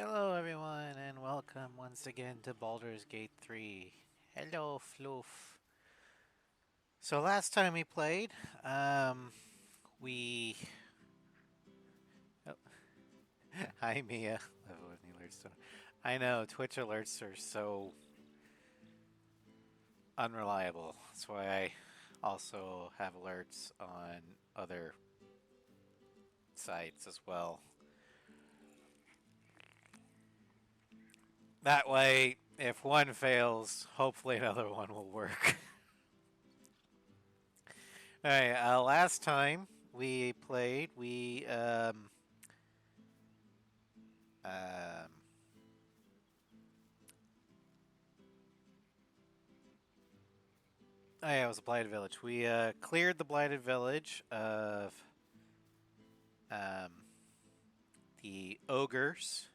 Hello everyone and welcome once again to Baldur's Gate 3. Hello Floof. So last time we played, we... Oh. Hi Mia. Love it when the alerts don't... I know, Twitch alerts are so unreliable. That's why I also have alerts on other sites as well. That way, if one fails, hopefully another one will work. Alright, last time we played, um, oh yeah, it was a Blighted Village. We, cleared the Blighted Village of, um, the ogres.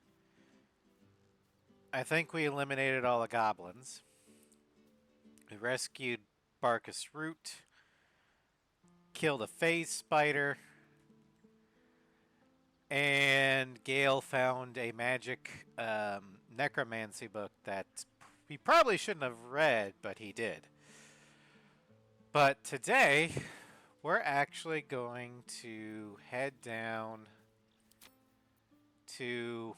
I think we eliminated all the goblins. We rescued Barkus Root, killed a phase spider, and Gale found a magic necromancy book that he probably shouldn't have read, but he did. But today, we're actually going to head down to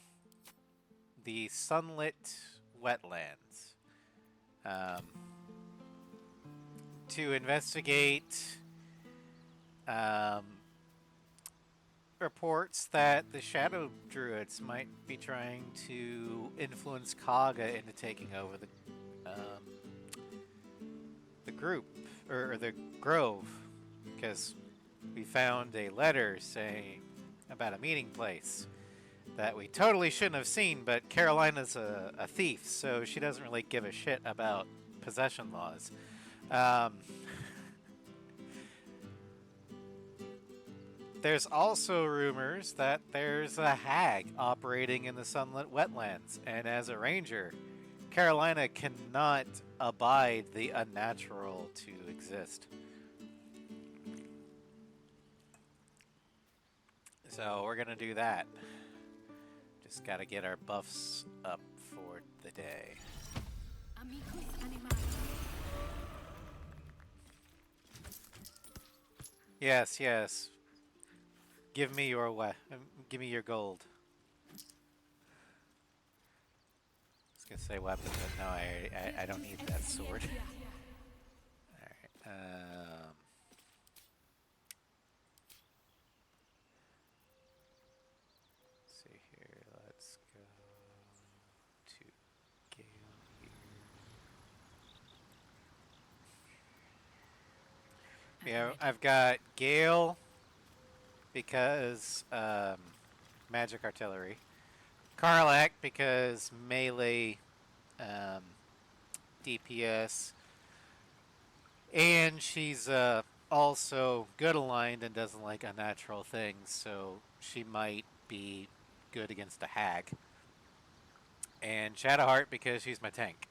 the sunlit wetlands to investigate reports that the Shadow Druids might be trying to influence Kaga into taking over the group or the grove, because we found a letter saying about a meeting place that we totally shouldn't have seen, but Carolina's a thief, so she doesn't really give a shit about possession laws. There's also rumors that there's a hag operating in the sunlit wetlands, and as a ranger, Carolina cannot abide the unnatural to exist. So we're gonna do that. Just gotta get our buffs up for the day. Yes, yes. Give me give me your gold. I was gonna say weapon, but no, I don't need that sword. All right. Let's see here. Let's go to Gale here. Yeah, I've got Gale because magic artillery. Karlak because melee DPS. And she's also good aligned and doesn't like unnatural things, so she might be good against a hag. And Shadowheart because she's my tank.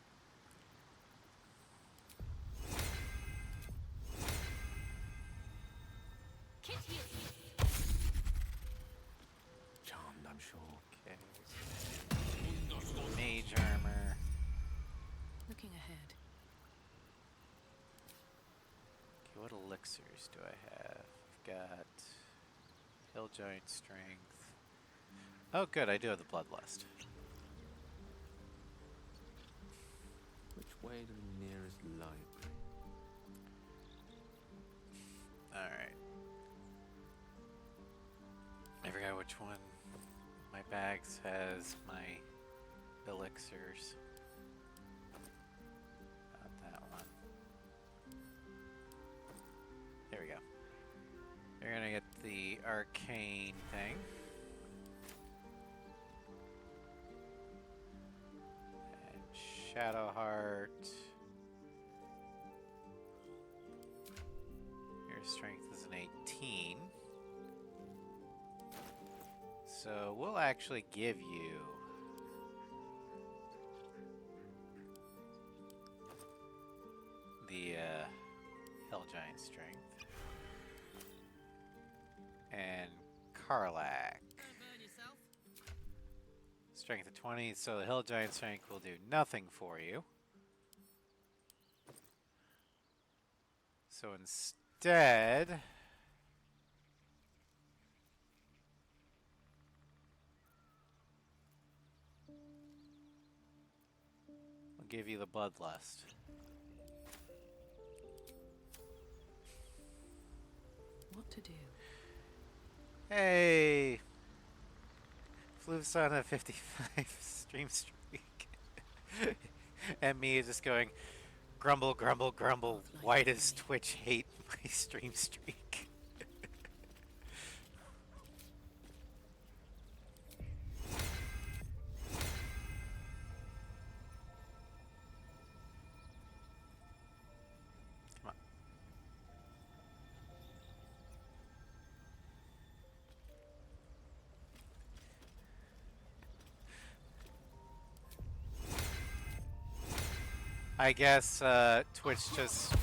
Charmed, I'm sure. Okay. Mage armor. Looking ahead. Okay, what elixirs do I have? I've got Hill Giant Strength. Oh, good, I do have the Bloodlust. Which way to the nearest library? Alright. I forgot which one. My bags has my elixirs. Not that one. There we go. You're gonna get the arcane thing. And Shadowheart. Your strength is an 18. So we'll actually give you the Hell Giant Strength. And Karlak. Strength of 20, so the Hill Giant strength will do nothing for you. So instead, we'll give you the Bloodlust. What to do? Hey! Floof's on a 55 stream streak. And me just going, grumble, grumble, grumble. Why does Twitch hate my stream streak? Come on. I guess Twitch just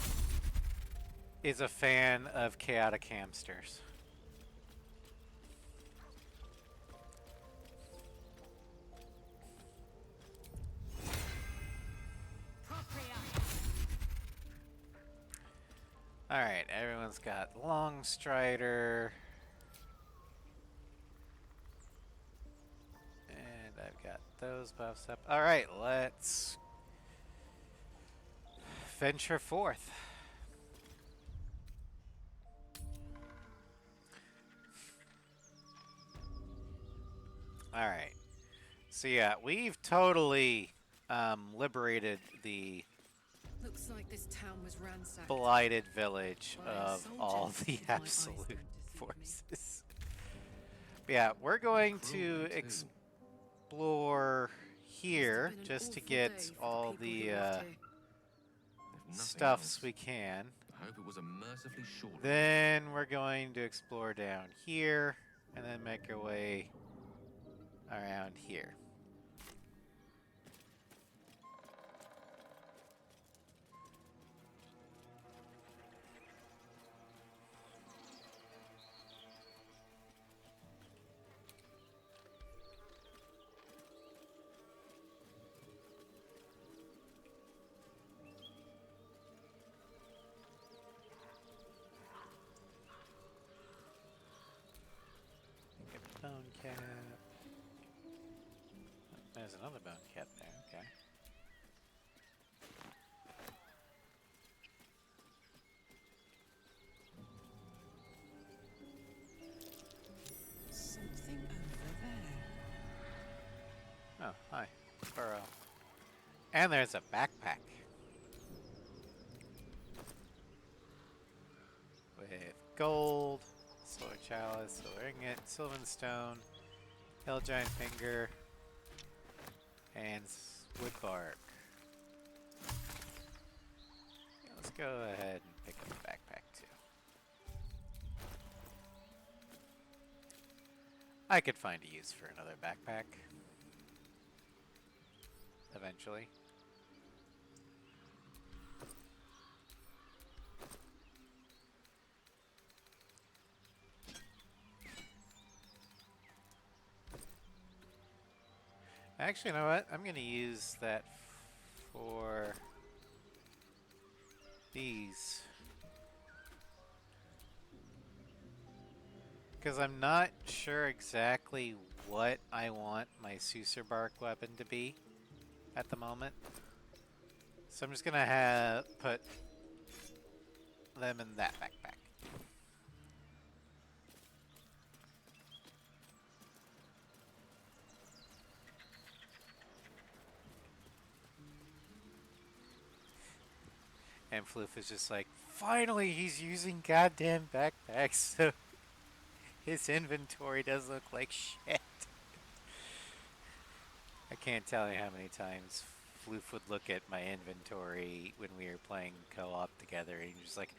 is a fan of chaotic hamsters. Alright, everyone's got Long Strider. And I've got those buffs up. Alright, let's venture forth. Alright. So yeah, we've totally liberated the Looks like this town was ransacked. blighted village By of soldiers, all the if my eyes absolute don't deceive me. forces. Yeah, we're going to explore here Must have been an just to awful get day for all people the who lived here. If nothing stuffs else, we can. I hope it was a mercifully short one. Then we're going to explore down here and then make our way around here. Get a bone cap. There's another bone cap there, okay. Something over there. Oh, hi. Burrow. And there's a backpack. With gold, sword chalice, silver ingot, sylvan stone, hill giant finger, and wood bark. Yeah, let's go ahead and pick up the backpack too. I could find a use for another backpack. Eventually. Actually, you know what? I'm gonna use that for these. Because I'm not sure exactly what I want my Suser Bark weapon to be at the moment. So I'm just gonna put them in that backpack. And Floof is just like, finally he's using goddamn backpacks so his inventory doesn't look like shit. I can't tell you how many times Floof would look at my inventory when we were playing co-op together and he's just like,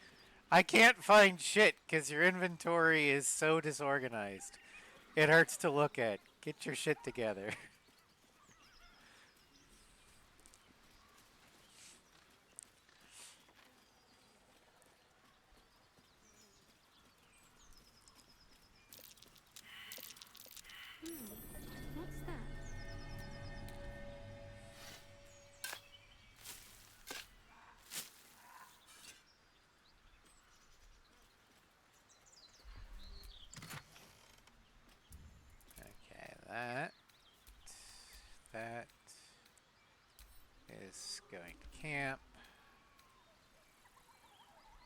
I can't find shit because your inventory is so disorganized. It hurts to look at. Get your shit together. What's that? going to camp.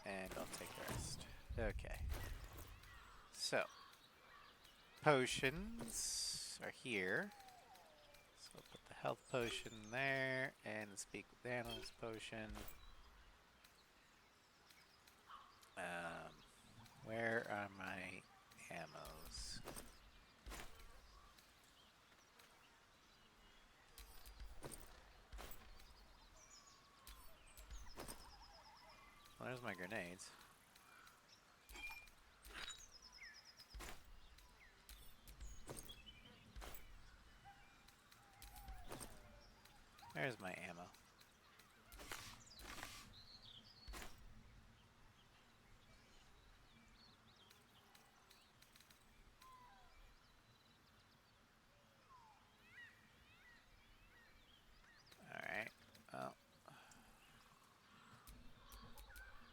And I'll take the rest. Okay. So, potions are here. So I'll put the health potion there and the speak with animals potion. Where are my ammos? Well, there's my grenades. There's my ammo. Alright. Well,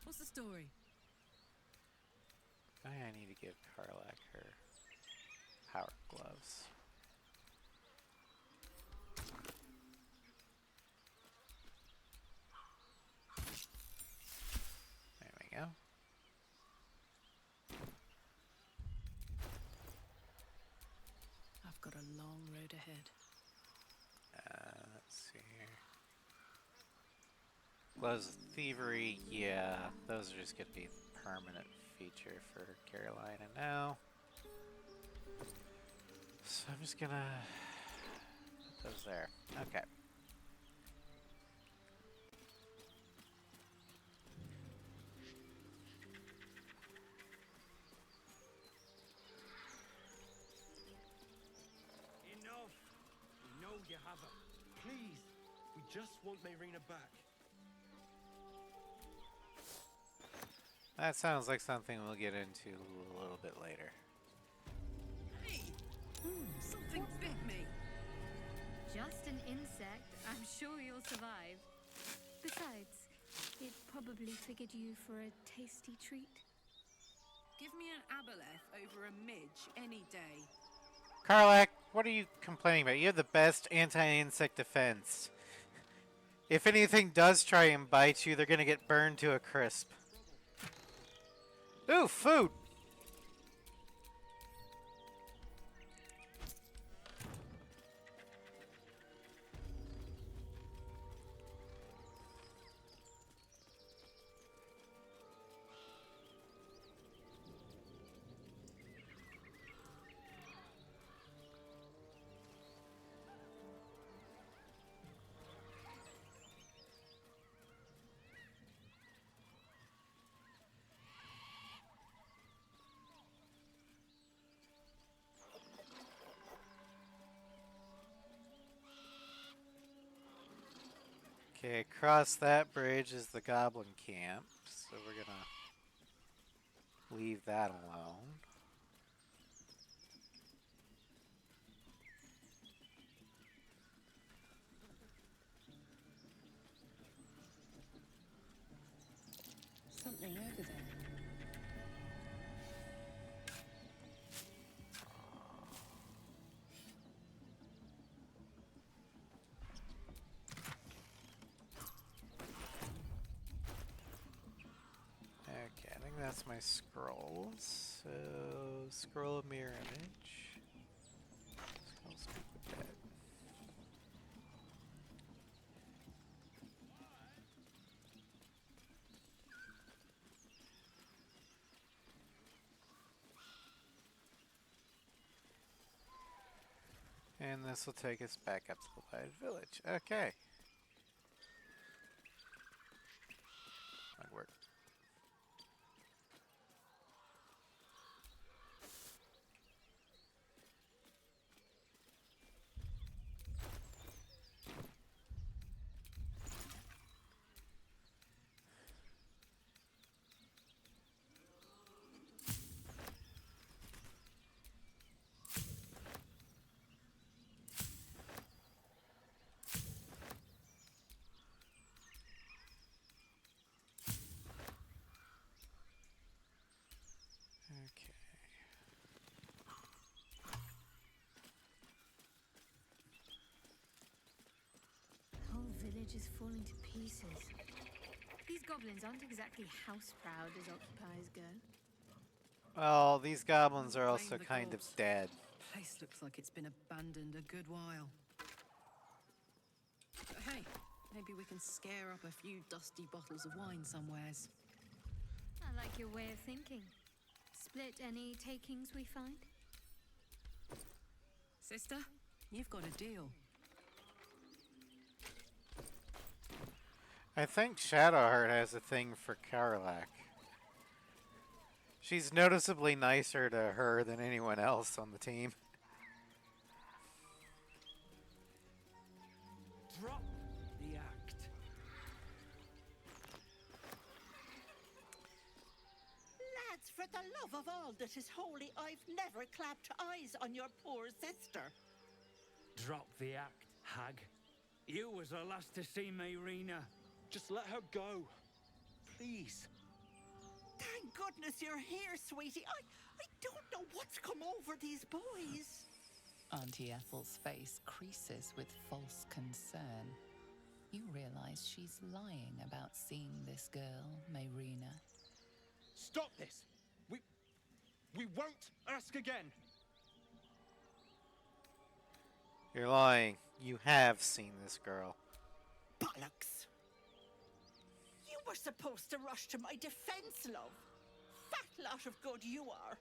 What's the story? I need to give Karlak her power gloves. There we go. I've got a long road ahead. Let's see here. Gloves of Thievery, yeah, those are just gonna be a permanent feature for Carolina now. So I'm just gonna put those there. Okay. Enough! We know you have her. Please, we just want Mayrina back. That sounds like something we'll get into a little bit later. Hey! Something bit me! Just an insect. I'm sure you'll survive. Besides, it probably figured you for a tasty treat. Give me an aboleth over a midge any day. Karlak, what are you complaining about? You have the best anti-insect defense. If anything does try and bite you, they're gonna get burned to a crisp. Ooh, food! Okay, across that bridge is the goblin camp, so we're gonna leave that alone. Something over there. Okay, I think that's my scrolls. So, scroll of mirror image. Scroll speak with dead. And this will take us back up to the lighted village. Okay. Might work. village is falling to pieces. These goblins aren't exactly house-proud as occupiers go. Well, these goblins are Blame also the kind of gods. dead. Place looks like it's been abandoned a good while. But hey, maybe we can scare up a few dusty bottles of wine somewheres. I like your way of thinking. Split any takings we find? Sister, you've got a deal. I think Shadowheart has a thing for Karlak. She's noticeably nicer to her than anyone else on the team. Drop the act. Lads, for the love of all that is holy, I've never clapped eyes on your poor sister. Drop the act, hag. You was the last to see Mayrina. Just let her go. Please. Thank goodness you're here, sweetie. I don't know what's come over these boys. Auntie Ethel's face creases with false concern. You realize she's lying about seeing this girl, Mayrina. Stop this. We won't ask again. You're lying. You have seen this girl. Bollocks. You were supposed to rush to my defense, love. Fat lot of good you are.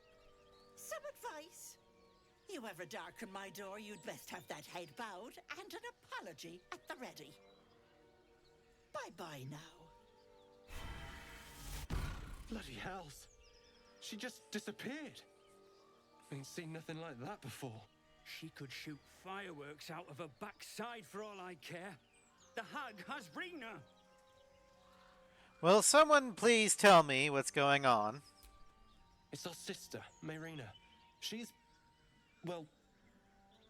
Some advice? You ever darken my door, you'd best have that head bowed and an apology at the ready. Bye-bye now. Bloody hells. She just disappeared. Ain't seen nothing like that before. She could shoot fireworks out of her backside for all I care. The hag has Rena. Will someone please tell me what's going on? It's our sister, Mayrina. Well,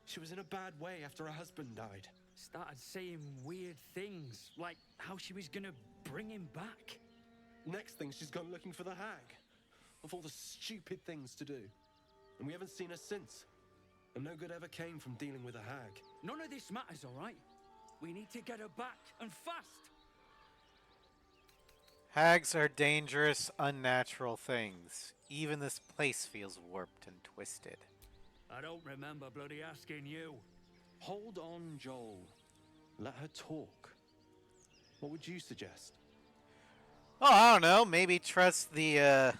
she was in a bad way after her husband died. Started saying weird things, like how she was gonna bring him back. Next thing, she's gone looking for the hag. Of all the stupid things to do. And we haven't seen her since. And no good ever came from dealing with a hag. None of this matters, all right? We need to get her back, and fast. Hags are dangerous, unnatural things. Even this place feels warped and twisted. I don't remember bloody asking you. Hold on, Joel. Let her talk. What would you suggest? Oh, I don't know. Maybe trust the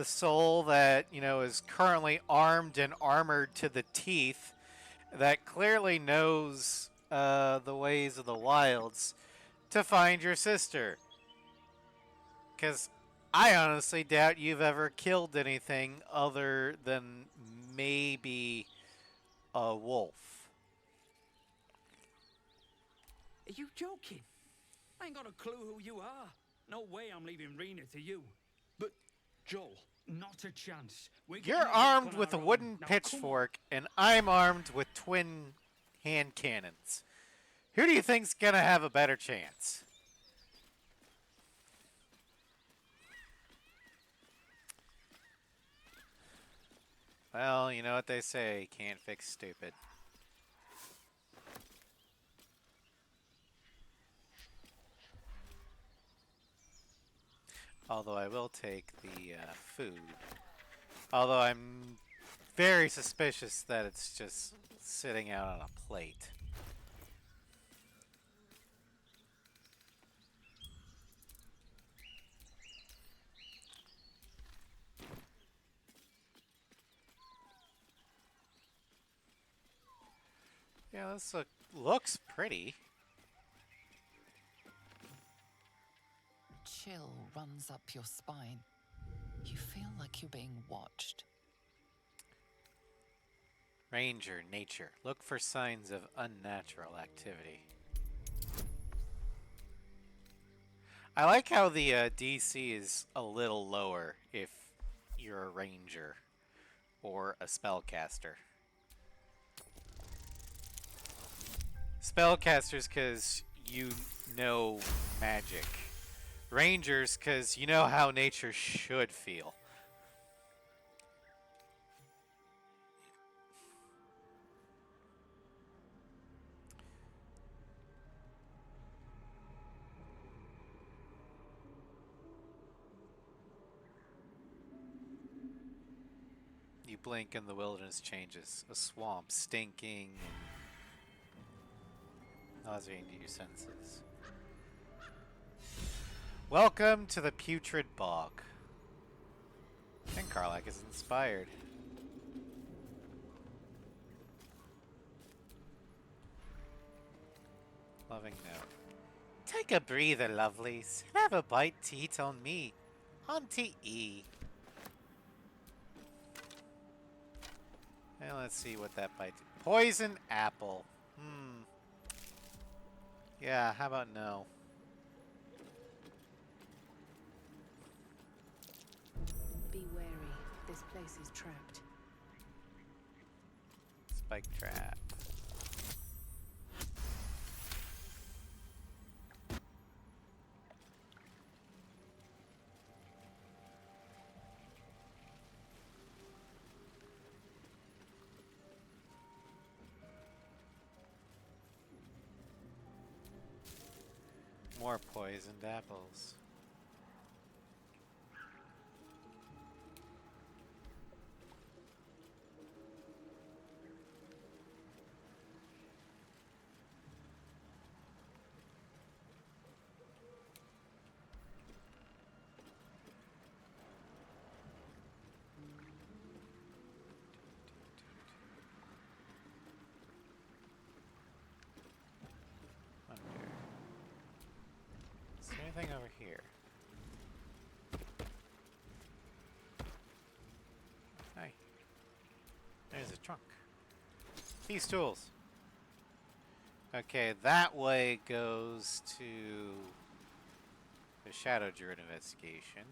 soul that, is currently armed and armored to the teeth, that clearly knows the ways of the wilds, to find your sister. Because I honestly doubt you've ever killed anything other than maybe a wolf. Are you joking? I ain't got a clue who you are. No way I'm leaving Rena to you. But, Joel... Not a chance. You're armed with a wooden pitchfork, and I'm armed with twin hand cannons. Who do you think's gonna have a better chance? Well, you know what they say, can't fix stupid. Although I will take the food. Although I'm very suspicious that it's just sitting out on a plate. Yeah, this looks pretty. Chill runs up your spine. You feel like you're being watched. Ranger, nature. Look for signs of unnatural activity. I like how the DC is a little lower if you're a ranger or a spellcaster. Spellcasters because you know magic. Rangers because you know how nature should feel. you blink and the wilderness changes. A swamp, stinking, and nauseating to your senses. Welcome to the Putrid Bog. And Karlak is inspired. Loving note. Take a breather, lovelies. Have a bite to eat on me. Auntie E. And let's see what that bite did. Poison apple. Yeah, how about no? Be wary. This place is trapped. Spike trap. More poisoned apples. Is there anything over here? Hi. There's a trunk. These tools. Okay, that way goes to the Shadow Druid investigation.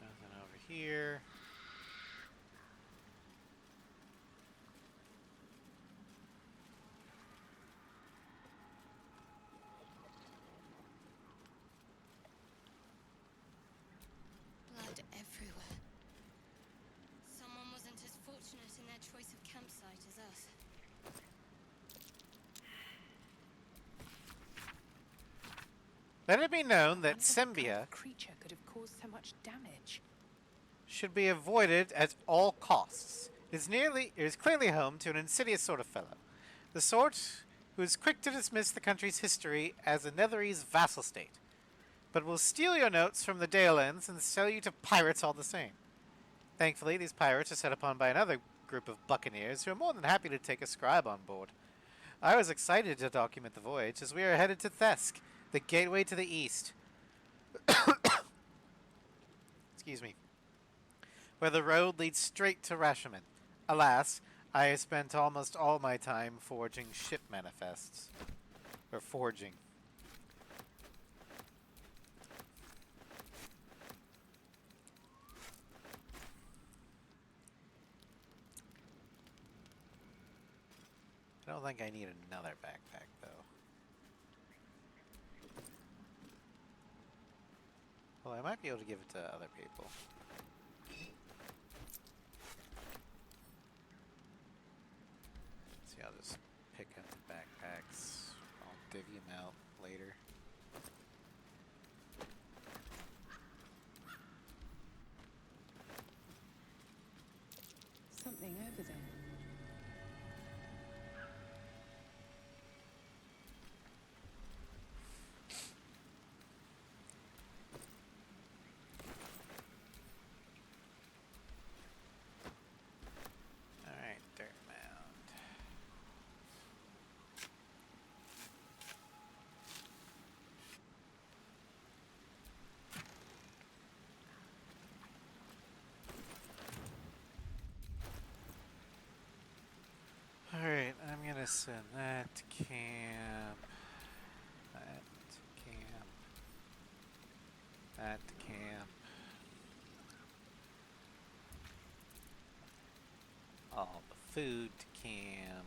Nothing over here. Blood everywhere. Someone wasn't as fortunate in their choice of campsite as us. Let it be known that What kind Symbia of creature could have caused so much damage? should be avoided at all costs. It is clearly home to an insidious sort of fellow. The sort who is quick to dismiss the country's history as a Netherese vassal state, but will steal your notes from the Dalelands and sell you to pirates all the same. Thankfully, these pirates are set upon by another group of buccaneers who are more than happy to take a scribe on board. I was excited to document the voyage as we are headed to Thesk, the gateway to the east. Excuse me. Where the road leads straight to Rashomon. Alas, I have spent almost all my time forging ship manifests. Or forging. I don't think I need another backpack, though. Well, I might be able to give it to other people. See, I'll just pick up the backpacks. I'll divvy them out later. Something over there. Alright, dirt mound. Alright, I'm gonna send that to camp. That to camp. That to camp. All the food to camp.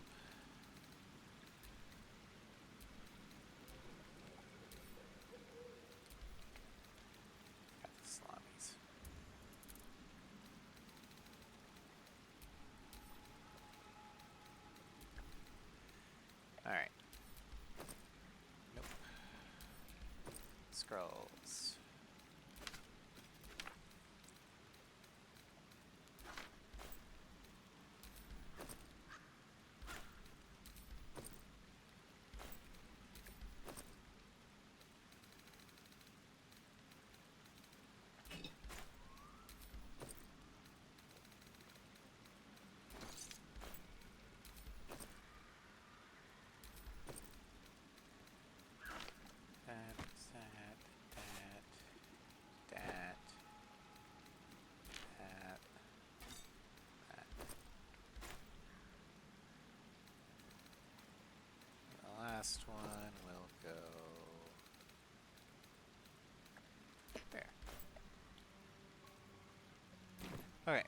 scrolls. That. The last one will go there. Okay.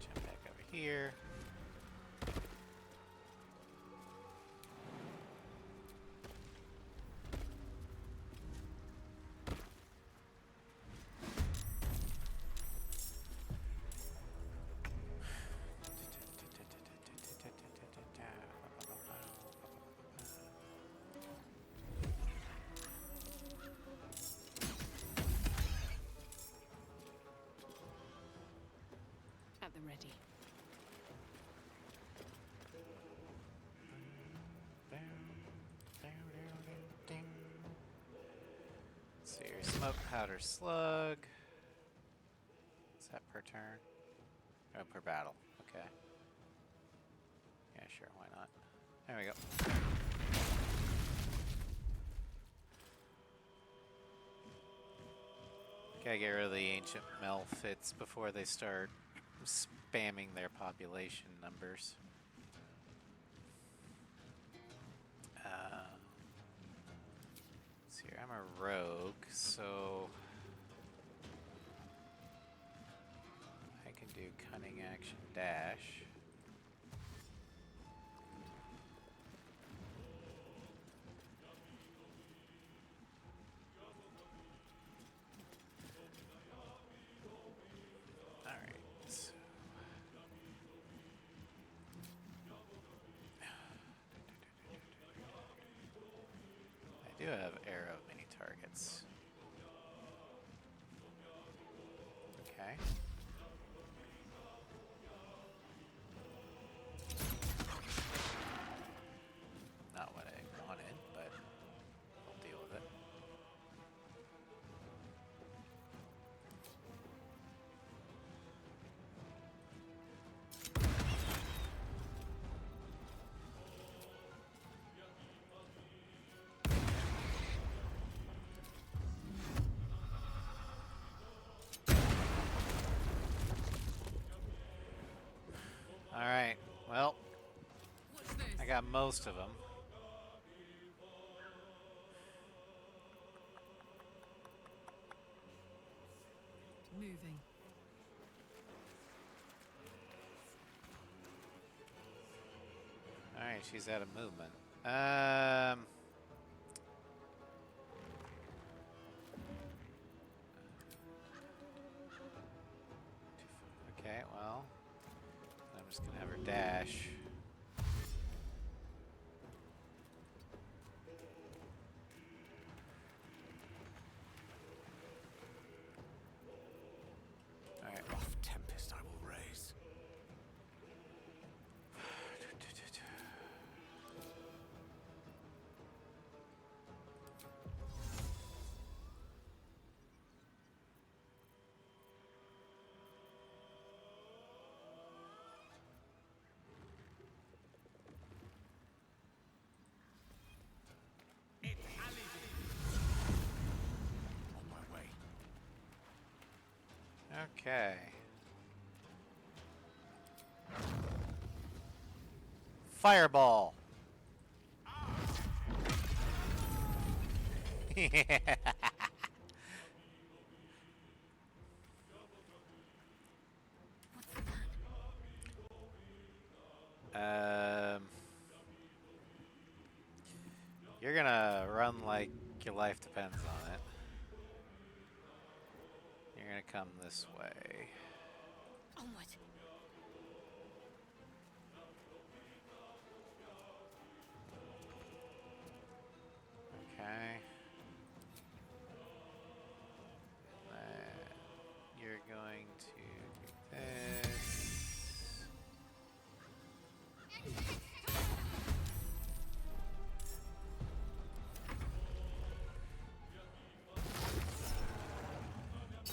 Jump back over here. At the ready. So your smoke powder slug. Is that per turn? Oh, per battle. Okay. Yeah, sure. Why not? There we go. Gotta get rid of the ancient Melfits before they start spamming their population numbers. Let's see here. I'm a rogue, so I can do cunning action dash. I do have arrow mini targets. Okay. Not what I wanted, but I'll deal with it. Alright, well, I got most of them. Moving. Alright, she's out of movement. Okay, well, I'm just gonna have her dash. Alright. Rough tempest I will raise. On my way. Okay. Fireball. um, You're gonna run like your life depends on it. You're gonna come this way. Onward. Okay. Then you're going to do this.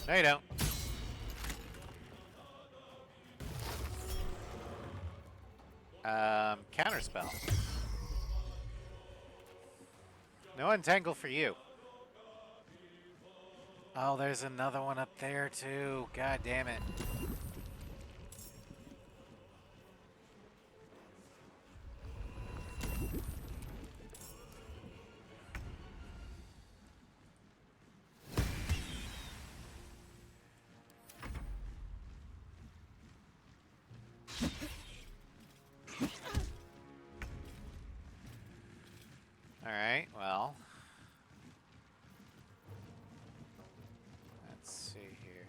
No, you don't. Counterspell. No entangle for you. Oh, there's another one up there too. God damn it. Alright, well. Let's see here.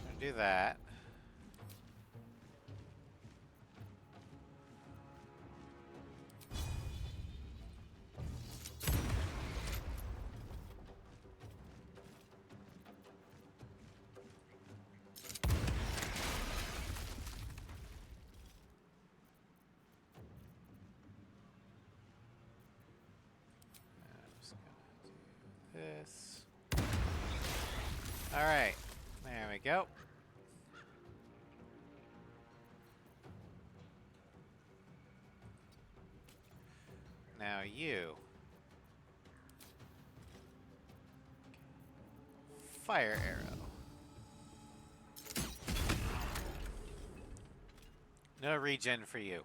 Gonna do that. I'm just gonna do this. Alright, there we go. Now you. Fire arrow. No regen for you.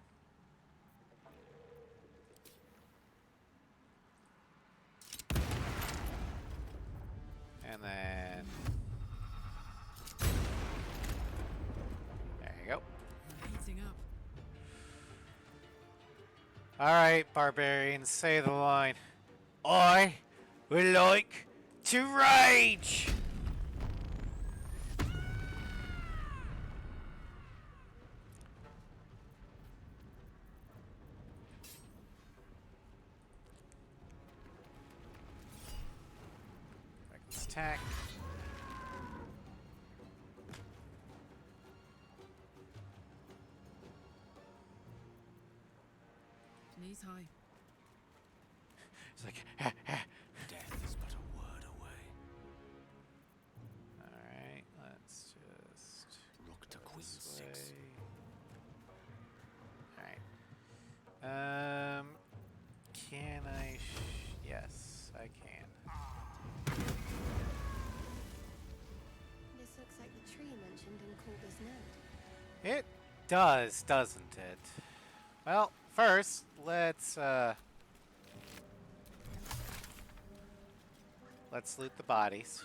And then there you go. Heating up. Alright, barbarians, say the line. I would like to rage! Reckless attack. Knees high. It's like, Death is but a word away. alright, let's just Rook to go queen this 6. way. Alright. Can I? Yes, I can. This looks like the tree mentioned in Calder's note. It does, doesn't it? Well, first, let's loot the bodies.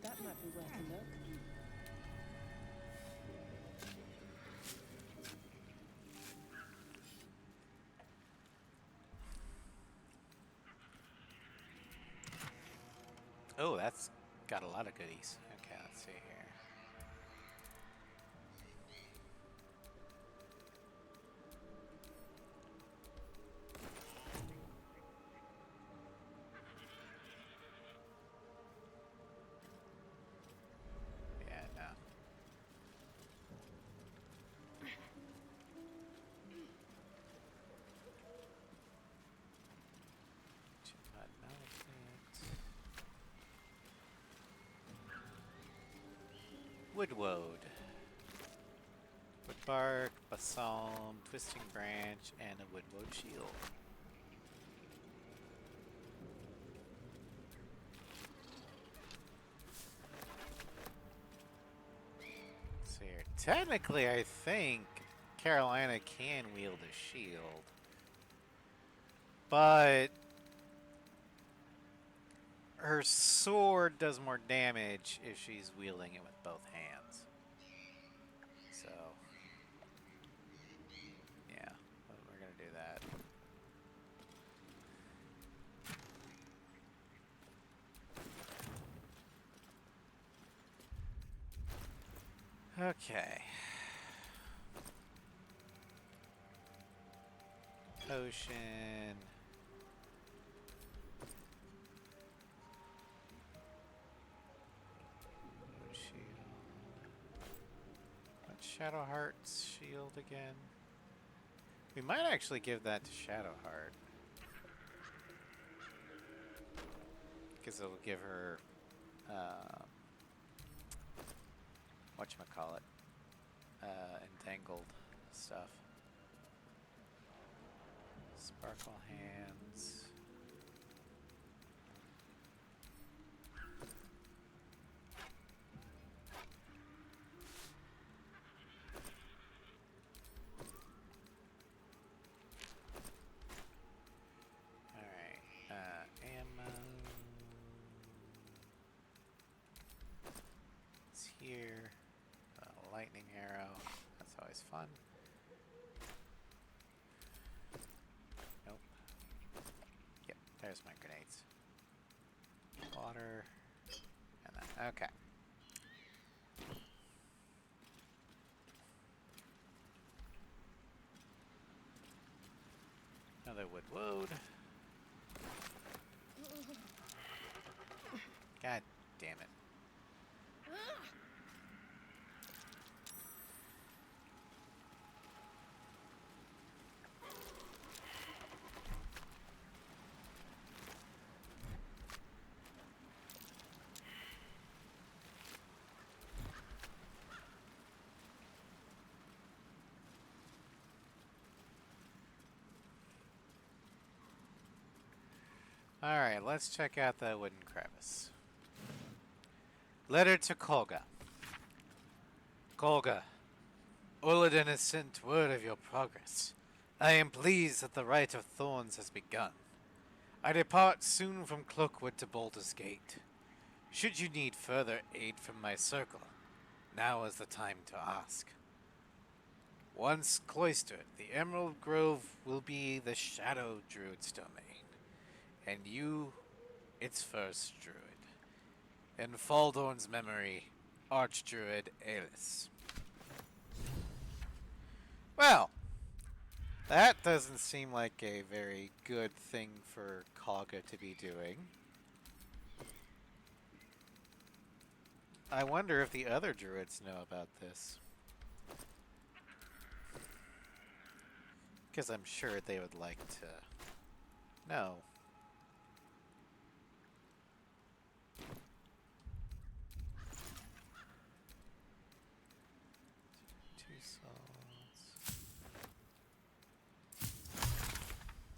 That might be worth a look. Oh, that's got a lot of goodies. Okay, let's see here. Yeah, no. Should not melt it. Woodwoad. Wood bark, balsam, twisting branch, and a woodwoad shield. Let's see here. Technically, I think Carolina can wield a shield. But her sword does more damage if she's wielding it with both hands. So, yeah, we're gonna do that. Okay. Potion. Shield. What's Shadowheart's shield again? We might actually give that to Shadowheart. Because it'll give her, whatchamacallit, entangled stuff. Sparkle hands. Alright, ammo. It's here. Lightning arrow. That's always fun. Nope. Yep, there's my grenades. Water. And then, okay. Another wood woad. God damn it. Alright, let's check out the wooden crevice. Letter to Kolga. Kolga, Uladin has sent word of your progress. I am pleased that the Rite of Thorns has begun. I depart soon from Cloakwood to Baldur's Gate. Should you need further aid from my circle, now is the time to ask. Once cloistered, the Emerald Grove will be the Shadow Druid's domain, and you, its first druid. In Faldorn's memory, Archdruid Aelis. Well, that doesn't seem like a very good thing for Kolga to be doing. I wonder if the other druids know about this. Because I'm sure they would like to know.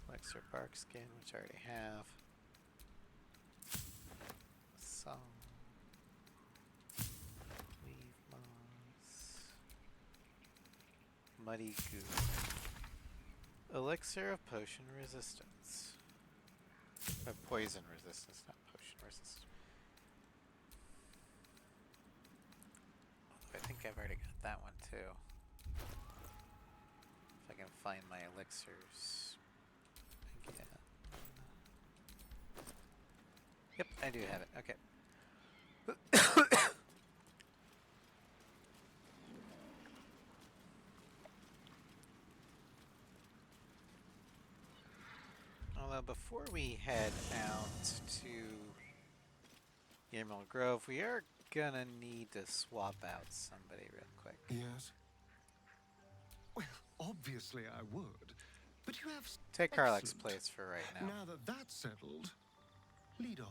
Elixir bark skin, which I already have. Song. Leaf moss. Muddy goo. Elixir of potion resistance. Of poison resistance, not potion resistance. Although I think I've already got that one too. If I can find my elixirs. Again. Yep, I do have it. Okay. Although before we head out to Emerald Grove, we are gonna need to swap out somebody real quick. Yes. Well, obviously I would. But you have... Take Karlach's Excellent. place for right now. Now that that's settled, lead on.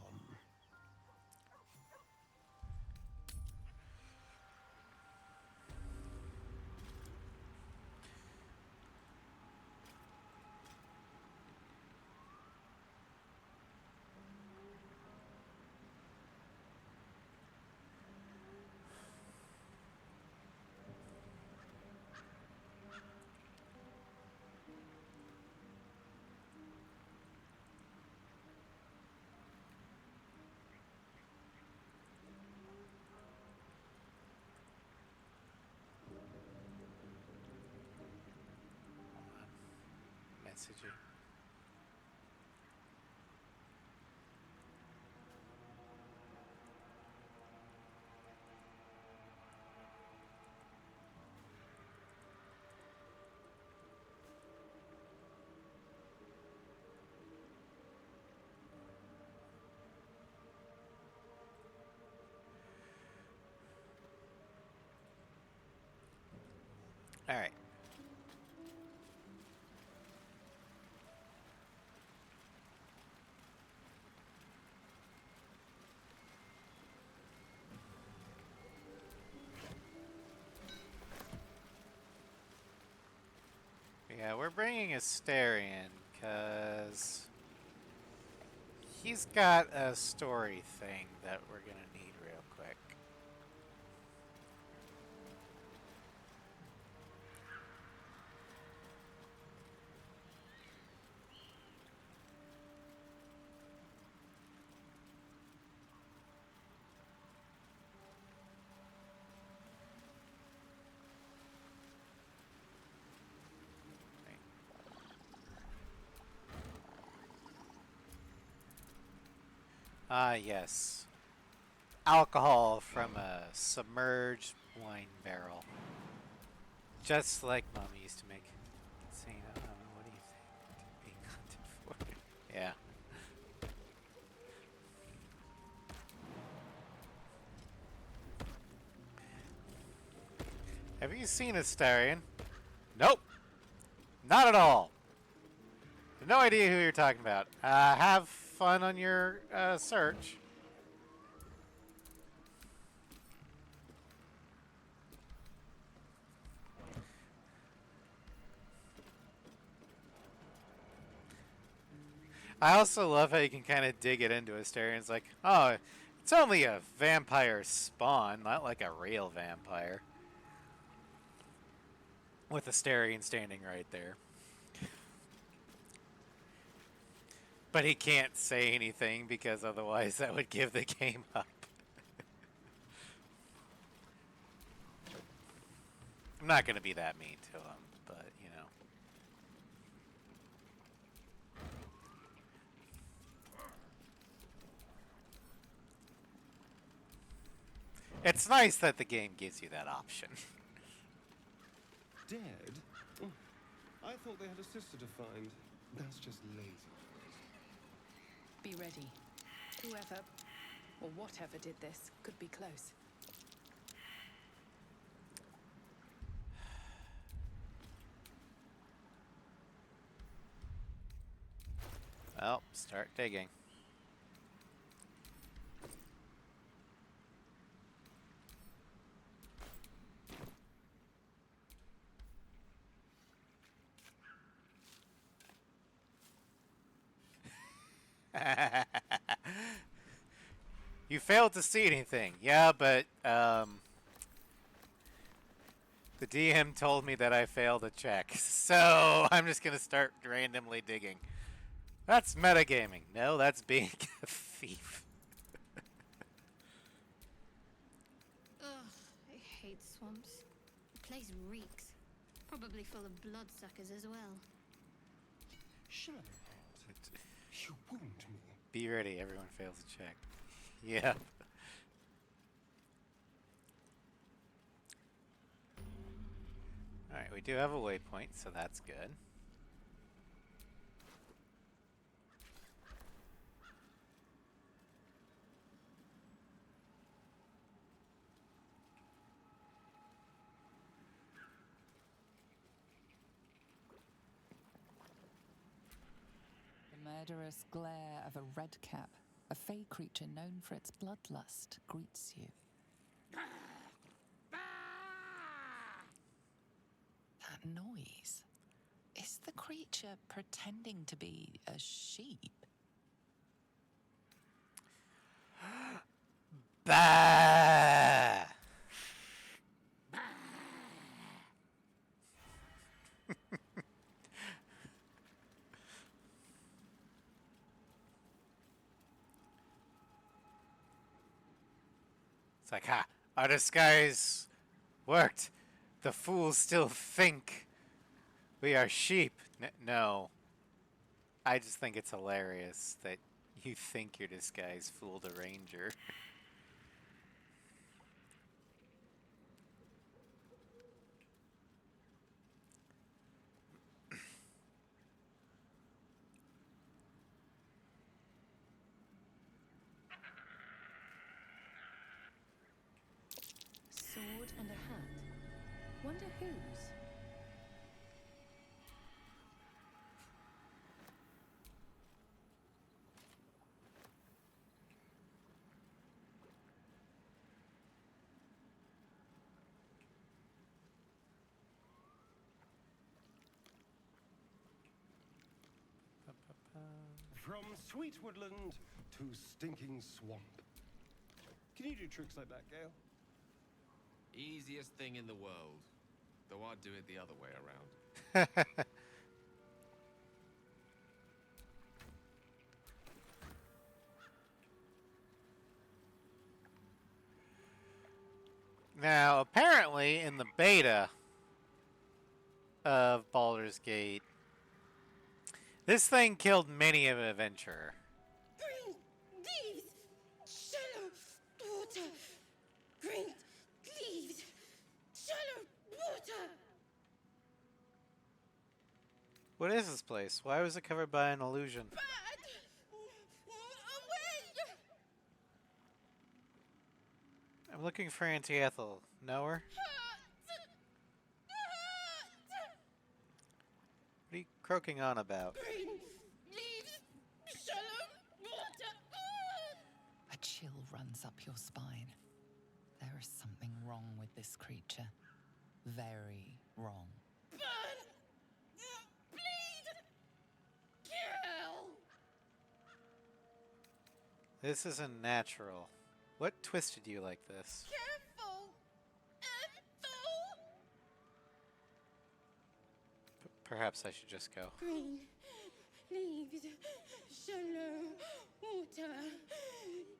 Suji. All right. Yeah, we're bringing Asterion because he's got a story thing that we're gonna need real quick. Ah, yes. Alcohol from a submerged wine barrel. Just like Mommy used to make. Saying, what do you think? Being hunted for. Yeah. Have you seen Asterion? Nope. Not at all. No idea who you're talking about. Have fun on your search. I also love how you can kind of dig it into Asterion. It's like, oh, it's only a vampire spawn, not like a real vampire. With Asterion standing right there. But he can't say anything because otherwise that would give the game up. I'm not going to be that mean to him, but, you know. It's nice that the game gives you that option. Dead? Oh, I thought they had a sister to find. That's just lazy. Be ready. Whoever, or whatever did this, could be close. Well, start digging. You failed to see anything. Yeah, but the DM told me that I failed a check. So I'm just going to start randomly digging. That's metagaming. No, that's being a thief. Ugh, I hate swamps. The place reeks. Probably full of bloodsuckers as well. Shadowheart, you wound me. Be ready, everyone fails a check. Yeah. Alright, we do have a waypoint, so that's good. The murderous glare of a redcap, a fey creature known for its bloodlust, greets you. That noise. Is the creature pretending to be a sheep? Bah! It's like, ha! Our disguise worked. The fools still think we are sheep. No. I just think it's hilarious that you think your disguise fooled a ranger. Sword and a hat. Wonder whose? From sweet woodland to stinking swamp. Can you do tricks like that, Gale? Easiest thing in the world. Though I'd do it the other way around. Now, apparently, in the beta of Baldur's Gate, this thing killed many an adventurer. Green leaves, shallow water. Green leaves, shallow water. What is this place? Why was it covered by an illusion? Bad. Away. I'm looking for Auntie Ethel. Know her? What are you croaking on about? Green leaves, shallow water. A chill runs up your spine. There is something wrong with this creature. Very wrong. Burn. Bleed. Kill. This isn't natural. What twisted you like this? Careful. Ethel. Perhaps I should just go. Green leaves, shallow water.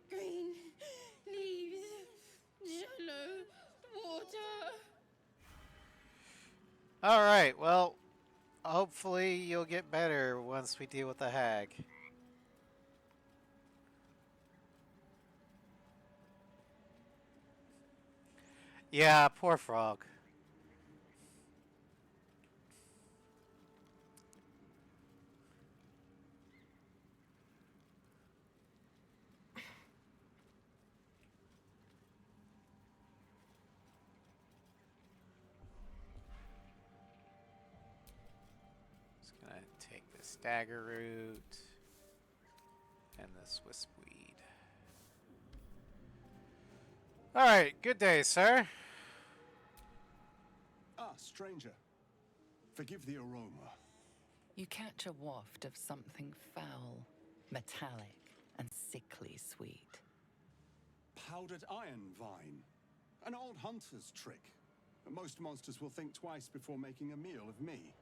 Green leaves, shallow water. Alright, well, hopefully you'll get better once we deal with the hag. Yeah, poor frog. Just gonna take this dagger root and this wispweed. Alright, good day, sir. Ah, stranger. Forgive the aroma. You catch a waft of something foul, metallic, and sickly sweet. Powdered iron vine. An old hunter's trick. Most monsters will think twice before making a meal of me.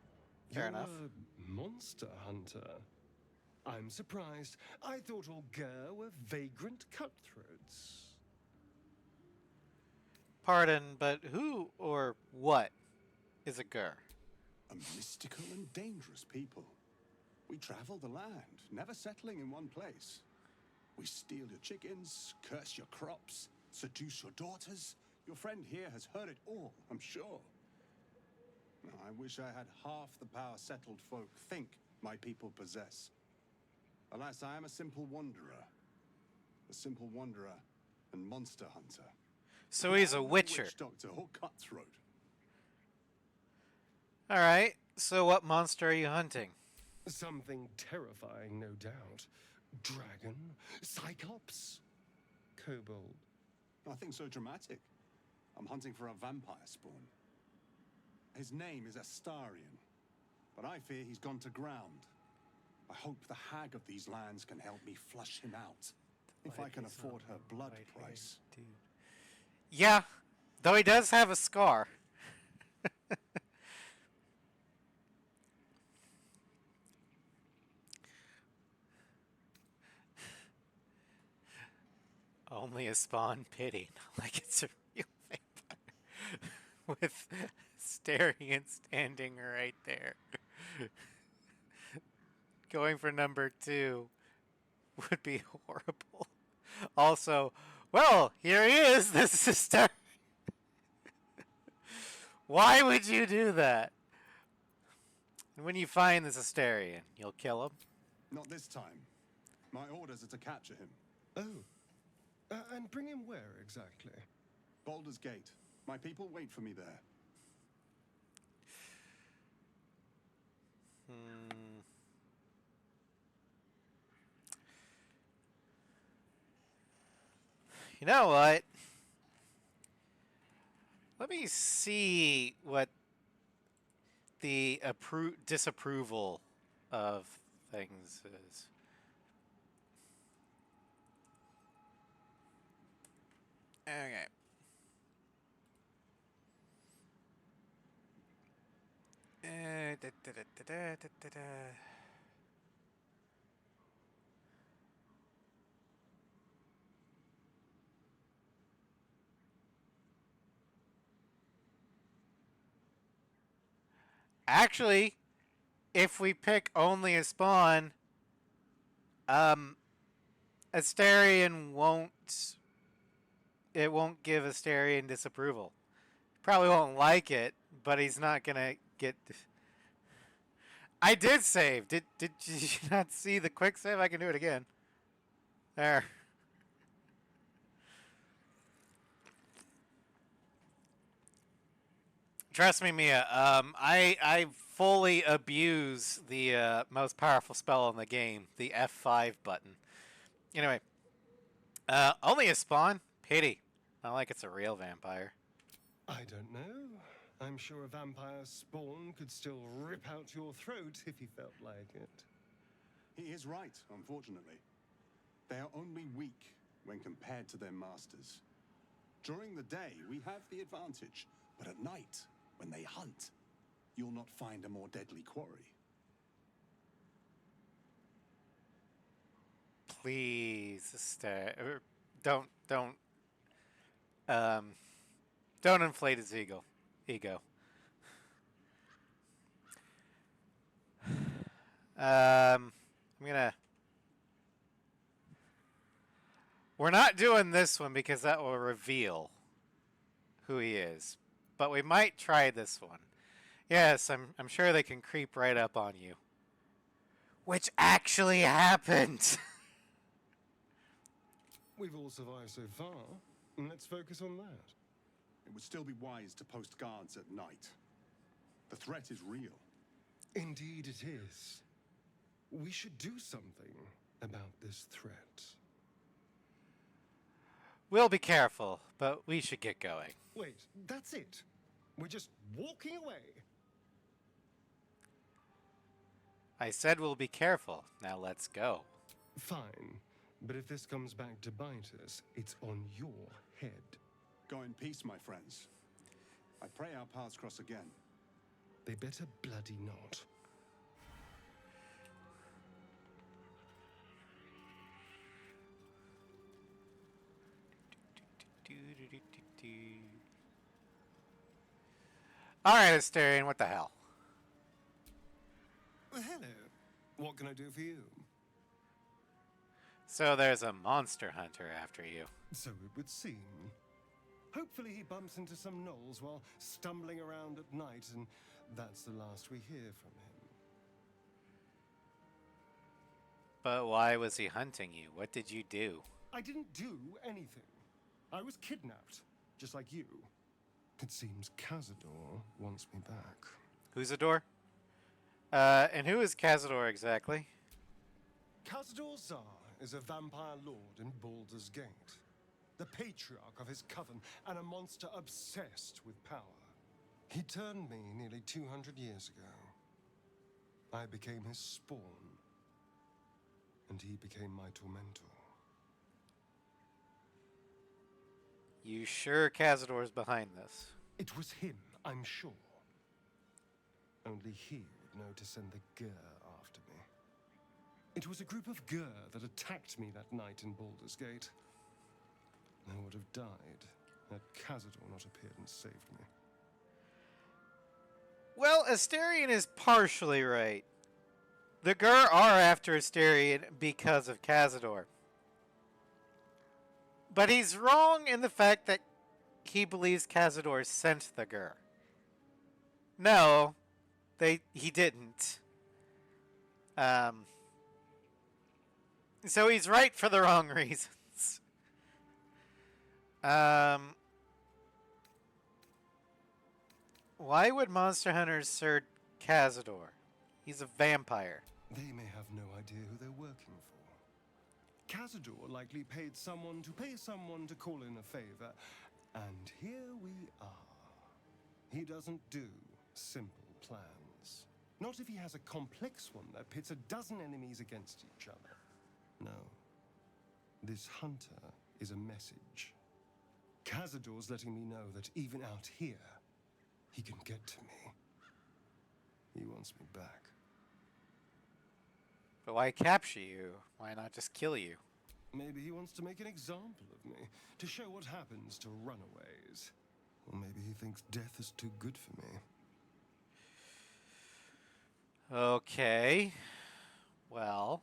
Fair enough. A monster hunter. I'm surprised. I thought all Gur were vagrant cutthroats. Pardon, but who or what is a Gur? A mystical and dangerous people. We travel the land, never settling in one place. We steal your chickens, curse your crops, seduce your daughters. Your friend here has heard it all, I'm sure. Now, I wish I had half the power settled folk think my people possess. Alas, I am a simple wanderer. A simple wanderer and monster hunter. So he's a I'm no witcher. Witch doctor or cutthroat. Alright, so what monster are you hunting? Something terrifying, no doubt. Dragon? Cyclops? Kobold? Nothing so dramatic. I'm hunting for a vampire spawn. His name is Astarion, but I fear he's gone to ground. I hope the hag of these lands can help me flush him out, if I can afford her blood price. Dude. Yeah, though he does have a scar. Only a spawn pity, not like it's a real vampire. With Astarion standing right there. going for number 2 would be horrible. Also, well, here he is. This is Star. Why would you do that? And when you find this Asterion, you'll kill him? Not this time. My orders are to capture him. Oh. And bring him where exactly? Baldur's Gate. My people wait for me there. You know what? Let me see what the disapproval of things is. Okay. Actually, if we pick only a spawn, Asterion won't. It won't give Asterion disapproval. Probably won't like it, but he's not gonna get. I did save. Did you not see the quick save? I can do it again. There. Trust me, Mia. I fully abuse the most powerful spell in the game, the F5 button. Anyway, only a spawn. Pity. Not like it's a real vampire. I don't know. I'm sure a vampire spawn could still rip out your throat if he felt like it. He is right, unfortunately. They are only weak when compared to their masters. During the day, we have the advantage, but at night, when they hunt, you'll not find a more deadly quarry. Please, don't inflate his ego. I'm gonna. We're not doing this one because that will reveal who he is, but we might try this one. Yes, I'm sure they can creep right up on you, which actually happened. We've all survived so far. Let's focus on that. It would still be wise to post guards at night. The threat is real. Indeed it is. We should do something about this threat. We'll be careful, but we should get going. Wait, that's it? We're just walking away? I said we'll be careful. Now let's go. Fine. But if this comes back to bite us, it's on your head. Go in peace, my friends. I pray our paths cross again. They better bloody not. Alright, Asterion, what the hell? Well, hello. What can I do for you? So there's a monster hunter after you. So it would seem. Hopefully he bumps into some gnolls while stumbling around at night, and that's the last we hear from him. But why was he hunting you? What did you do? I didn't do anything. I was kidnapped, just like you. It seems Cazador wants me back. Who's the door? And who is Cazador exactly? Cazador Zar is a vampire lord in Baldur's Gate. The patriarch of his coven and a monster obsessed with power. He turned me nearly 200 years ago. I became his spawn. And he became my tormentor. You sure Cazador's behind this? It was him, I'm sure. Only he would know to send the Gur after me. It was a group of Gur that attacked me that night in Baldur's Gate. I would have died had Cazador not appeared and saved me. Well, Asterion is partially right. The Gur are after Asterion because of Cazador. But he's wrong in the fact that he believes Cazador sent the Gur. No, he didn't. So he's right for the wrong reasons. Why would monster hunters search Cazador? He's a vampire. They may have no idea who they're working for. Cazador likely paid someone to call in a favor, and here we are. He doesn't do simple plans. Not if he has a complex one that pits a dozen enemies against each other. No. This hunter is a message. Cazador's letting me know that even out here, he can get to me. He wants me back. But why capture you? Why not just kill you? Maybe he wants to make an example of me, to show what happens to runaways. Or maybe he thinks death is too good for me. Okay. Well.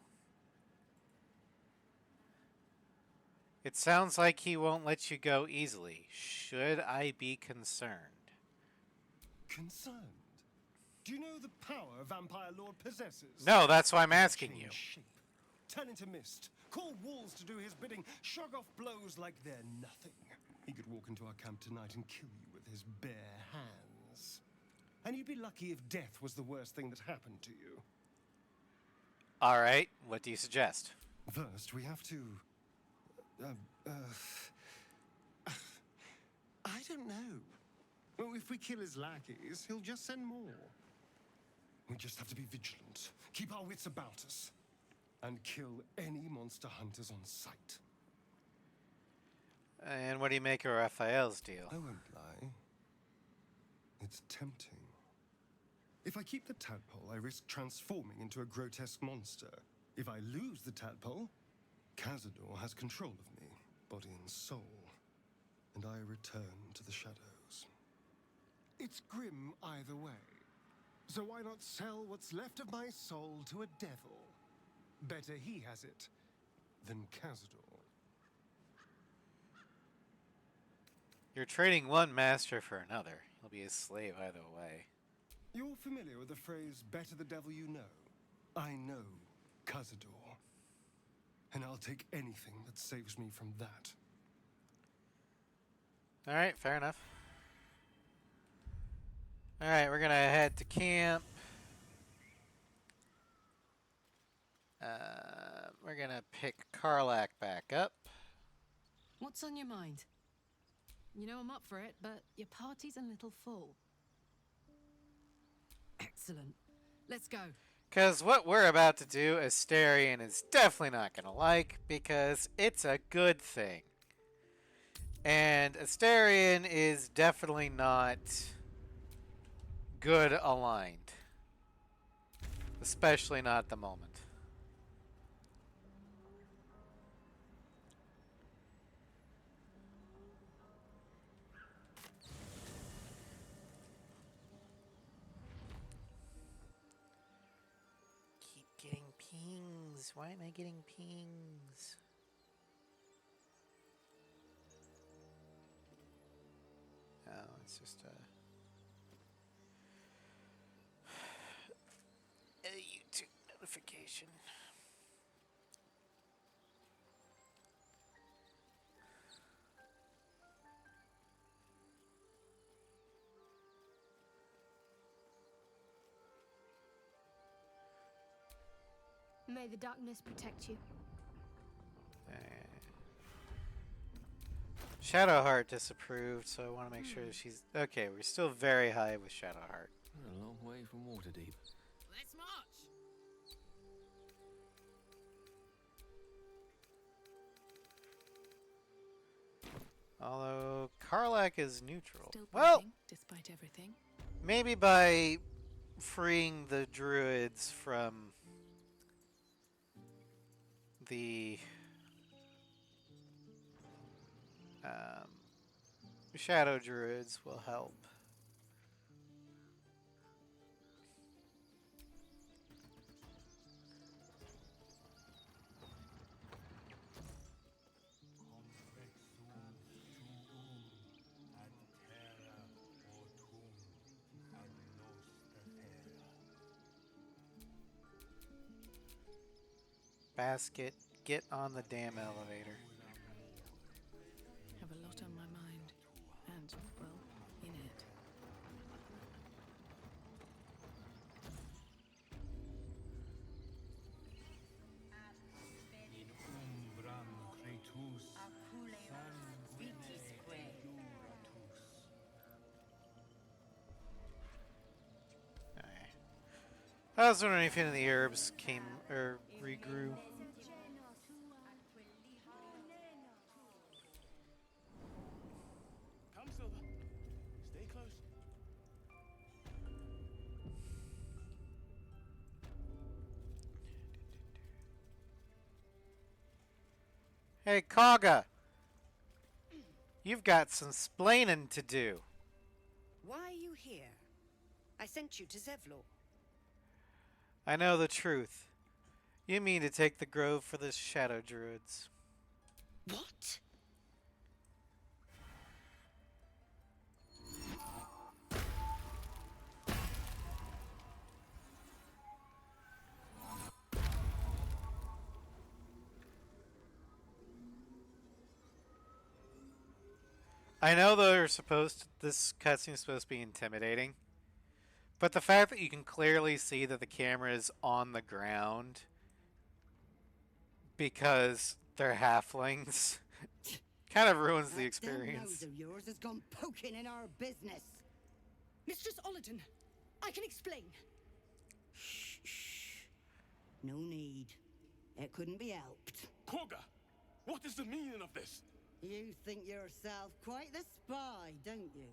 It sounds like he won't let you go easily. Should I be concerned? Concerned? Do you know the power Vampire Lord possesses? No, that's why I'm asking you. Shape, turn into mist, call walls to do his bidding, shrug off blows like they're nothing. He could walk into our camp tonight and kill you with his bare hands. And you'd be lucky if death was the worst thing that happened to you. All right, what do you suggest? First, we have to... I don't know. Well, if we kill his lackeys, he'll just send more. We just have to be vigilant, keep our wits about us, and kill any monster hunters on sight. And what do you make of Raphael's deal? I won't lie. It's tempting. If I keep the tadpole, I risk transforming into a grotesque monster. If I lose the tadpole, Cazador has control of me, body and soul, and I return to the shadows. It's grim either way. So why not sell what's left of my soul to a devil? Better he has it than Cazador. You're trading one master for another. You'll be a slave either way. You're familiar with the phrase, better the devil you know? I know Cazador. And I'll take anything that saves me from that. Alright, fair enough. Alright, we're gonna head to camp. We're gonna pick Karlak back up. What's on your mind? You know I'm up for it, but your party's a little full. Excellent. Let's go. Because what we're about to do, Asterion is definitely not going to like, because it's a good thing. And Asterion is definitely not good aligned. Especially not at the moment. Why am I getting pings? Oh, it's just a YouTube notification. May the darkness protect you. Shadowheart disapproved, so I want to make sure she's... Okay, we're still very high with Shadowheart. A long way from Waterdeep. Let's march! Although Karlak is neutral. Still Well, breathing, despite everything. maybe by freeing the druids from the shadow druids will help. basket. Get on the damn elevator. Have a lot on my mind. And, well, in it. Alright. I was wondering if any of the herbs came or regrew. Come, Silver. Stay close. Hey, Kaga! You've got some splaining to do. Why are you here? I sent you to Zevlor. I know the truth. You mean to take the grove for the shadow druids. What? I know this cutscene is supposed to be intimidating, but the fact that you can clearly see that the camera is on the ground because they're halflings kind of ruins the experience. That nose of yours has gone poking in our business. Mistress Ollerton, I can explain. Shh. No need. It couldn't be helped. Koga, what is the meaning of this? You think yourself quite the spy, don't you?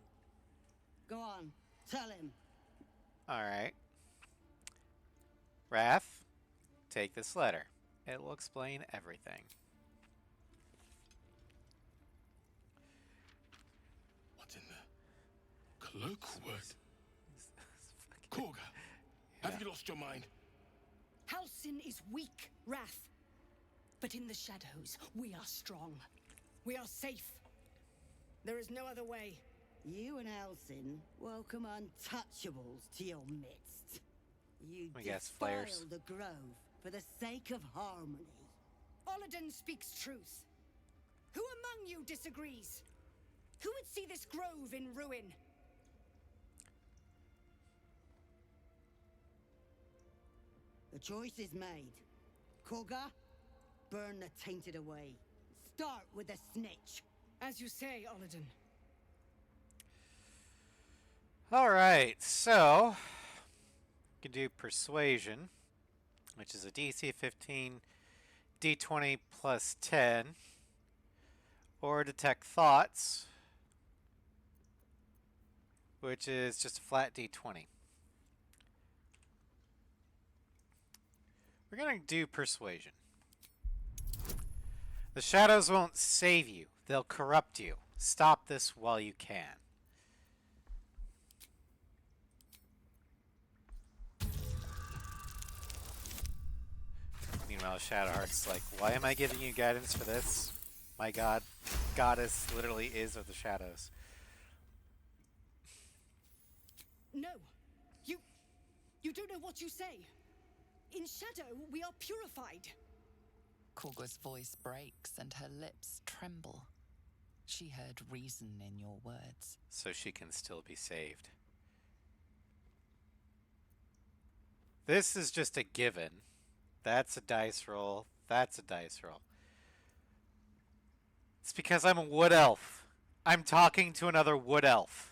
Go on, tell him. Alright. Wrath, take this letter. It will explain everything. What's in the cloakwork? Koga, have you lost your mind? Halsin is weak, Wrath. But in the shadows, we are strong. We are safe. There is no other way. You and Halsin welcome untouchables to your midst. You defile the grove for the sake of harmony. Ollerton speaks truth. Who among you disagrees? Who would see this grove in ruin? The choice is made. Koga, burn the tainted away. Start with the snitch. As you say, Ollerton. Alright, so you can do Persuasion, which is a DC 15, D20 plus 10, or Detect Thoughts, which is just a flat D20. We're going to do Persuasion. The shadows won't save you. They'll corrupt you. Stop this while you can. Meanwhile, Shadowheart's like, why am I giving you guidance for this? My god, goddess literally is of the shadows. No. You don't know what you say. In shadow, we are purified. Korga's voice breaks and her lips tremble. She heard reason in your words. So she can still be saved. This is just a given. That's a dice roll. That's a dice roll. It's because I'm a wood elf. I'm talking to another wood elf.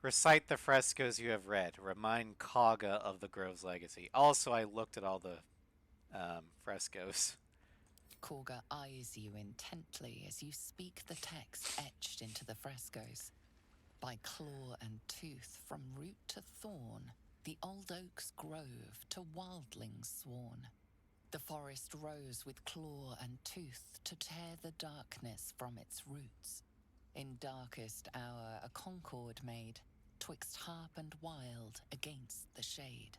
Recite the frescoes you have read. Remind Kaga of the Grove's legacy. Also, I looked at all the frescoes. Korga eyes you intently as you speak the text etched into the frescoes. By claw and tooth, from root to thorn, the old oak's grove to wildlings sworn. The forest rose with claw and tooth to tear the darkness from its roots. In darkest hour a concord made, twixt harp and wild against the shade.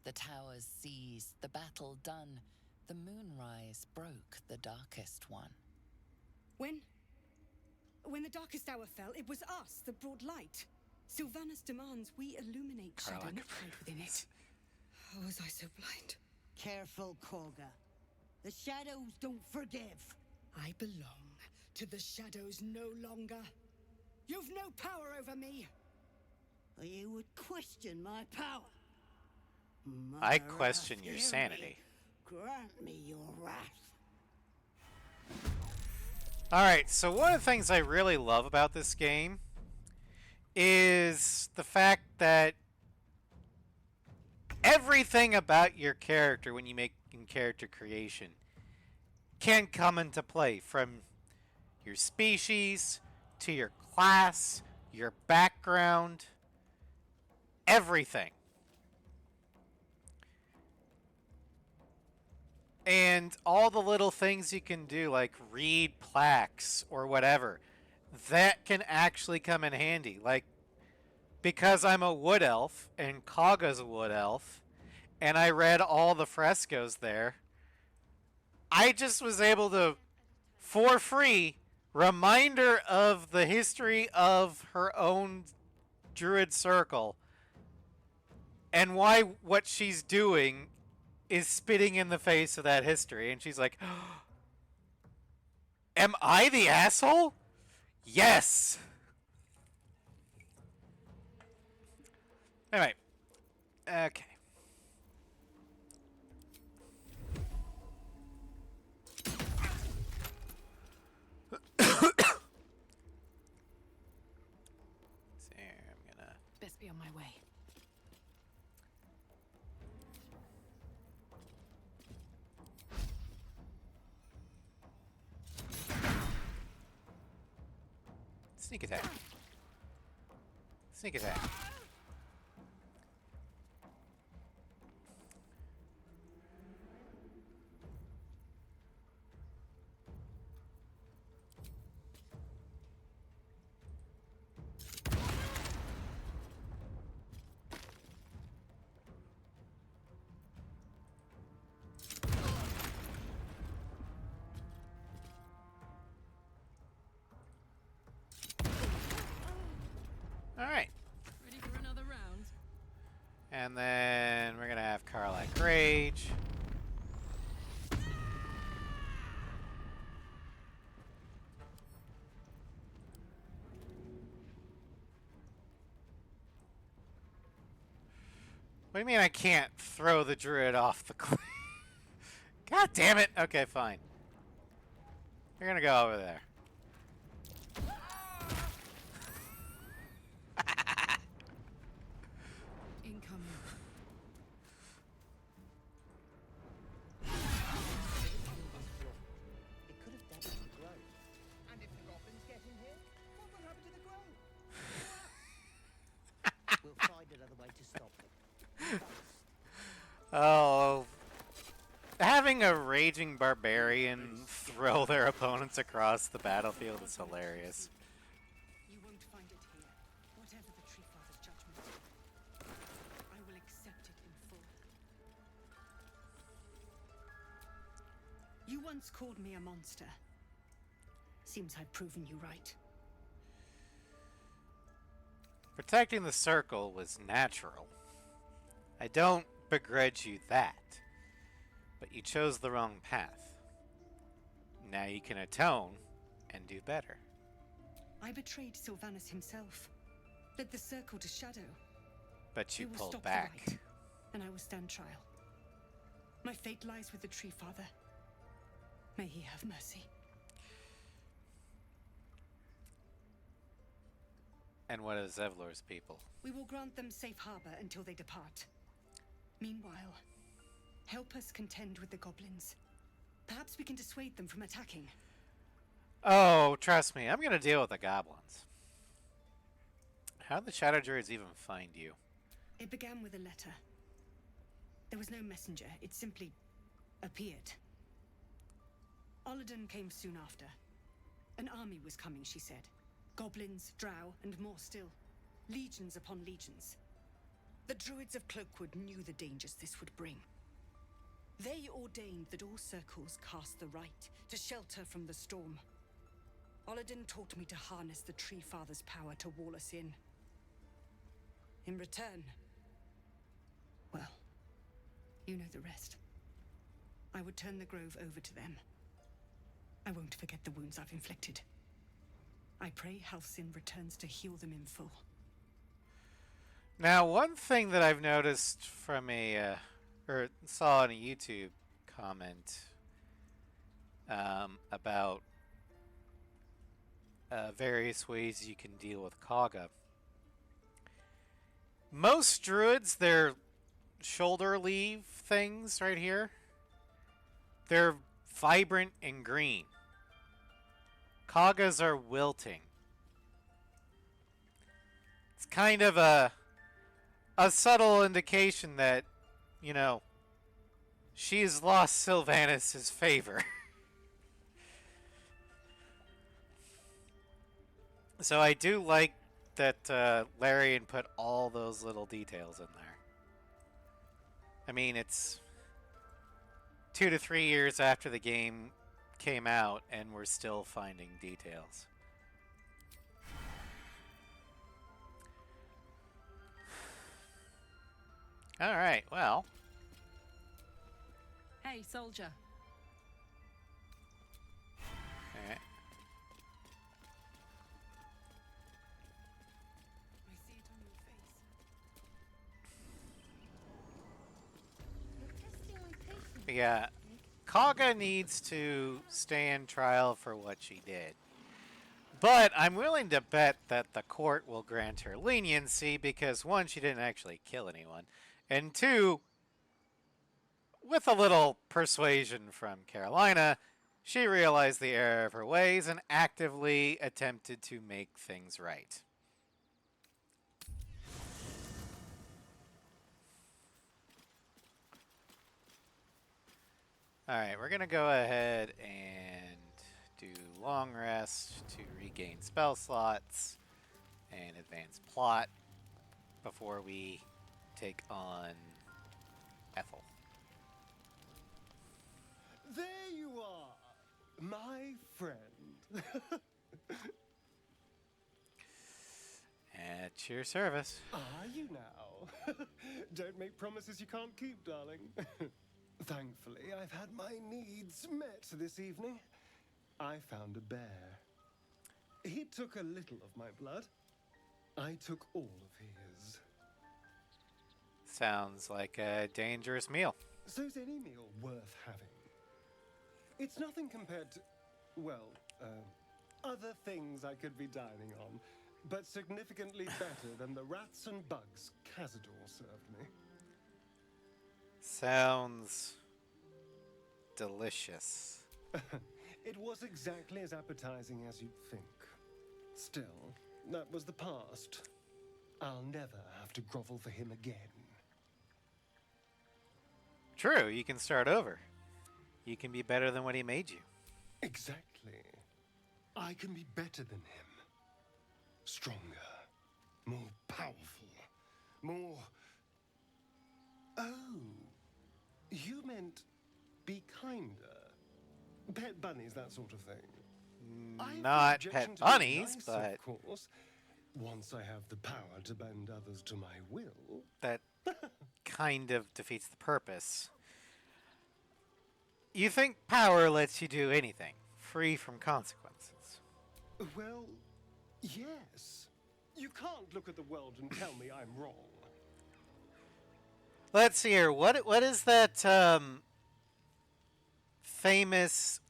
The towers seized, the battle done, the moonrise broke the darkest one. When the darkest hour fell, it was us that brought light. Sylvanas demands we illuminate shadow, not hide within it. How was I so blind? Careful, Korga. The shadows don't forgive. I belong to the shadows no longer. You've no power over me. You would question my power. I question your sanity. Grant me your wrath. Alright, so one of the things I really love about this game is the fact that everything about your character when you make character creation can come into play, from your species to your class, your background, everything. And all the little things you can do, like read plaques or whatever, that can actually come in handy. Like, because I'm a wood elf and Kaga's a wood elf, and I read all the frescoes there, I just was able to, for free, reminder of the history of her own druid circle and why what she's doing is spitting in the face of that history. And she's like, am I the asshole? Yes. Anyway. Okay. Best be on my way. Sneak attack. Sneak attack. Alright. Ready for another round? And then we're gonna have Karlak Rage. What do you mean I can't throw the druid off the cliff? God damn it! Okay, fine. We're gonna go over there. Incoming. It could have damaged the grove. And if the goblins get in here, what will happen to the grove? We'll find another way to stop them. Oh. Having a raging barbarian throw their opponents across the battlefield is hilarious. You won't find it here. Whatever the Tree Father's judgment, I will accept it in full. You once called me a monster. Seems I've proven you right. Protecting the circle was natural. I don't begrudge you that. But you chose the wrong path. Now you can atone and do better. I betrayed Sylvanus himself. Led the circle to shadow. But you He will pulled stop the back. light, and I will stand trial. My fate lies with the Tree Father. May he have mercy. And what of Zevlor's people? We will grant them safe harbor until they depart. Meanwhile, help us contend with the goblins. Perhaps we can dissuade them from attacking. Oh, trust me, I'm gonna deal with the goblins. How did the Shadow Druids even find you? It began with a letter. There was no messenger, it simply appeared. Olladin came soon after. An army was coming, she said. Goblins, drow, and more still. Legions upon legions. The druids of Cloakwood knew the dangers this would bring. They ordained that all circles cast the rite to shelter from the storm. Olladin taught me to harness the Tree Father's power to wall us in. In return, well, you know the rest. I would turn the grove over to them. I won't forget the wounds I've inflicted. I pray Halcyon returns to heal them in full. Now, one thing that I've noticed from or saw in a YouTube comment about various ways you can deal with Kaga. Most druids, their shoulder leaf things right here, they're vibrant and green. Kagas are wilting. It's kind of a subtle indication that, you know, she's lost Sylvanas' favor. So I do like that Larian put all those little details in there. I mean, it's 2 to 3 years after the game came out, and we're still finding details. All right, well. Hey, soldier. All right. I see it on your face. You're testing my patience. Yeah, Kaga needs to stand trial for what she did. But I'm willing to bet that the court will grant her leniency because, one, she didn't actually kill anyone, and two, with a little persuasion from Carolina, she realized the error of her ways and actively attempted to make things right. Alright, we're going to go ahead and do long rest to regain spell slots and advance plot before we take on Ethel. There you are, my friend. At your service. Are you now? Don't make promises you can't keep, darling. Thankfully, I've had my needs met this evening. I found a bear. He took a little of my blood. I took all of his. Sounds like a dangerous meal. So's any meal worth having. It's nothing compared to, well, other things I could be dining on, but significantly better than the rats and bugs Cazador served me. Sounds delicious. It was exactly as appetizing as you'd think. Still, that was the past. I'll never have to grovel for him again. True, you can start over. You can be better than what he made you. Exactly. I can be better than him. Stronger. More powerful. More... Oh. You meant be kinder. Pet bunnies, that sort of thing. Not pet bunnies, nice, but... Of course. Once I have the power to bend others to my will... That kind of defeats the purpose. You think power lets you do anything, free from consequences? Well, yes. You can't look at the world and tell me I'm wrong. Let's see here. What is that famous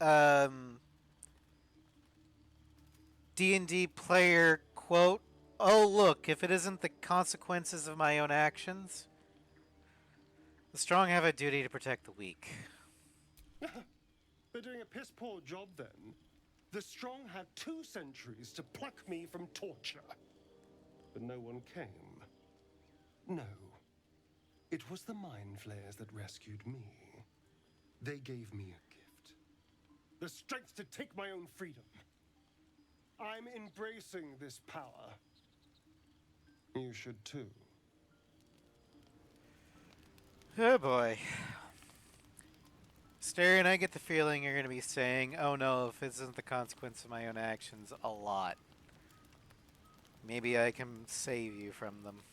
D&D player quote? Oh, look, if it isn't the consequences of my own actions, the strong have a duty to protect the weak. They're doing a piss-poor job, then. The strong had 2 centuries to pluck me from torture. But no one came. No. It was the mind flayers that rescued me. They gave me a gift. The strength to take my own freedom. I'm embracing this power. You should too. Oh boy. Styrian, I get the feeling you're going to be saying, oh no, if it isn't the consequence of my own actions, a lot. Maybe I can save you from them.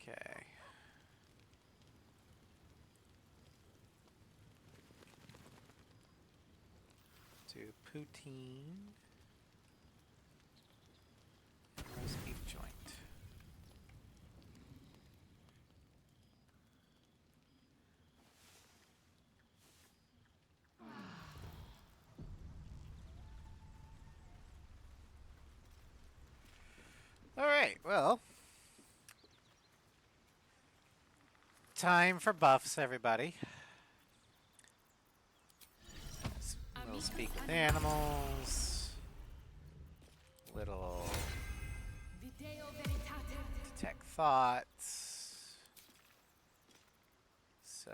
Okay. To poutine. Roast beef joint. Alright, well. Time for buffs, everybody. We'll speak with animals. Little detect thoughts. Some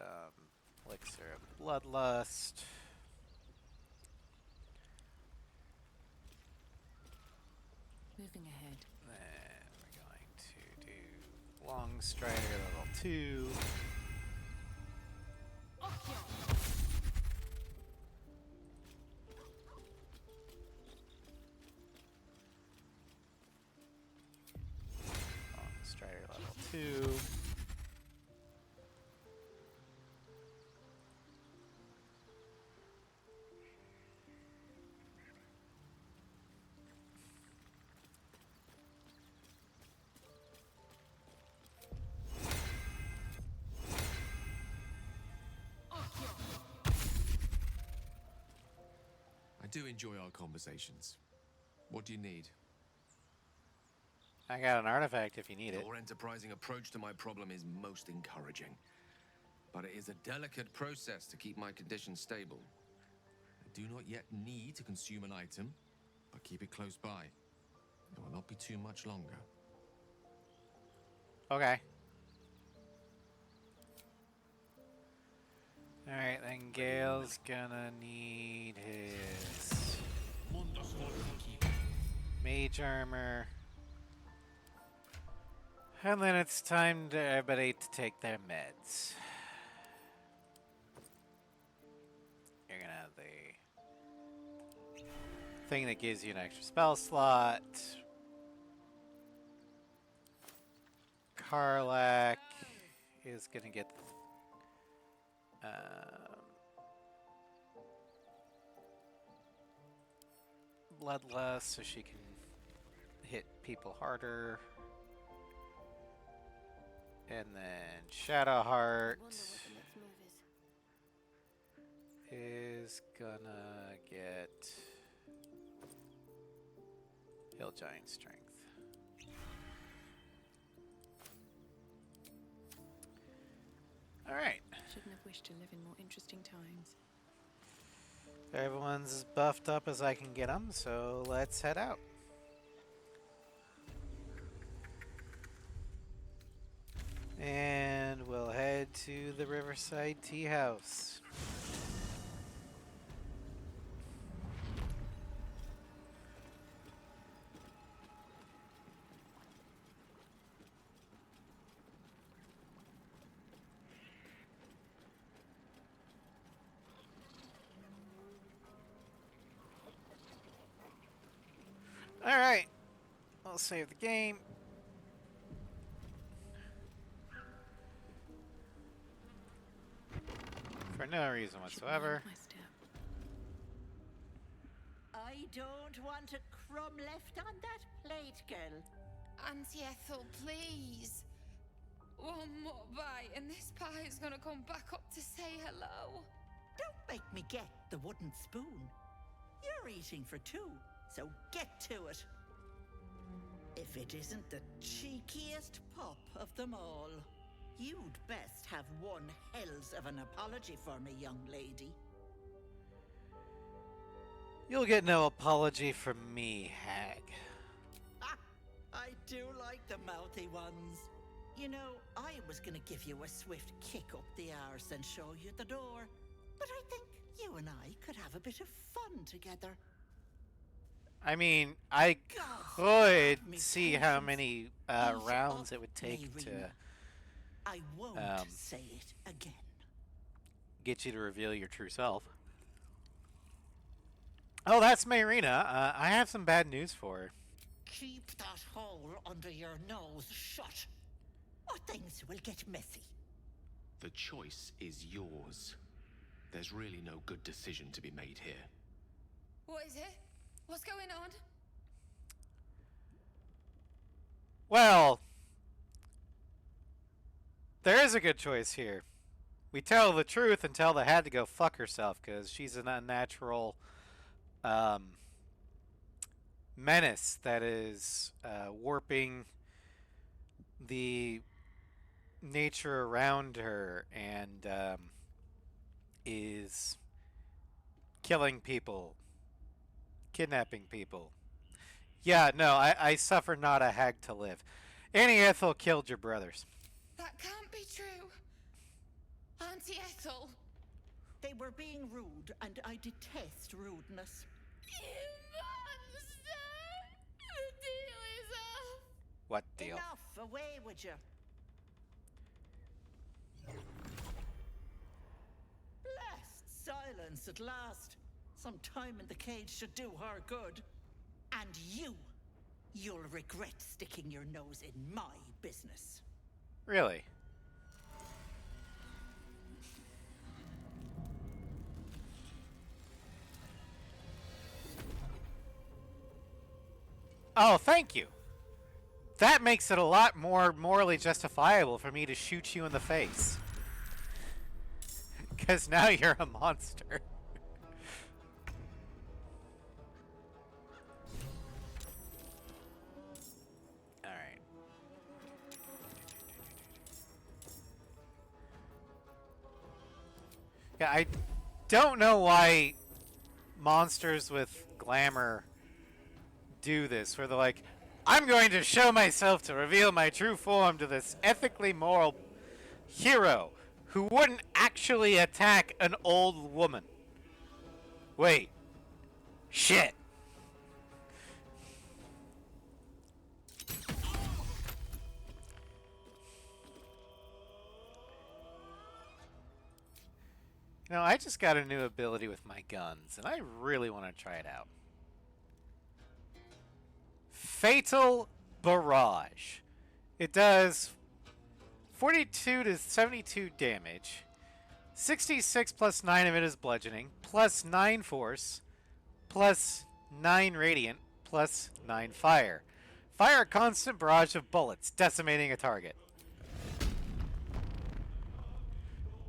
elixir of bloodlust. Moving ahead. Then we're going to do Long Strider level 2. Long Strider level 2. I do enjoy our conversations. What do you need? I got an artifact if you need it. Your enterprising approach to my problem is most encouraging. But it is a delicate process to keep my condition stable. I do not yet need to consume an item, but keep it close by. It will not be too much longer. Okay. Alright, then Gale's gonna need his mage armor. And then it's time to everybody to take their meds. You're gonna have the thing that gives you an extra spell slot. Karlak is gonna get bloodlust so she can hit people harder. And then Shadowheart is gonna get Hill Giant Strength. Alright. Shouldn't have wished to live in more interesting times. Everyone's as buffed up as I can get them, so let's head out. And we'll head to the Riverside Tea House. Alright, I'll save the game. For no reason whatsoever. I don't want a crumb left on that plate, girl. Auntie Ethel, please. One more bite and this pie is gonna come back up to say hello. Don't make me get the wooden spoon. You're eating for two, so get to it. If it isn't the cheekiest pup of them all, you'd best have one hells of an apology for me, young lady. You'll get no apology from me, hag. Ah, I do like the mouthy ones. You know, I was gonna give you a swift kick up the arse and show you the door. But I think you and I could have a bit of fun together. I mean, I could see how many rounds it would take to I won't say it again. Get you to reveal your true self. Oh, that's Mayrina. I have some bad news for her. Keep that hole under your nose shut. or things will get messy. The choice is yours. There's really no good decision to be made here. What is it? What's going on? Well, there is a good choice here. We tell the truth and tell the Hat to go fuck herself because she's an unnatural menace that is warping the nature around her and is killing people, kidnapping people. Yeah, no, I suffer not a hag to live. Auntie Ethel killed your brothers. That can't be true. Auntie Ethel. They were being rude, and I detest rudeness. You monster! The deal is off. What deal? Enough, away with you. Blessed silence at last. Some time in the cage should do her good. And you'll regret sticking your nose in my business. Really? Oh, thank you. That makes it a lot more morally justifiable for me to shoot you in the face. Because now you're a monster. Alright. Yeah, I don't know why monsters with glamour do this, where they're like, I'm going to show myself to reveal my true form to this ethically moral hero who wouldn't actually attack an old woman. Wait. Shit. You know, I just got a new ability with my guns, and I really want to try it out. Fatal Barrage. It does 42 to 72 damage. 66 plus 9 of it is bludgeoning, plus 9 force, plus 9 radiant, plus 9 fire. Fire a constant barrage of bullets, decimating a target.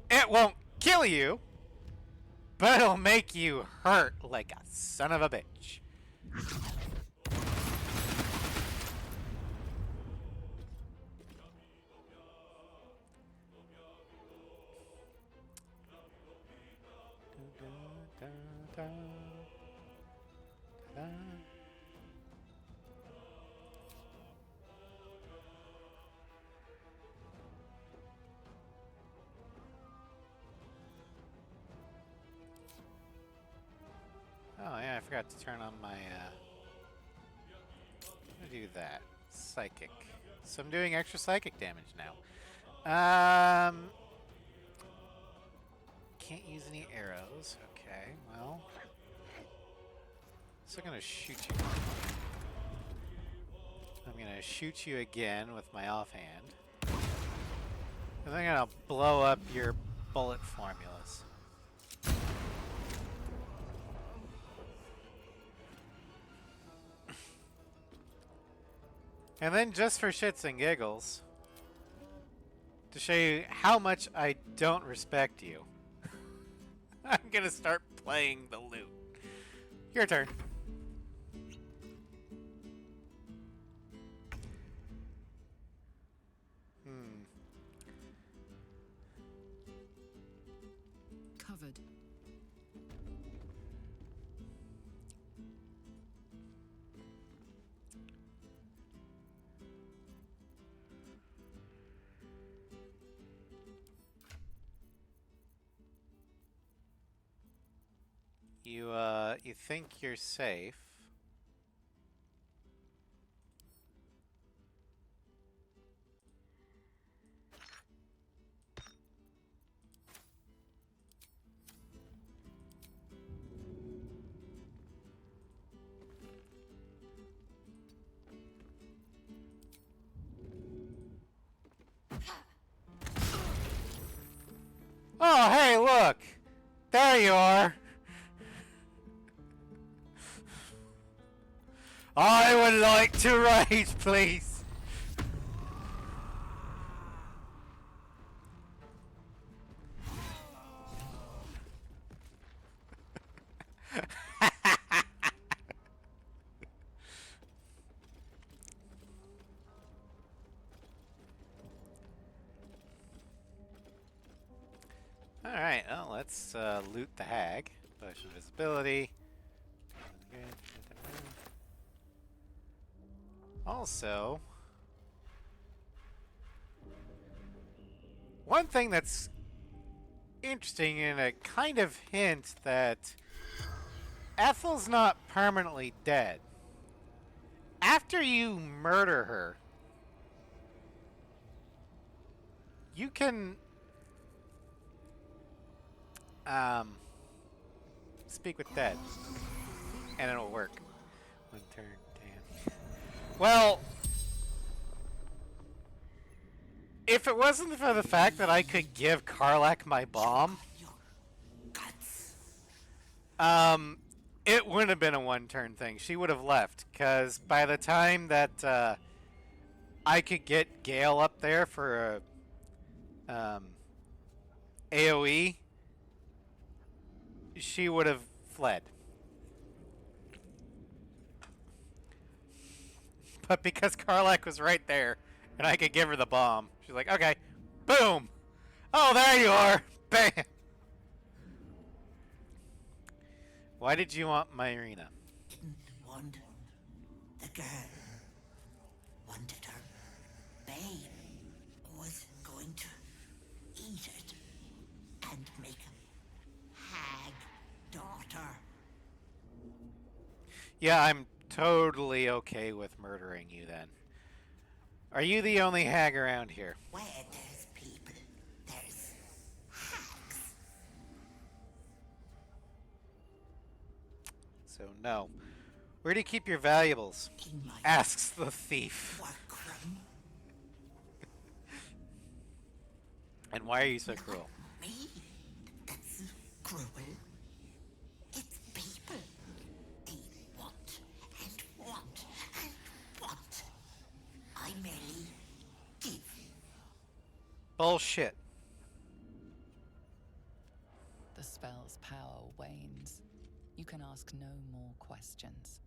It won't kill you, but it'll make you hurt like a son of a bitch. Oh yeah, I forgot to turn on my, do that. Psychic. So I'm doing extra psychic damage now. Can't use any arrows. Okay, well. So I'm gonna shoot you. I'm gonna shoot you again with my offhand. And then I'm gonna blow up your bullet formulas. And then just for shits and giggles, to show you how much I don't respect you, I'm gonna start playing the lute. Your turn. Covered. You think you're safe. There you are. I would like to ride, please. Alright, well, let's loot the hag. Potion of visibility. Also, one thing that's interesting and a kind of hint that Ethel's not permanently dead. After you murder her, you can speak with dead, and it'll work. One turn, damn. Well, if it wasn't for the fact that I could give Karlach my bomb, it wouldn't have been a one-turn thing. She would have left, because by the time that I could get Gale up there for a AoE, she would have fled. But because Karlach was right there, and I could give her the bomb, she's like, okay, boom! Oh, there you are! Bam! Why did you want Myrina? Didn't want the girl. Wanted her babe. Was going to eat it and make a hag daughter. Yeah, I'm totally okay with murdering you then. Are you the only hag around here? Where there's people, there's hags. So no. Where do you keep your valuables? Asks the thief. Workroom. And why are you so cruel? Me? That's cruel. It's people. They want and want and want. I merely give. Bullshit. The spell's power wanes. You can ask no more questions.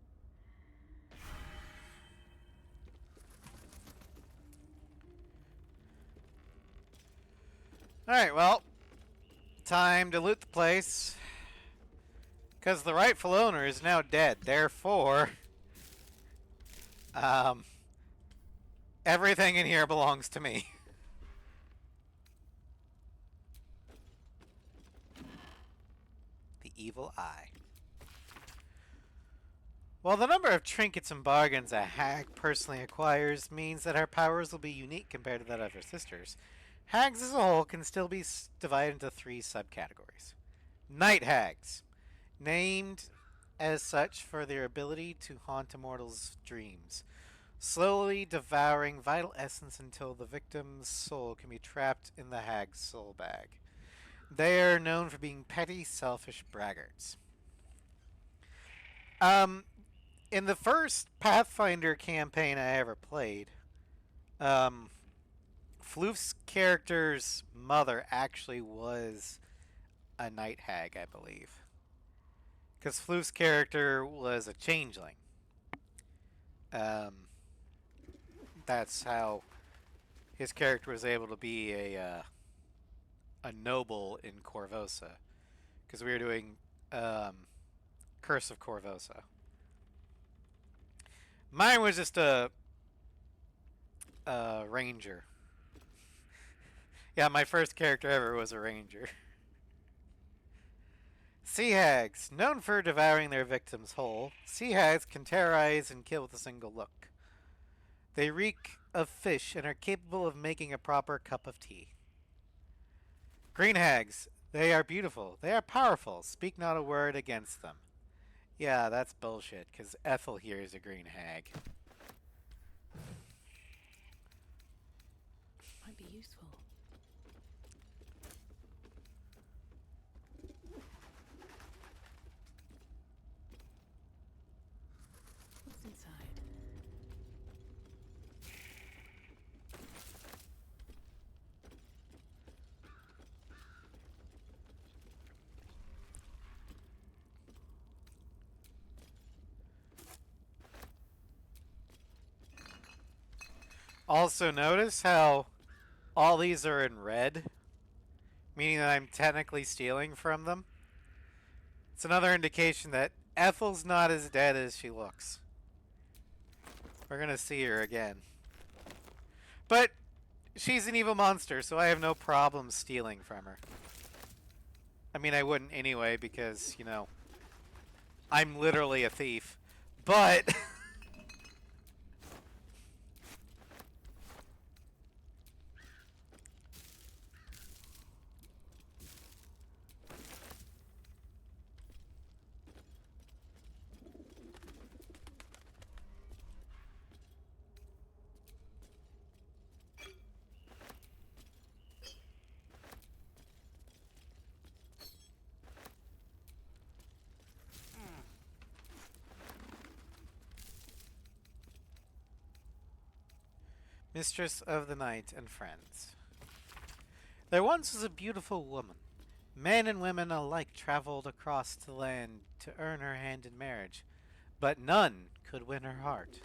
Alright, well, time to loot the place. Because the rightful owner is now dead. Therefore, everything in here belongs to me. The evil eye. While the number of trinkets and bargains a hag personally acquires means that her powers will be unique compared to that of her sisters, hags as a whole can still be divided into 3 subcategories. Night hags, named as such for their ability to haunt immortals' dreams, slowly devouring vital essence until the victim's soul can be trapped in the hag's soul bag. They are known for being petty, selfish braggarts. In the first Pathfinder campaign I ever played, Floof's character's mother actually was a night hag, I believe. Because Floof's character was a changeling. That's how his character was able to be a noble in Corvosa. Because we were doing Curse of Corvosa. Mine was just a ranger. Yeah, my first character ever was a ranger. Sea hags. Known for devouring their victims whole, sea hags can terrorize and kill with a single look. They reek of fish and are capable of making a proper cup of tea. Green hags. They are beautiful. They are powerful. Speak not a word against them. Yeah, that's bullshit, because Ethel here is a green hag. Might be useful. Also, notice how all these are in red, meaning that I'm technically stealing from them. It's another indication that Ethel's not as dead as she looks. We're gonna see her again. But she's an evil monster, so I have no problem stealing from her. I mean, I wouldn't anyway, because, you know, I'm literally a thief. But Mistress of the Night and friends. There once was a beautiful woman. Men and women alike traveled across the land to earn her hand in marriage, but none could win her heart.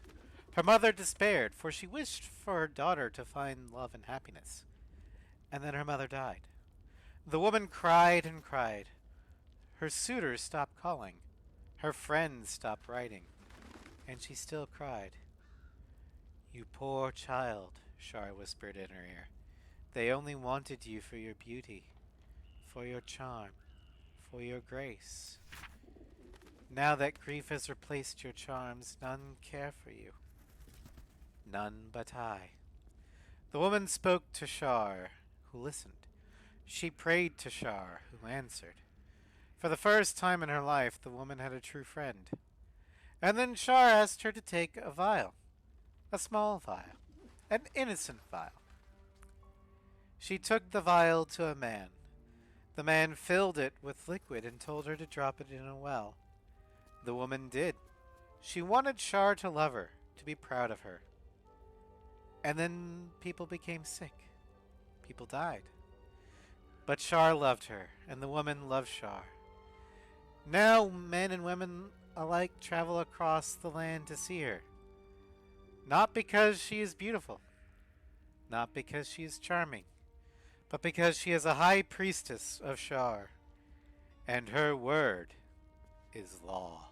Her mother despaired, for she wished for her daughter to find love and happiness. And then her mother died. The woman cried and cried. Her suitors stopped calling. Her friends stopped writing. And she still cried. "You poor child," Shar whispered in her ear. "They only wanted you for your beauty, for your charm, for your grace. Now that grief has replaced your charms, none care for you. None but I." The woman spoke to Shar, who listened. She prayed to Shar, who answered. For the first time in her life, the woman had a true friend. And then Shar asked her to take a vial. A small vial. An innocent vial. She took the vial to a man. The man filled it with liquid and told her to drop it in a well. The woman did. She wanted Shar to love her, to be proud of her. And then people became sick. People died. But Shar loved her, and the woman loved Shar. Now men and women alike travel across the land to see her. Not because she is beautiful, not because she is charming, but because she is a high priestess of Shar, and her word is law.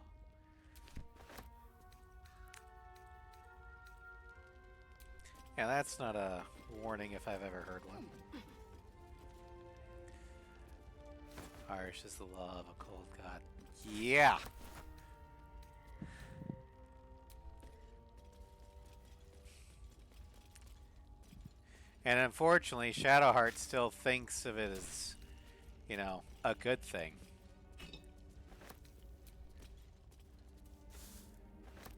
Yeah, that's not a warning if I've ever heard one. Harsh is the law of a cold god. Yeah! And unfortunately, Shadowheart still thinks of it as, you know, a good thing.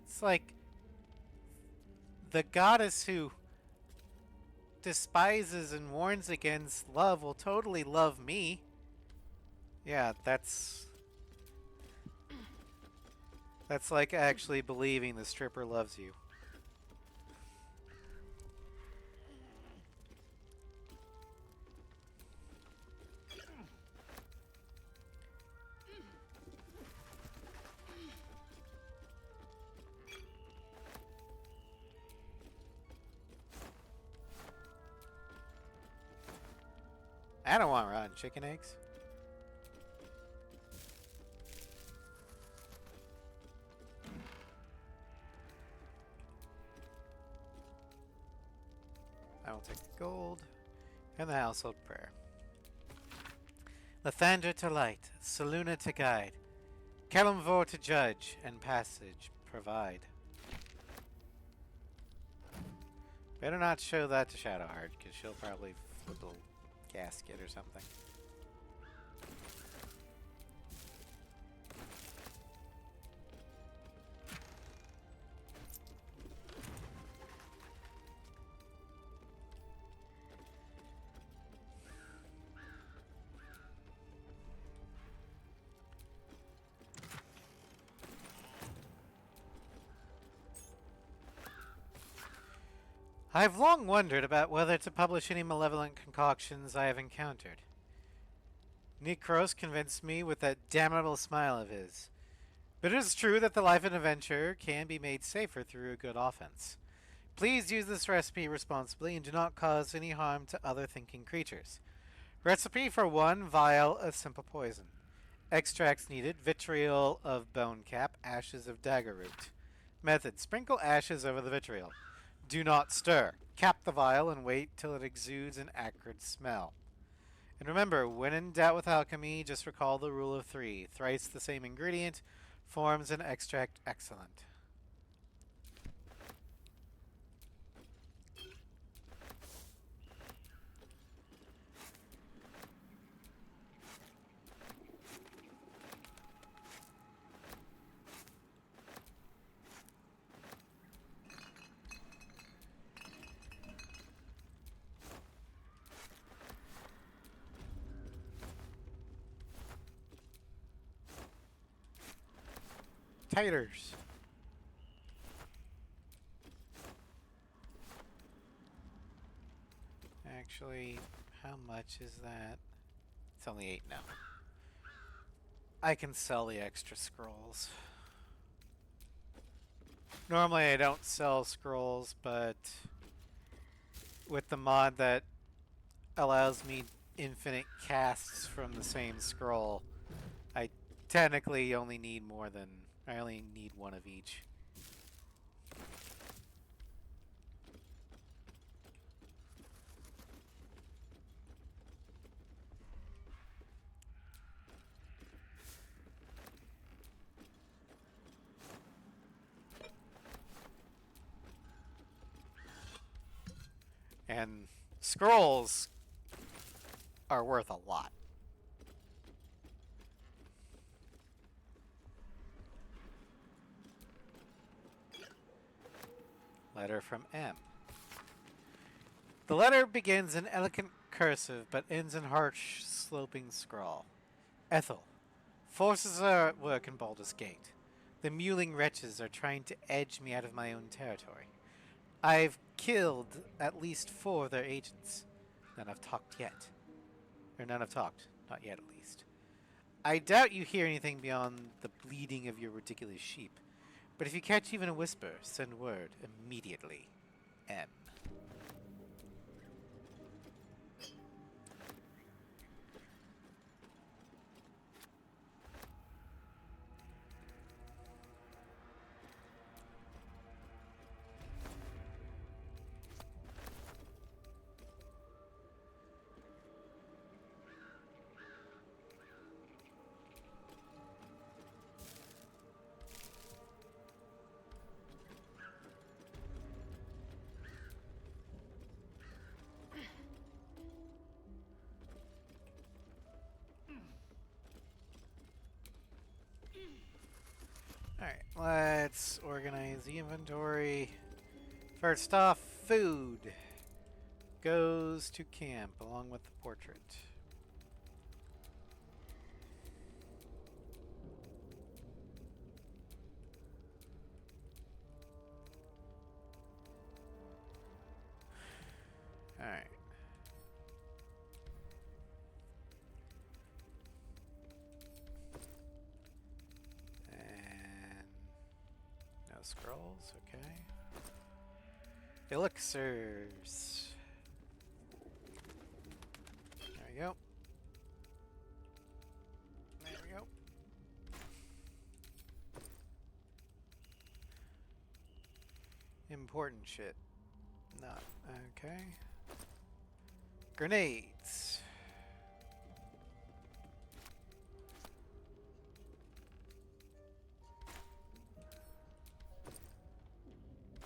It's like the goddess who despises and warns against love will totally love me. Yeah, that's like actually believing the stripper loves you. I don't want rotten chicken eggs. I will take the gold and the household prayer. Lathander to light, Saluna to guide, Kalimvor to judge, and passage provide. Better not show that to Shadowheart, because she'll probably flip a gasket or something. I've long wondered about whether to publish any malevolent concoctions I have encountered. Nikros convinced me with that damnable smile of his. But it is true that the life of an adventurer can be made safer through a good offense. Please use this recipe responsibly and do not cause any harm to other thinking creatures. Recipe for 1 vial of simple poison. Extracts needed: vitriol of bone cap, ashes of dagger root. Method: sprinkle ashes over the vitriol. Do not stir. Cap the vial and wait till it exudes an acrid smell. And remember, when in doubt with alchemy, just recall the rule of 3. Thrice the same ingredient forms an extract excellent. Taters. Actually, how much is that? It's only 8 now. I can sell the extra scrolls. Normally I don't sell scrolls, but with the mod that allows me infinite casts from the same scroll, I technically only need more than... I only need 1 of each. And scrolls are worth a lot. Letter from M. The letter begins in elegant cursive, but ends in harsh, sloping scrawl. Ethel. Forces are at work in Baldur's Gate. The mewling wretches are trying to edge me out of my own territory. I've killed at least 4 of their agents. None have talked yet. Or none have talked. Not yet, at least. I doubt you hear anything beyond the bleating of your ridiculous sheep. But if you catch even a whisper, send word immediately. M. Alright, let's organize the inventory. First off, food goes to camp along with the portrait. Alright. No scrolls, okay. Elixirs. There we go. There we go. Important shit. Not okay. Grenades.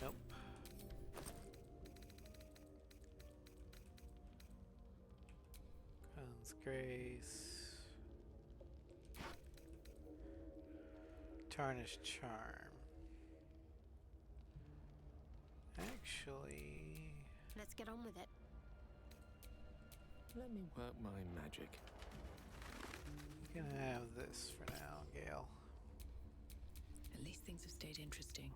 Nope. Guns Grace. Tarnished Charm. Actually... Let's get on with it. Let me work my magic. You can have this for now, Gale. At least things have stayed interesting.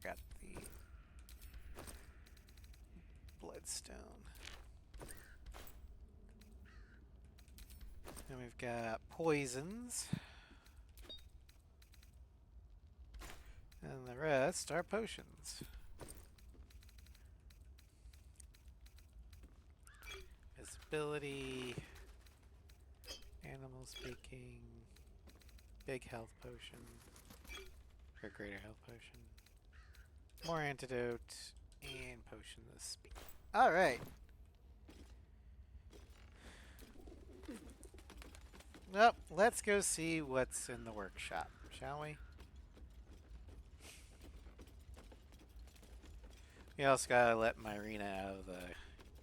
forgot the bloodstone. And we've got poisons. And the rest are potions. Visibility. Animal speaking. Big health potion. Or greater health potion. More antidote. And potion of speed. Alright. Well, let's go see what's in the workshop, shall we? We also gotta let Myrina out of the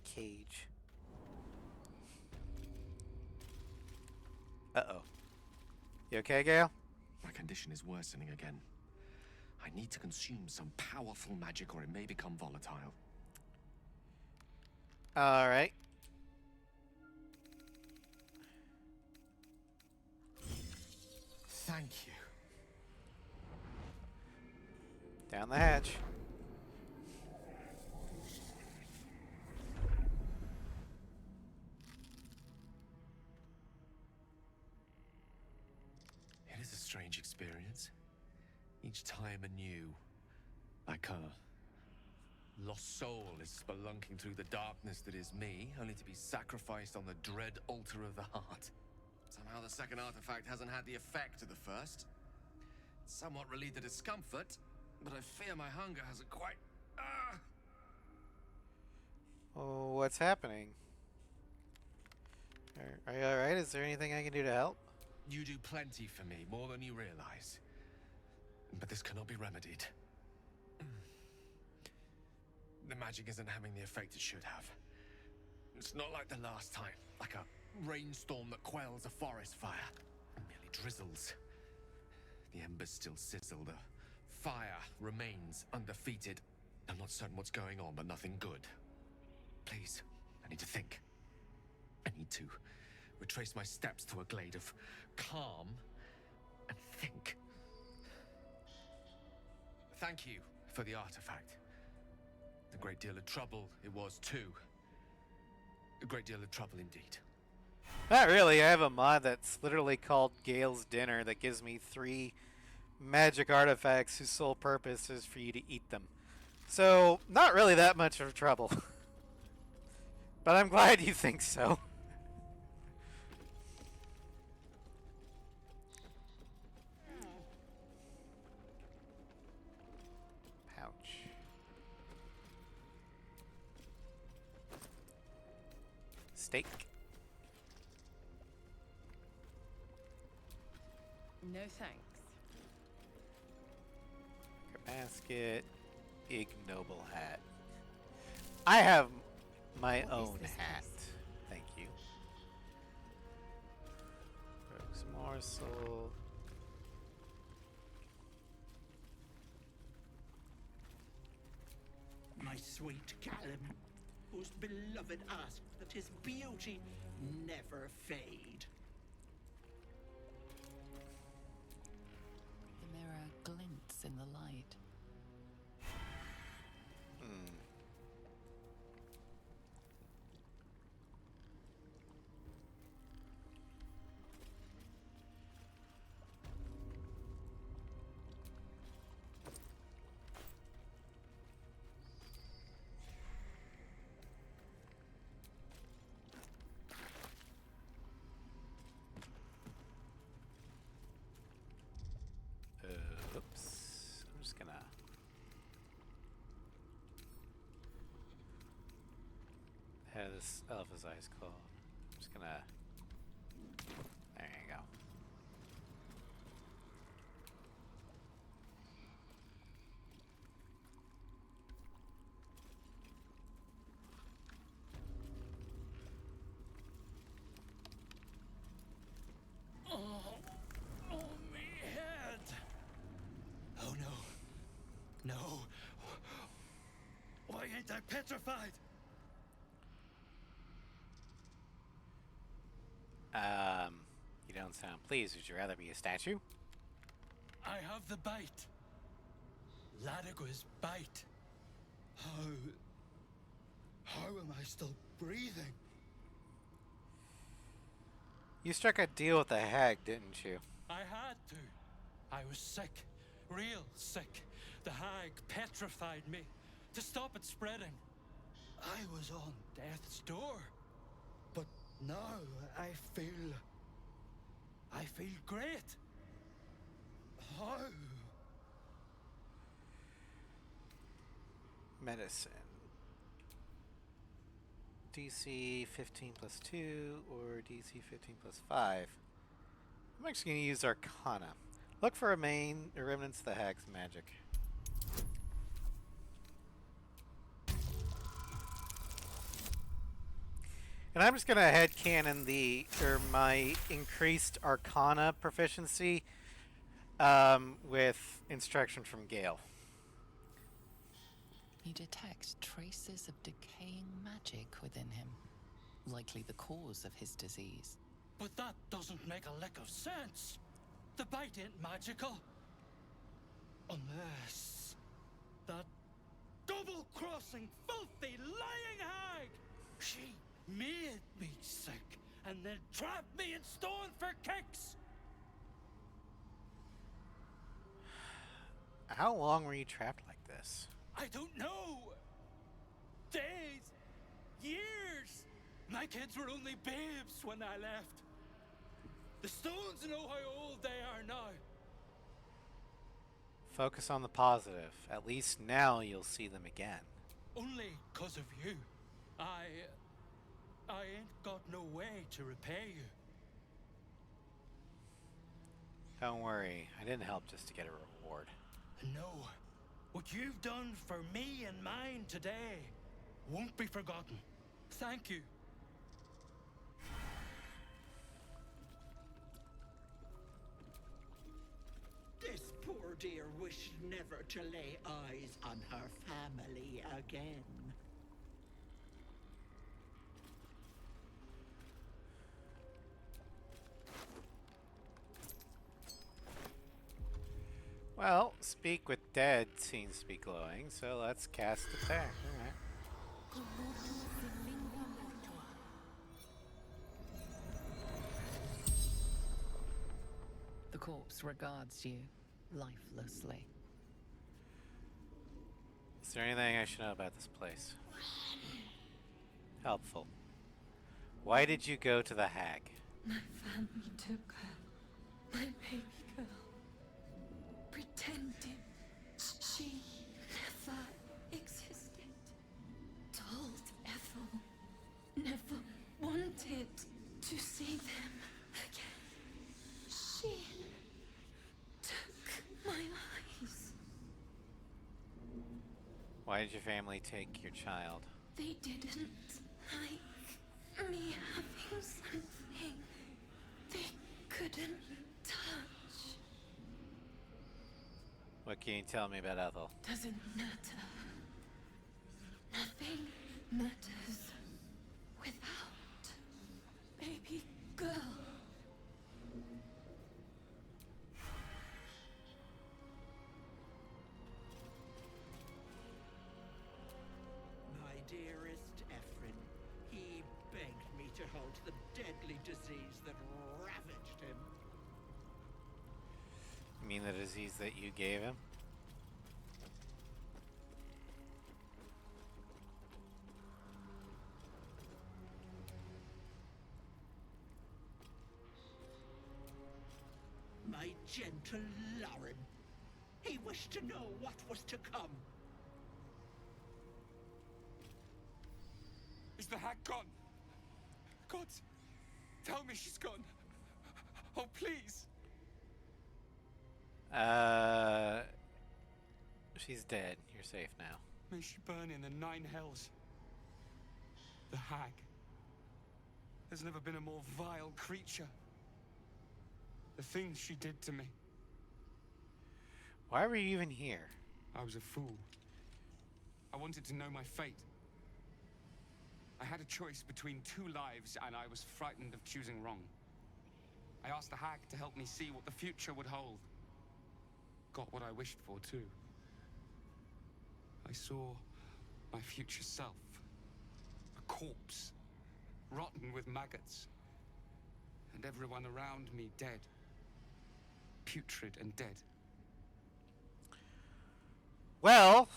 cage. Uh-oh. You okay, Gale? My condition is worsening again. I need to consume some powerful magic or it may become volatile. Alright. Thank you. Down the hatch. It is a strange experience. Each time anew. Like a lost soul is spelunking through the darkness that is me, only to be sacrificed on the dread altar of the heart. Somehow the second artifact hasn't had the effect of the first. It's somewhat relieved the discomfort, but I fear my hunger hasn't quite... Oh, what's happening? Are you alright? Is there anything I can do to help? You do plenty for me, more than you realize. But this cannot be remedied. The magic isn't having the effect it should have. It's not like the last time, like a rainstorm that quells a forest fire. It merely drizzles. The embers still sizzle, the fire remains undefeated. I'm not certain what's going on, but nothing good. Please, I need to think. I need to retrace my steps to a glade of calm and think. Thank you for the artifact. A great deal of trouble it was too. A great deal of trouble indeed. Not really. I have a mod that's literally called Gale's Dinner that gives me 3 magic artifacts whose sole purpose is for you to eat them. So, not really that much of trouble. But I'm glad you think so. Steak. No thanks. Basket. Ignoble hat. I have my own hat. Thank you. Rogue's morsel. My sweet Callum, whose beloved asked that his beauty never fade. The mirror glints in the light. Oops. I'm just gonna... How does this Alpha's eyes called? I'm just gonna... There you go. No. Why ain't I petrified? You don't sound pleased. Would you rather be a statue? I have the bite. Ladder Badagua's bite. How am I still breathing? You struck a deal with the hag, didn't you? I had to. I was sick. Real sick. The hag petrified me to stop it spreading. I was on death's door. But now I feel great. How? Medicine. DC 15 plus 2 or DC 15 plus 5. I'm actually going to use Arcana. Look for remnants of the hag's magic. And I'm just going to headcanon my increased Arcana proficiency with instruction from Gale. You detect traces of decaying magic within him, likely the cause of his disease. But that doesn't make a lick of sense. The bite ain't magical. Unless that double-crossing, filthy, lying hag, she made me sick and then trapped me in stone for kicks. How long were you trapped like this? I don't know. Days, years. My kids were only babes when I left. The stones know how old they are now. Focus on the positive. At least now you'll see them again. Only 'cause of you. I ain't got no way to repay you. Don't worry, I didn't help just to get a reward. No. What you've done for me and mine today won't be forgotten. Thank you. This poor dear wished never to lay eyes on her family again. Well, Speak with Dead seems to be glowing, so let's cast attack. Alright. The corpse regards you lifelessly. Is there anything I should know about this place? Helpful. Why did you go to the hag? My family took her. My baby girl. Pretending she never existed. Told Ethel never wanted to see them again. She took my eyes. Why did your family take your child? They didn't like me having something they couldn't touch. What can you tell me about Ethel? Doesn't matter. Nothing matters without baby girl. My dearest Ephraim, he begged me to halt the deadly disease that ravaged him. You mean the disease that you gave him? My gentle Lauren. He wished to know what was to come. Is the hag gone? God, tell me she's gone. Oh, please. She's dead. You're safe now. May she burn in the 9 hells. The hag. There's never been a more vile creature. The things she did to me. Why were you even here? I was a fool. I wanted to know my fate. I had a choice between 2 lives, and I was frightened of choosing wrong. I asked the hag to help me see what the future would hold. Got what I wished for, too. I saw my future self. A corpse, rotten with maggots. And everyone around me dead. Putrid and dead. Well,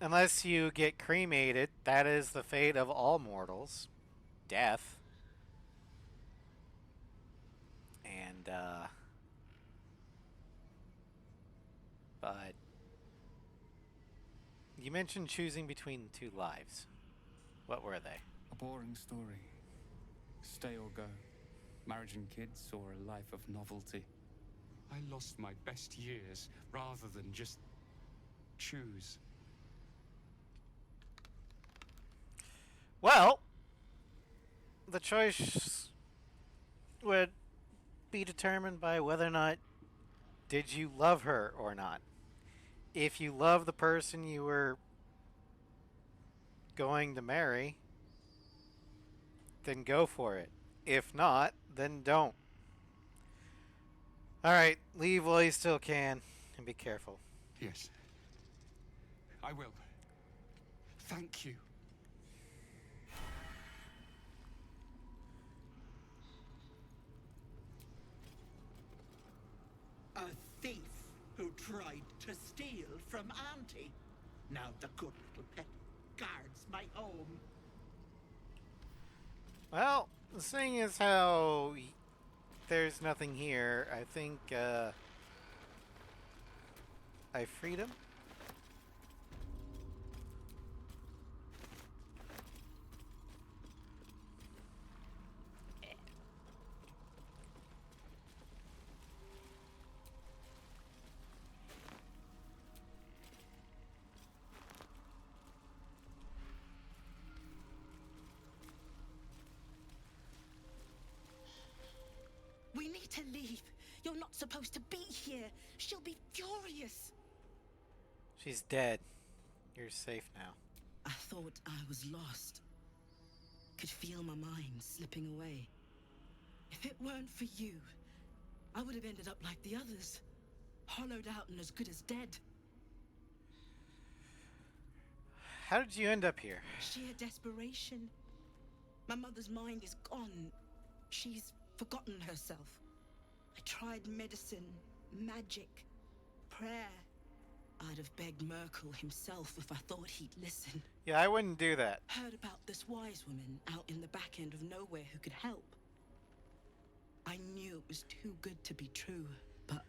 unless you get cremated, that is the fate of all mortals. Death. And, but you mentioned choosing between two lives. What were they? A boring story. Stay or go. Marriage and kids, or a life of novelty. I lost my best years rather than just choose. Well, the choice would be determined by whether or not did you love her or not. If you love the person you were going to marry, then go for it. If not, then don't. Alright, leave while you still can, and be careful. Yes. I will. Thank you. A thief who tried to steal from Auntie. Now the good little pet guards my home. Well, seeing as how there's nothing here, I think I freed him. We need to leave. You're not supposed to be here. She'll be furious. She's dead. You're safe now. I thought I was lost. Could feel my mind slipping away. If it weren't for you, I would have ended up like the others. Hollowed out and as good as dead. How did you end up here? Sheer desperation. My mother's mind is gone. She's forgotten herself. I tried medicine, magic, prayer. I'd have begged Merkel himself if I thought he'd listen. Yeah, I wouldn't do that. Heard about this wise woman out in the back end of nowhere who could help. I knew it was too good to be true, but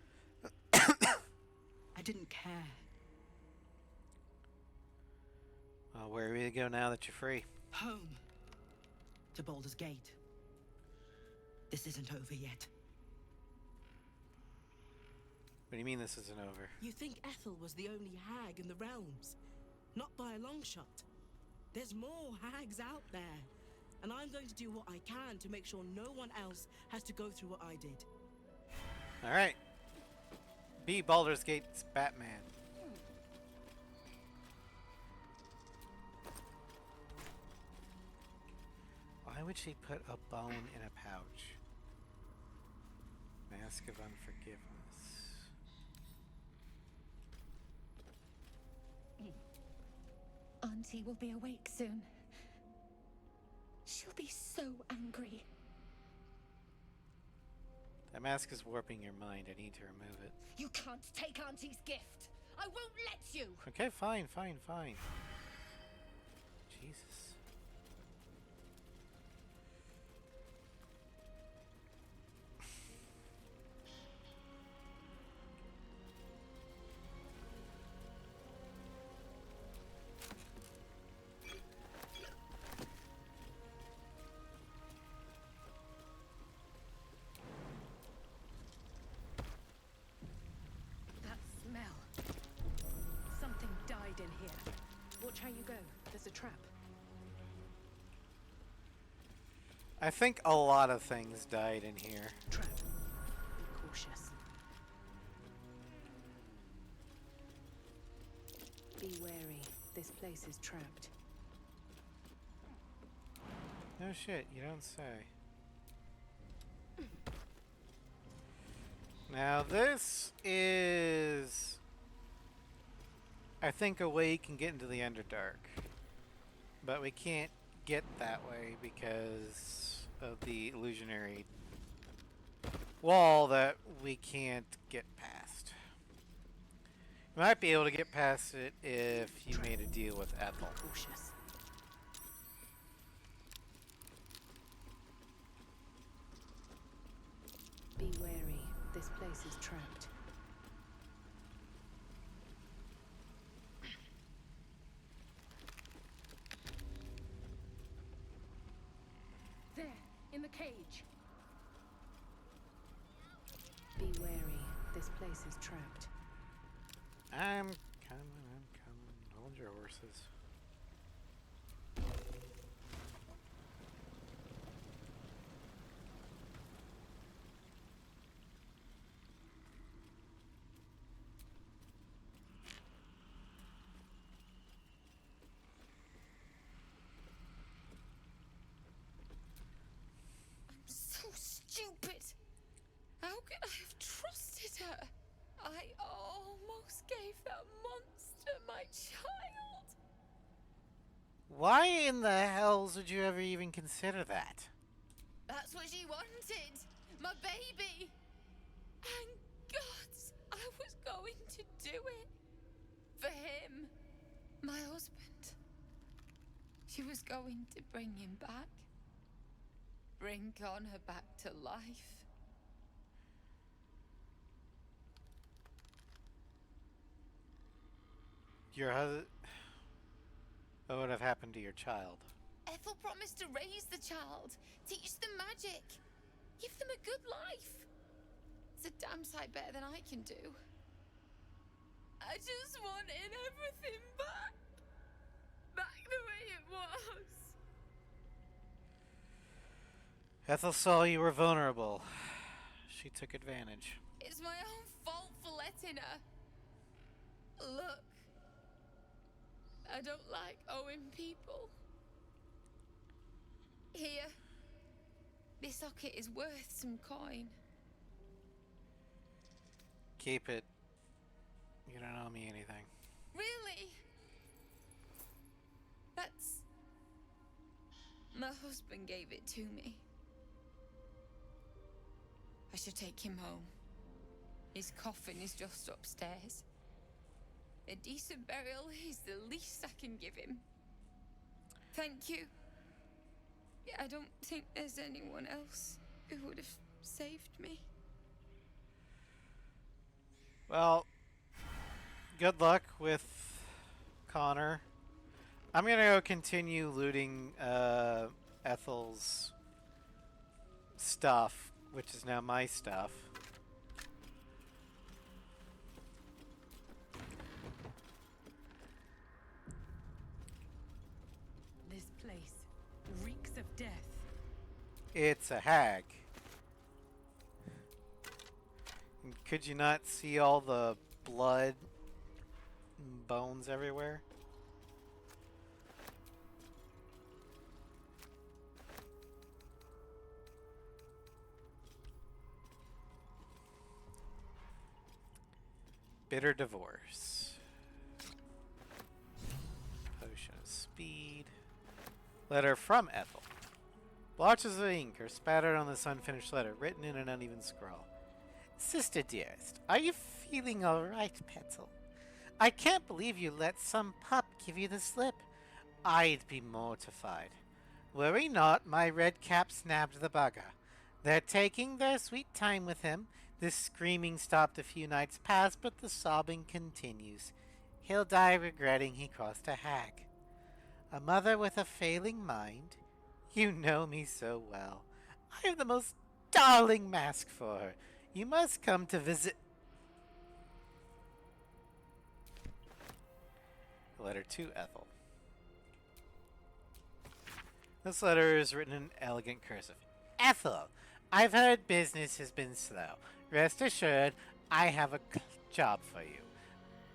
I didn't care. Well, where are we to go now that you're free? Home. To Baldur's Gate. This isn't over yet. What do you mean this isn't over? You think Ethel was the only hag in the realms? Not by a long shot. There's more hags out there. And I'm going to do what I can to make sure no one else has to go through what I did. Alright. Be Baldur's Gate's Batman. Why would she put a bone in a pouch? Mask of Unforgiveness. Auntie will be awake soon. She'll be so angry. That mask is warping your mind. I need to remove it. You can't take Auntie's gift. I won't let you. Okay, fine. Jesus. In here. Watch how you go. There's a trap. I think a lot of things died in here. Trap. Be cautious. Be wary. This place is trapped. No shit, you don't say. Now this is... I think a way can get into the Underdark. But we can't get that way because of the illusionary wall that we can't get past. You might be able to get past it if you made a deal with Ethel. Cautious. Be wary. This place is trapped. There, in the cage. Be wary. This place is trapped. I'm coming. Hold your horses. So stupid! How could I have trusted her? I almost gave that monster my child. Why in the hells would you ever even consider that? That's what she wanted. My baby. And God, I was going to do it. For him. My husband. She was going to bring him back. Bring Connor back to life. Your husband... What would have happened to your child? Ethel promised to raise the child, teach them magic, give them a good life. It's a damn sight better than I can do. I just wanted everything back. Back the way it was. Ethel saw you were vulnerable. She took advantage. It's my own fault for letting her. Look. I don't like owing people. Here. This socket is worth some coin. Keep it. You don't owe me anything. Really? That's... My husband gave it to me. I should take him home. His coffin is just upstairs. A decent burial is the least I can give him. Thank you. I don't think there's anyone else who would have saved me. Well, good luck with Connor. I'm gonna go continue looting Ethel's stuff, which is now my stuff. This place reeks of death. It's a hag. Could you not see all the blood and bones everywhere? Bitter divorce. Potion of speed. Letter from Ethel. Blotches of ink are spattered on this unfinished letter, written in an uneven scrawl. Sister dearest, are you feeling alright, Petal? I can't believe you let some pup give you the slip. I'd be mortified. Worry not, my red cap snapped the bugger. They're taking their sweet time with him. The screaming stopped a few nights past, but the sobbing continues. He'll die regretting he crossed a hag. A mother with a failing mind. You know me so well. I have the most darling mask for her. You must come to visit. Letter to Ethel. This letter is written in elegant cursive. Ethel, I've heard business has been slow. Rest assured, I have a job for you.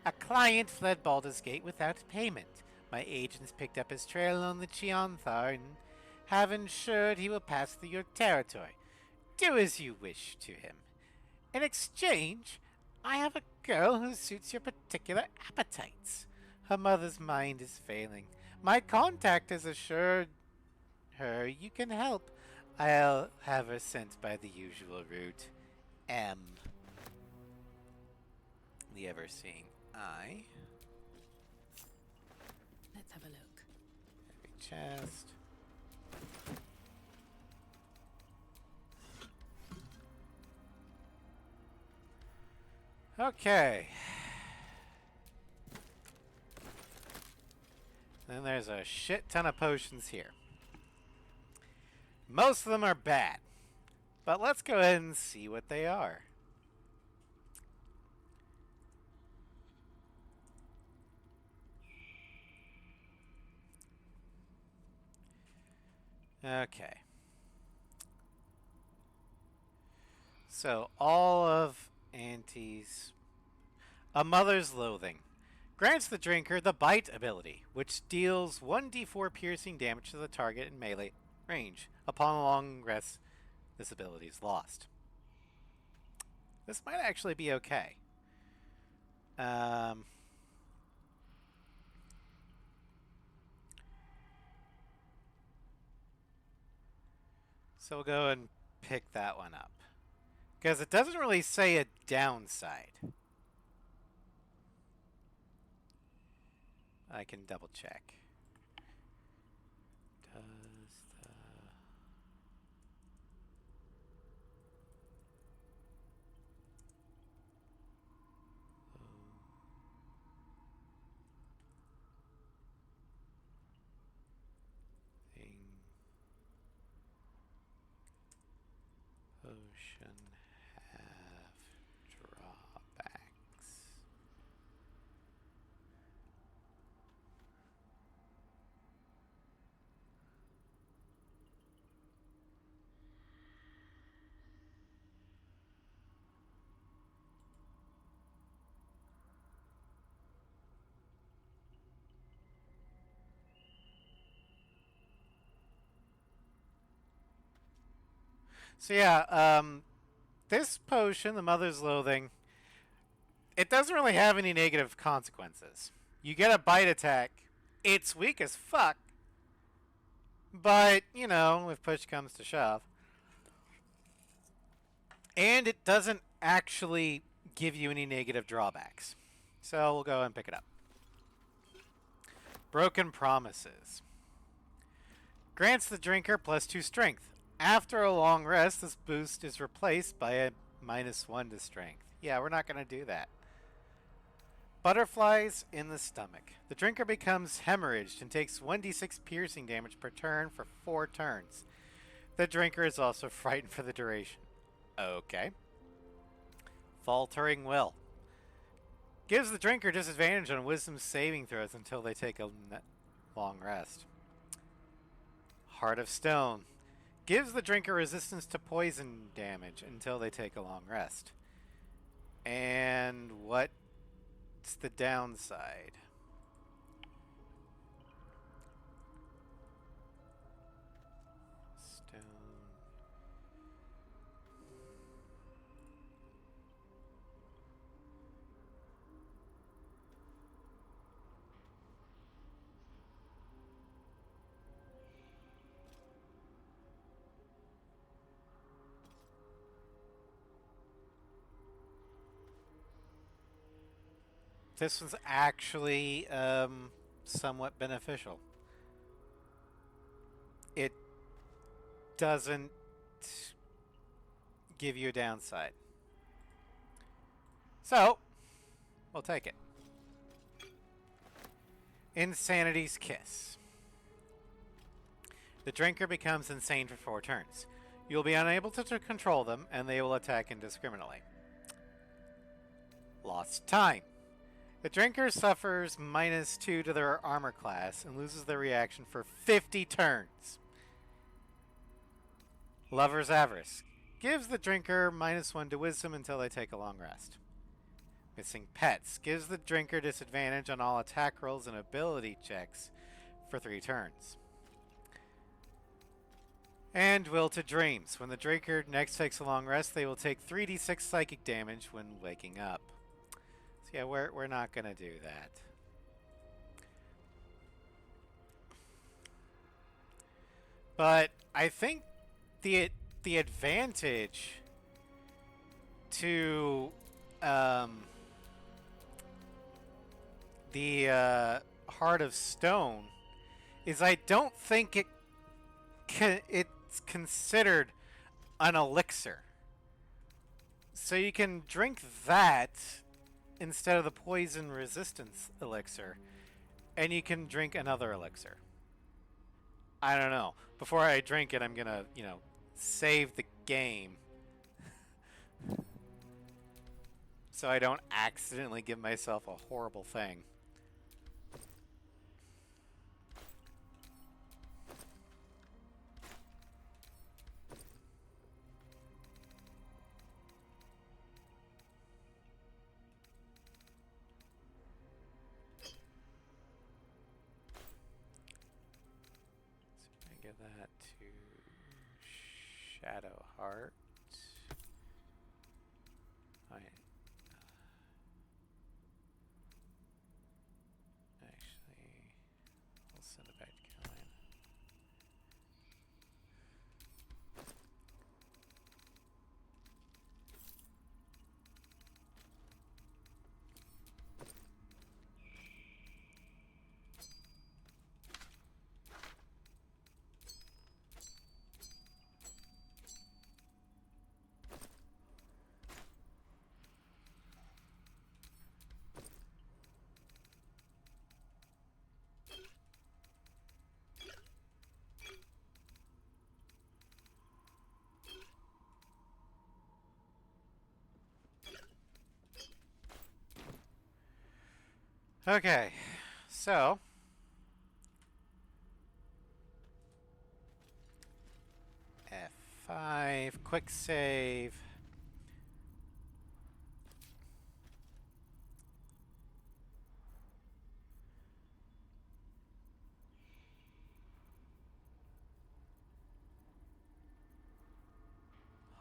A client fled Baldur's Gate without payment. My agents picked up his trail on the Cheonthar and have ensured he will pass through your territory. Do as you wish to him. In exchange, I have a girl who suits your particular appetites. Her mother's mind is failing. My contact has assured her you can help. I'll have her sent by the usual route. M. The ever-seeing eye. Let's have a look. Heavy chest. Okay. Then there's a shit ton of potions here. Most of them are bad. But let's go ahead and see what they are. Okay. So, all of Auntie's... A Mother's Loathing. Grants the drinker the Bite ability, which deals 1d4 piercing damage to the target in melee range. Upon a long rest, this ability is lost. This might actually be okay. So we'll go and pick that one up. Because it doesn't really say a downside. I can double check. Does the... thing... Potion have drawbacks. So yeah, this potion, the Mother's Loathing, it doesn't really have any negative consequences. You get a bite attack, it's weak as fuck, but, you know, if push comes to shove. And it doesn't actually give you any negative drawbacks. So we'll go and pick it up. Broken Promises. Grants the drinker +2 strength. After a long rest, this boost is replaced by a -1 to strength. Yeah, we're not going to do that. Butterflies in the stomach. The drinker becomes hemorrhaged and takes 1d6 piercing damage per turn for 4 turns. The drinker is also frightened for the duration. Okay. Faltering Will. Gives the drinker disadvantage on wisdom saving throws until they take a long rest. Heart of Stone. Gives the drinker resistance to poison damage until they take a long rest. And what's the downside? Stone. This one's actually somewhat beneficial. It doesn't give you a downside. So, we'll take it. Insanity's Kiss. The drinker becomes insane for 4 turns. You'll be unable to control them, and they will attack indiscriminately. Lost Time. The drinker suffers -2 to their armor class and loses their reaction for 50 turns. Lover's Avarice. Gives the drinker -1 to wisdom until they take a long rest. Missing Pets. Gives the drinker disadvantage on all attack rolls and ability checks for 3 turns. And Will to Dreams. When the drinker next takes a long rest, they will take 3d6 psychic damage when waking up. Yeah, we're not going to do that. But I think the advantage to the Heart of Stone is I don't think it's considered an elixir. So you can drink that instead of the poison resistance elixir, and you can drink another elixir. I don't know. Before I drink it, I'm gonna, save the game. So I don't accidentally give myself a horrible thing. So I give that to Shadow Heart. Actually, I'll send it back to Caroline. Okay, so F5, quick save.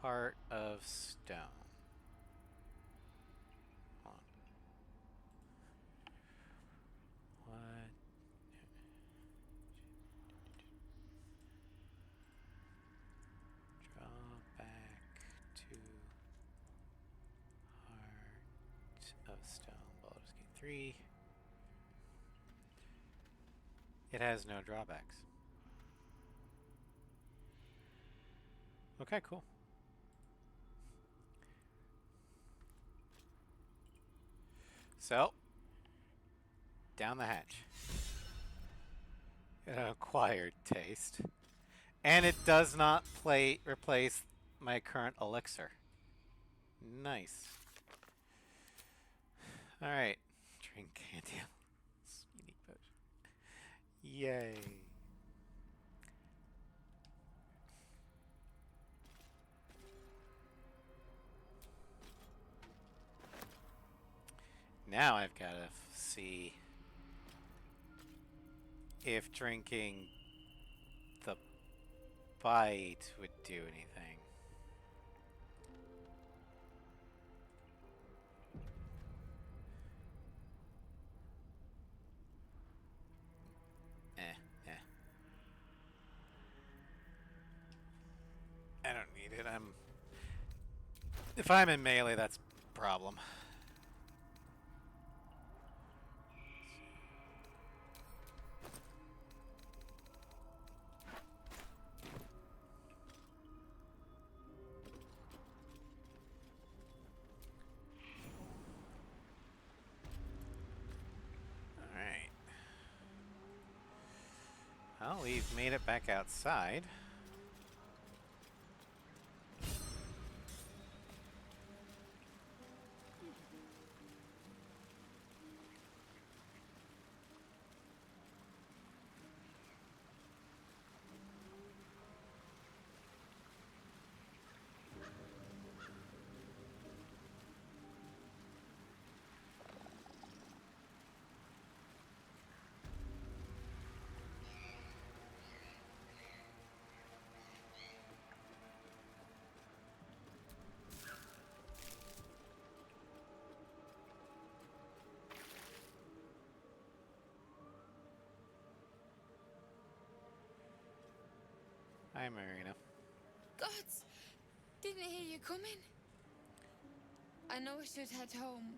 Heart of Stone. Hold on. What? Draw back to Heart of Stone. Baldur's Gate 3. It has no drawbacks. Okay, cool. So, down the hatch. An acquired taste. And it does not replace my current elixir. Nice. Alright. Drink candy. Speedy potion. Yay. Now I've got to see if drinking the bite would do anything. I don't need it. If I'm in melee, that's a problem. Alright. Well, we've made it back outside. Hi, Marina. Gods, didn't hear you coming. I know I should head home,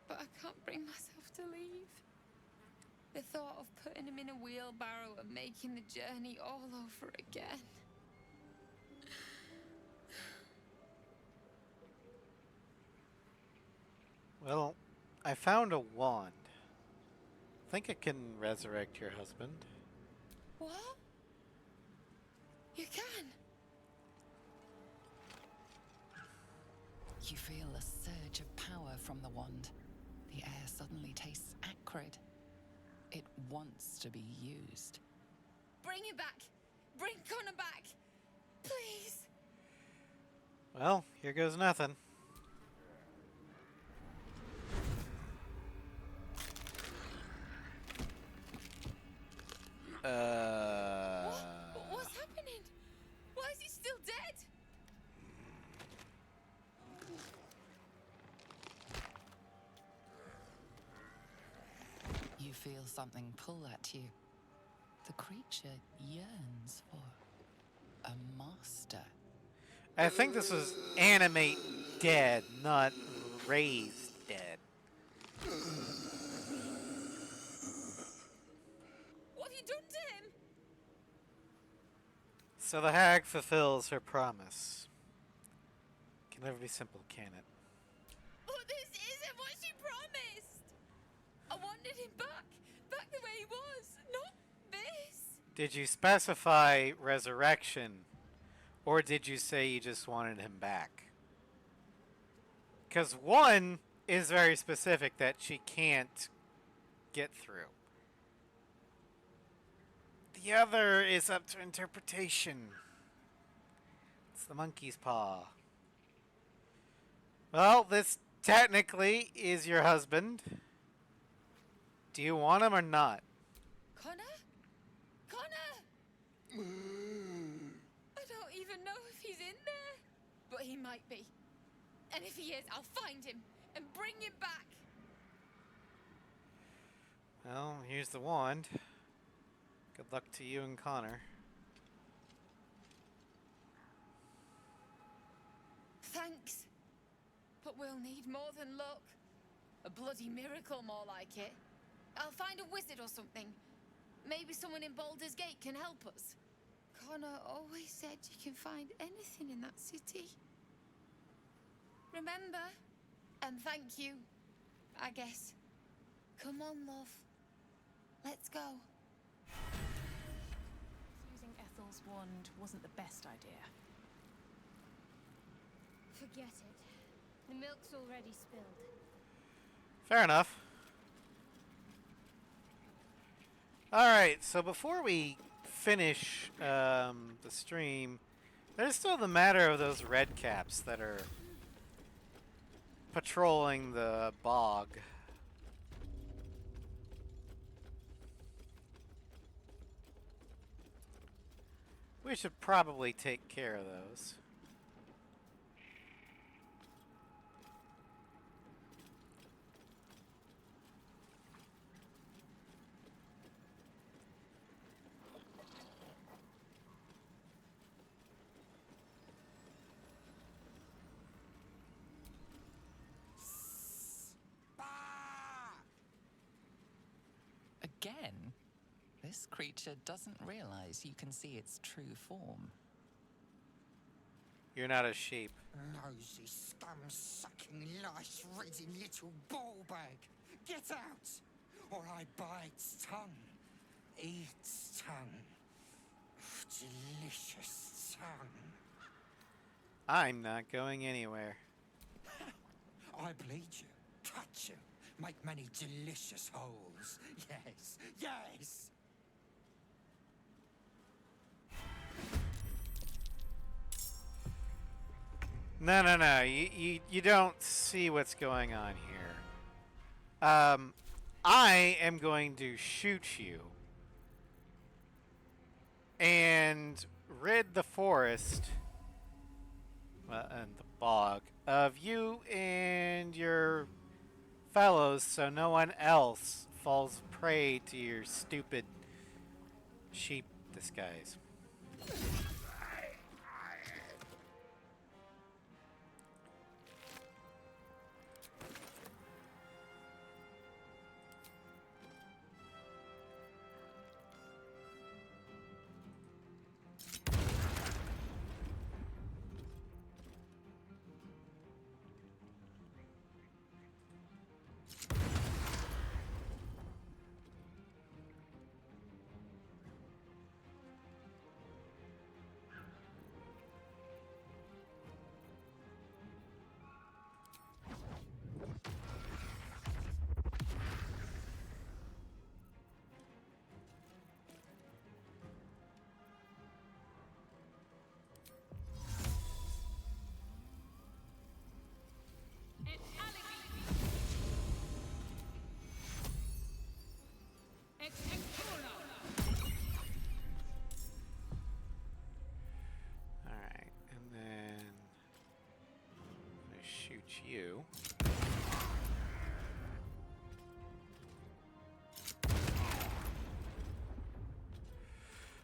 but I can't bring myself to leave. The thought of putting him in a wheelbarrow and making the journey all over again. Well, I found a wand. Think it can resurrect your husband. What? You can? You feel a surge of power from the wand. The air suddenly tastes acrid. It wants to be used. Bring him back! Bring Connor back! Please! Well, here goes nothing. What's happening? Why is he still dead? You feel something pull at you. The creature yearns for a master. I think this was animate dead, not raised dead. What have you done to him? So the hag fulfills her promise. Can never be simple, can it? But this isn't what she promised. I wanted him back the way he was, not this. Did you specify resurrection, or did you say you just wanted him back? Because one is very specific that she can't get through. The other is up to interpretation. It's the monkey's paw. Well, this technically is your husband. Do you want him or not? Connor? Connor! I don't even know if he's in there. But he might be. And if he is, I'll find him and bring him back. Well, here's the wand. Good luck to you and Connor. Thanks. But we'll need more than luck. A bloody miracle, more like it. I'll find a wizard or something. Maybe someone in Baldur's Gate can help us. Connor always said you can find anything in that city. Remember? And thank you, I guess. Come on, love. Let's go. Using Ethel's wand wasn't the best idea. Forget it. The milk's already spilled. Fair enough. Alright, so before we finish the stream, there's still the matter of those red caps that are patrolling the bog. We should probably take care of those. Again, this creature doesn't realize you can see its true form. You're not a sheep. Nosy, scum-sucking, lice-reading little ball bag. Get out, or I bite its tongue. Eat its tongue. Delicious tongue. I'm not going anywhere. I bleed you, touch you, make many delicious holes. Yes, yes! No. You don't see what's going on here. I am going to shoot you and rid the forest and the bog of you and your fellows so no one else falls prey to your stupid sheep disguise.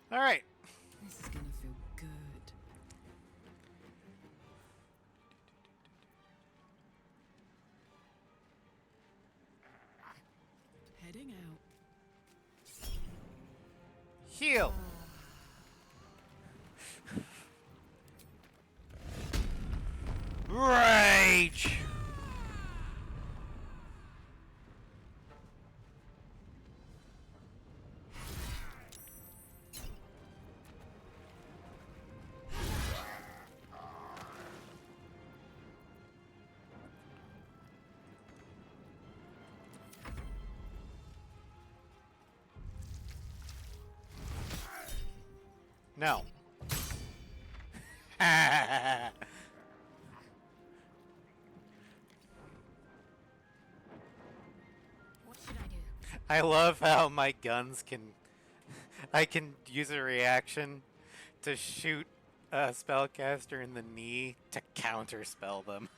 All right. This is gonna feel good. Heading out. Heal. Rage. No. What should I do? I love how my guns can... I can use a reaction to shoot a spellcaster in the knee to counterspell them.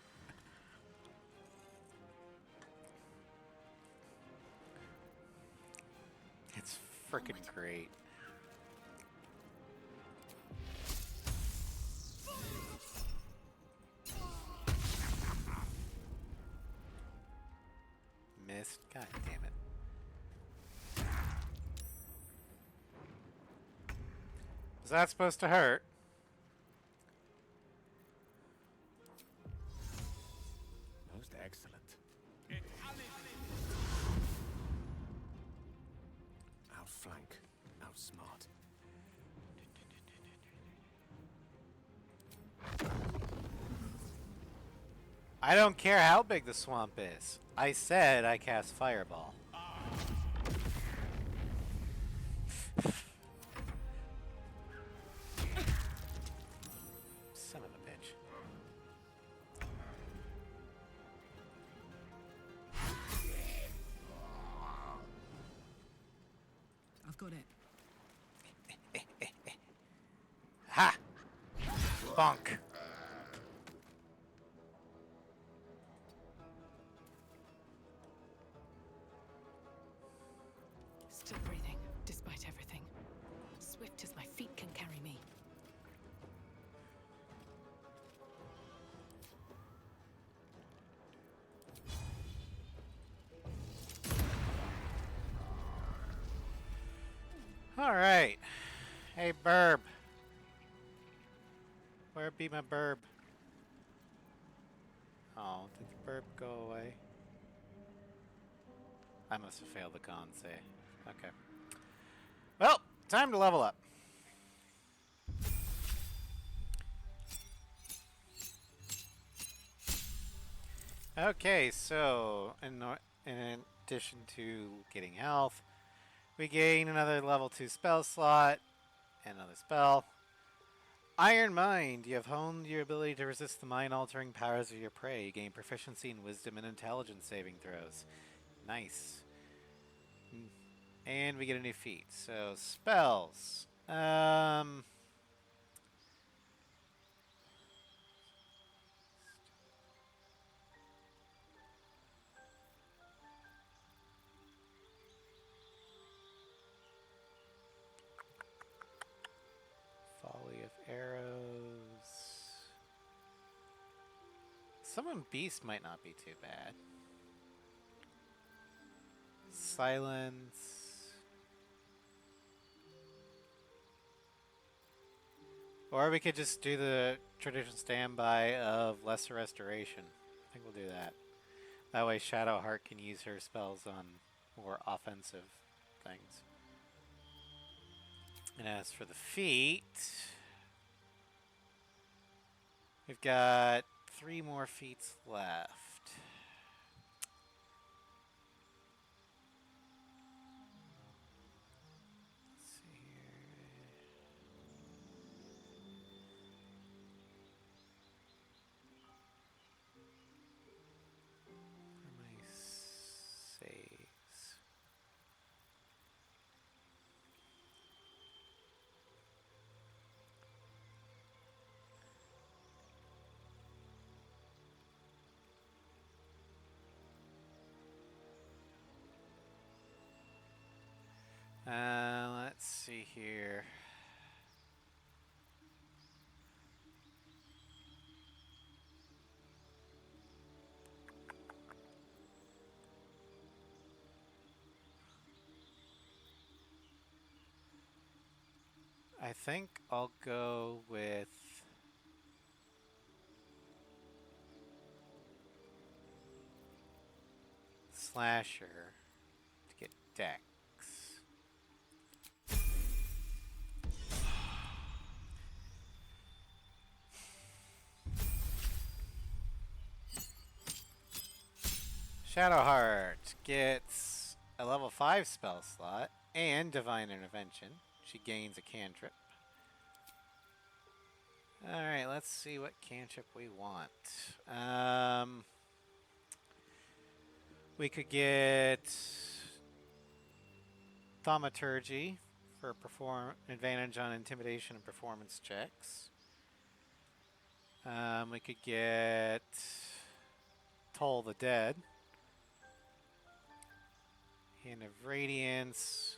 It's freaking great. Missed. God damn it. Was that supposed to hurt? Most excellent. Outflank, outsmart. I don't care how big the swamp is. I said I cast Fireball. Son of a bitch. I've got it. Ha! Bonk. Still breathing, despite everything. Swift as my feet can carry me. All right. Hey, Burb. Where be my Burb? Oh, did the Burb go away? I must have failed the con save. Okay. Well, time to level up. Okay, so in addition to getting health, we gain another level 2 spell slot, and another spell. Iron Mind. You have honed your ability to resist the mind-altering powers of your prey. You gain proficiency in wisdom and intelligence saving throws. Nice. And we get a new feat. So, spells. Volley of arrows. Summon Beast might not be too bad. Silence. Or we could just do the traditional standby of Lesser Restoration. I think we'll do that. That way Shadowheart can use her spells on more offensive things. And as for the feat, we've got 3 more feats left. Let's see here. Where are my saves? Let's see here. I think I'll go with Slasher to get Dex. Shadowheart gets a level 5 spell slot and Divine Intervention. She gains a cantrip. Alright, let's see what cantrip we want. We could get Thaumaturgy for advantage on intimidation and performance checks. We could get Toll the Dead. Hand of Radiance,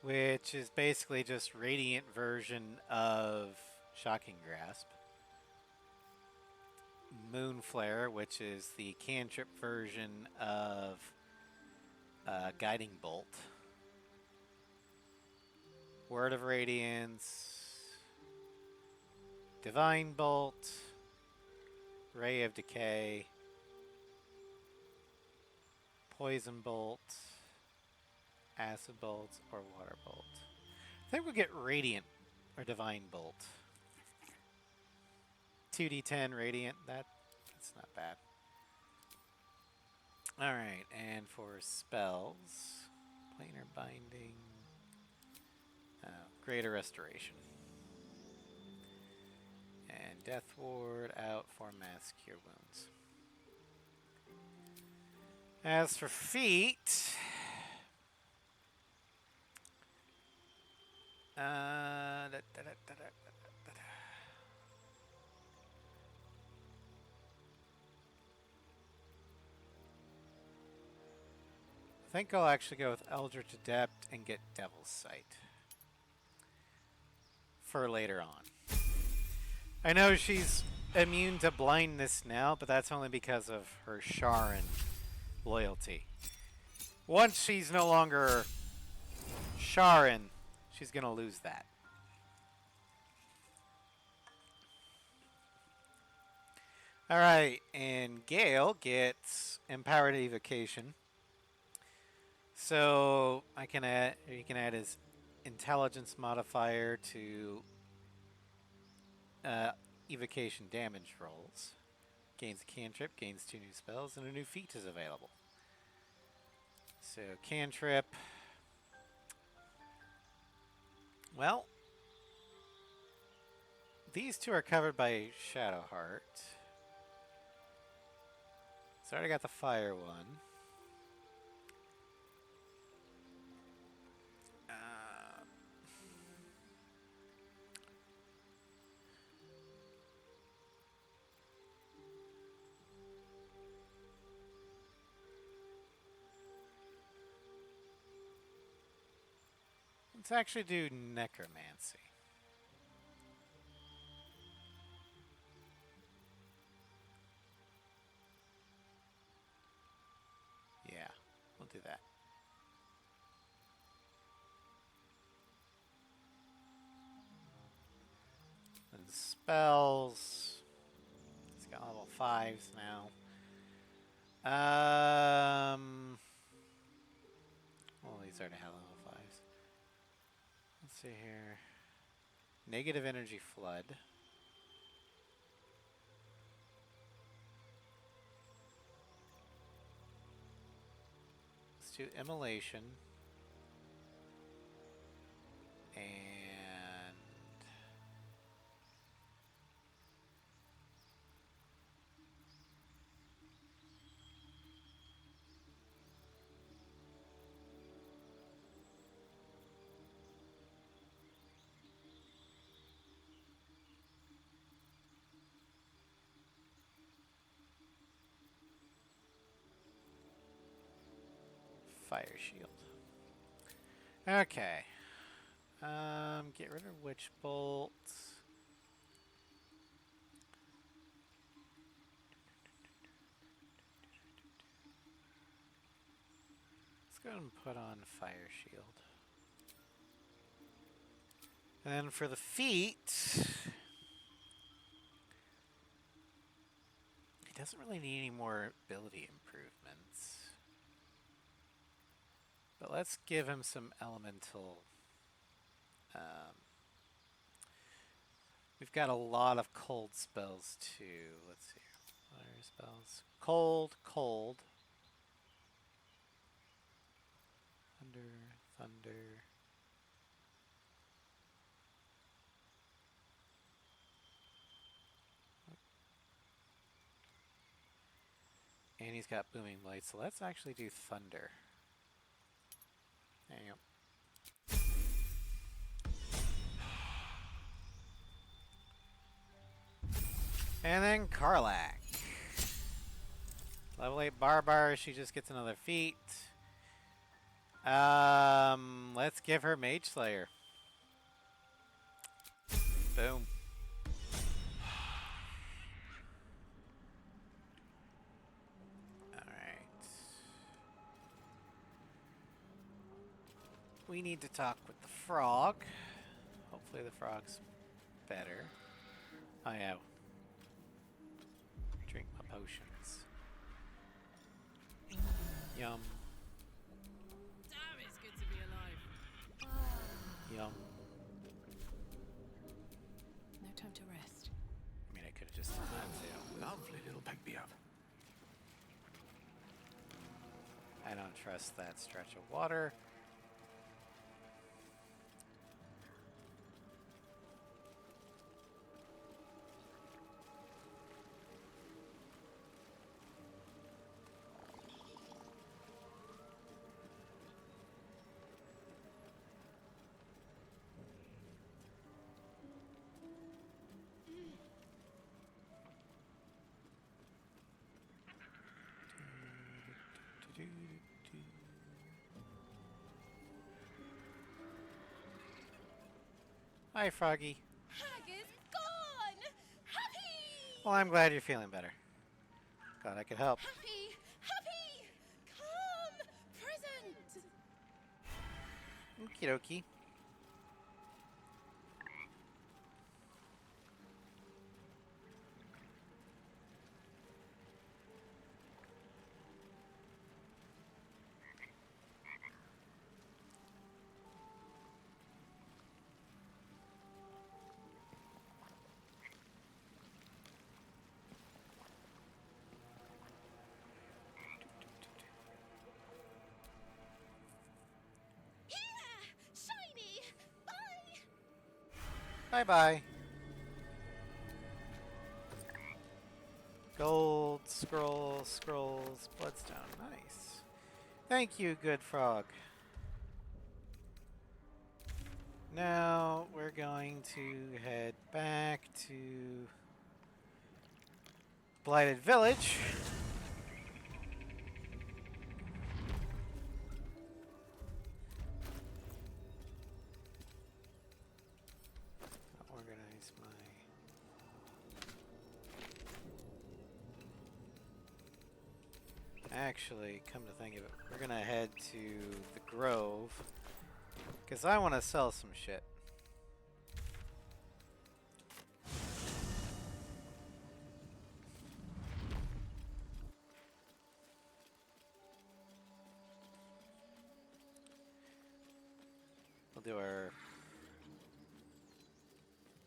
which is basically just Radiant version of Shocking Grasp. Moonflare, which is the cantrip version of Guiding Bolt. Word of Radiance, Divine Bolt, Ray of Decay, Poison Bolt, Acid Bolt, or Water Bolt. I think we'll get Radiant or Divine Bolt. 2d10 Radiant, that's not bad. Alright, and for spells, Planar Binding, Greater Restoration. And Death Ward out for Mass Cure Wounds. As for feet, I think I'll actually go with Eldritch Adept and get Devil's Sight for later on. I know she's immune to blindness now, but that's only because of her Sharon loyalty. Once she's no longer Sharon, she's going to lose that. Alright, and Gale gets Empowered Evocation. So he can add his Intelligence modifier to Evocation damage rolls. Gains a cantrip, gains 2 new spells, and a new feat is available. So cantrip. Well, these two are covered by Shadowheart. So I already got the fire one. Let's actually do Necromancy. Yeah, we'll do that. And spells. It's got level 5s now. Well, these already have level 5s. Let's see here. Negative Energy Flood. Let's do Immolation. And Fire Shield. Okay. Get rid of Witch Bolt. Let's go ahead and put on Fire Shield. And then for the feet, he doesn't really need any more ability improvements. But let's give him some elemental. We've got a lot of cold spells too. Let's see. Fire spells. Cold, cold. Thunder, thunder. And he's got booming blades, so let's actually do thunder. There you go. And then Karlak. Level 8 Barbar, she just gets another feat. Let's give her Mage Slayer. Boom. Alright. We need to talk with the frog. Hopefully the frog's better. Oh yeah. Drink my potions. Yum. Damn, it's good to be alive. Yum. No time to rest. I mean, I could have just done that too. Lovely little pick-me-up. I don't trust that stretch of water. Hi, Froggy. Hag is gone! Happy! Well, I'm glad you're feeling better. Glad I could help. Happy! Happy! Come! Present! Okie dokie. Shiny! Bye! Bye-bye. Gold, scrolls, bloodstone. Nice. Thank you, good frog. Now we're going to head back to Blighted Village. I'll organize my... Actually, come to think of it, we're gonna head to the Grove. Because I want to sell some shit. We'll do our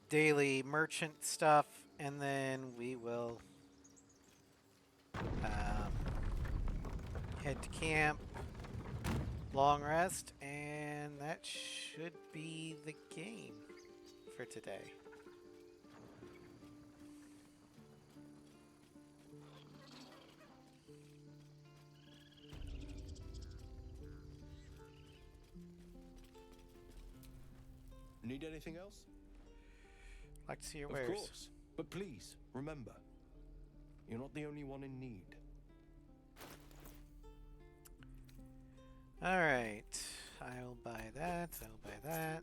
daily merchant stuff, and then we will head to camp, long rest, and that should be the game for today. Need anything else? Like to see your Of wares. course. But please, remember, you're not the only one in need. Alright. I'll buy that. I'll buy that.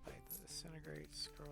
Buy the disintegrate scroll.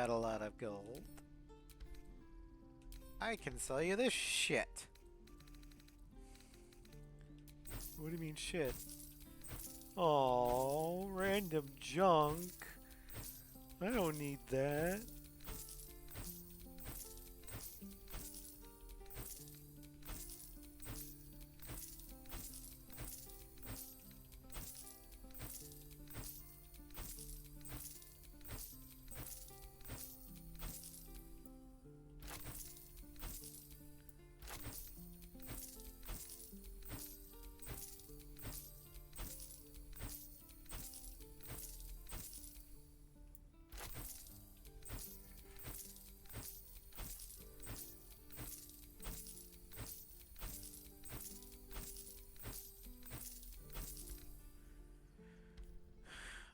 got a lot of gold. I can sell you this shit. What do you mean shit? Oh, random junk. I don't need that.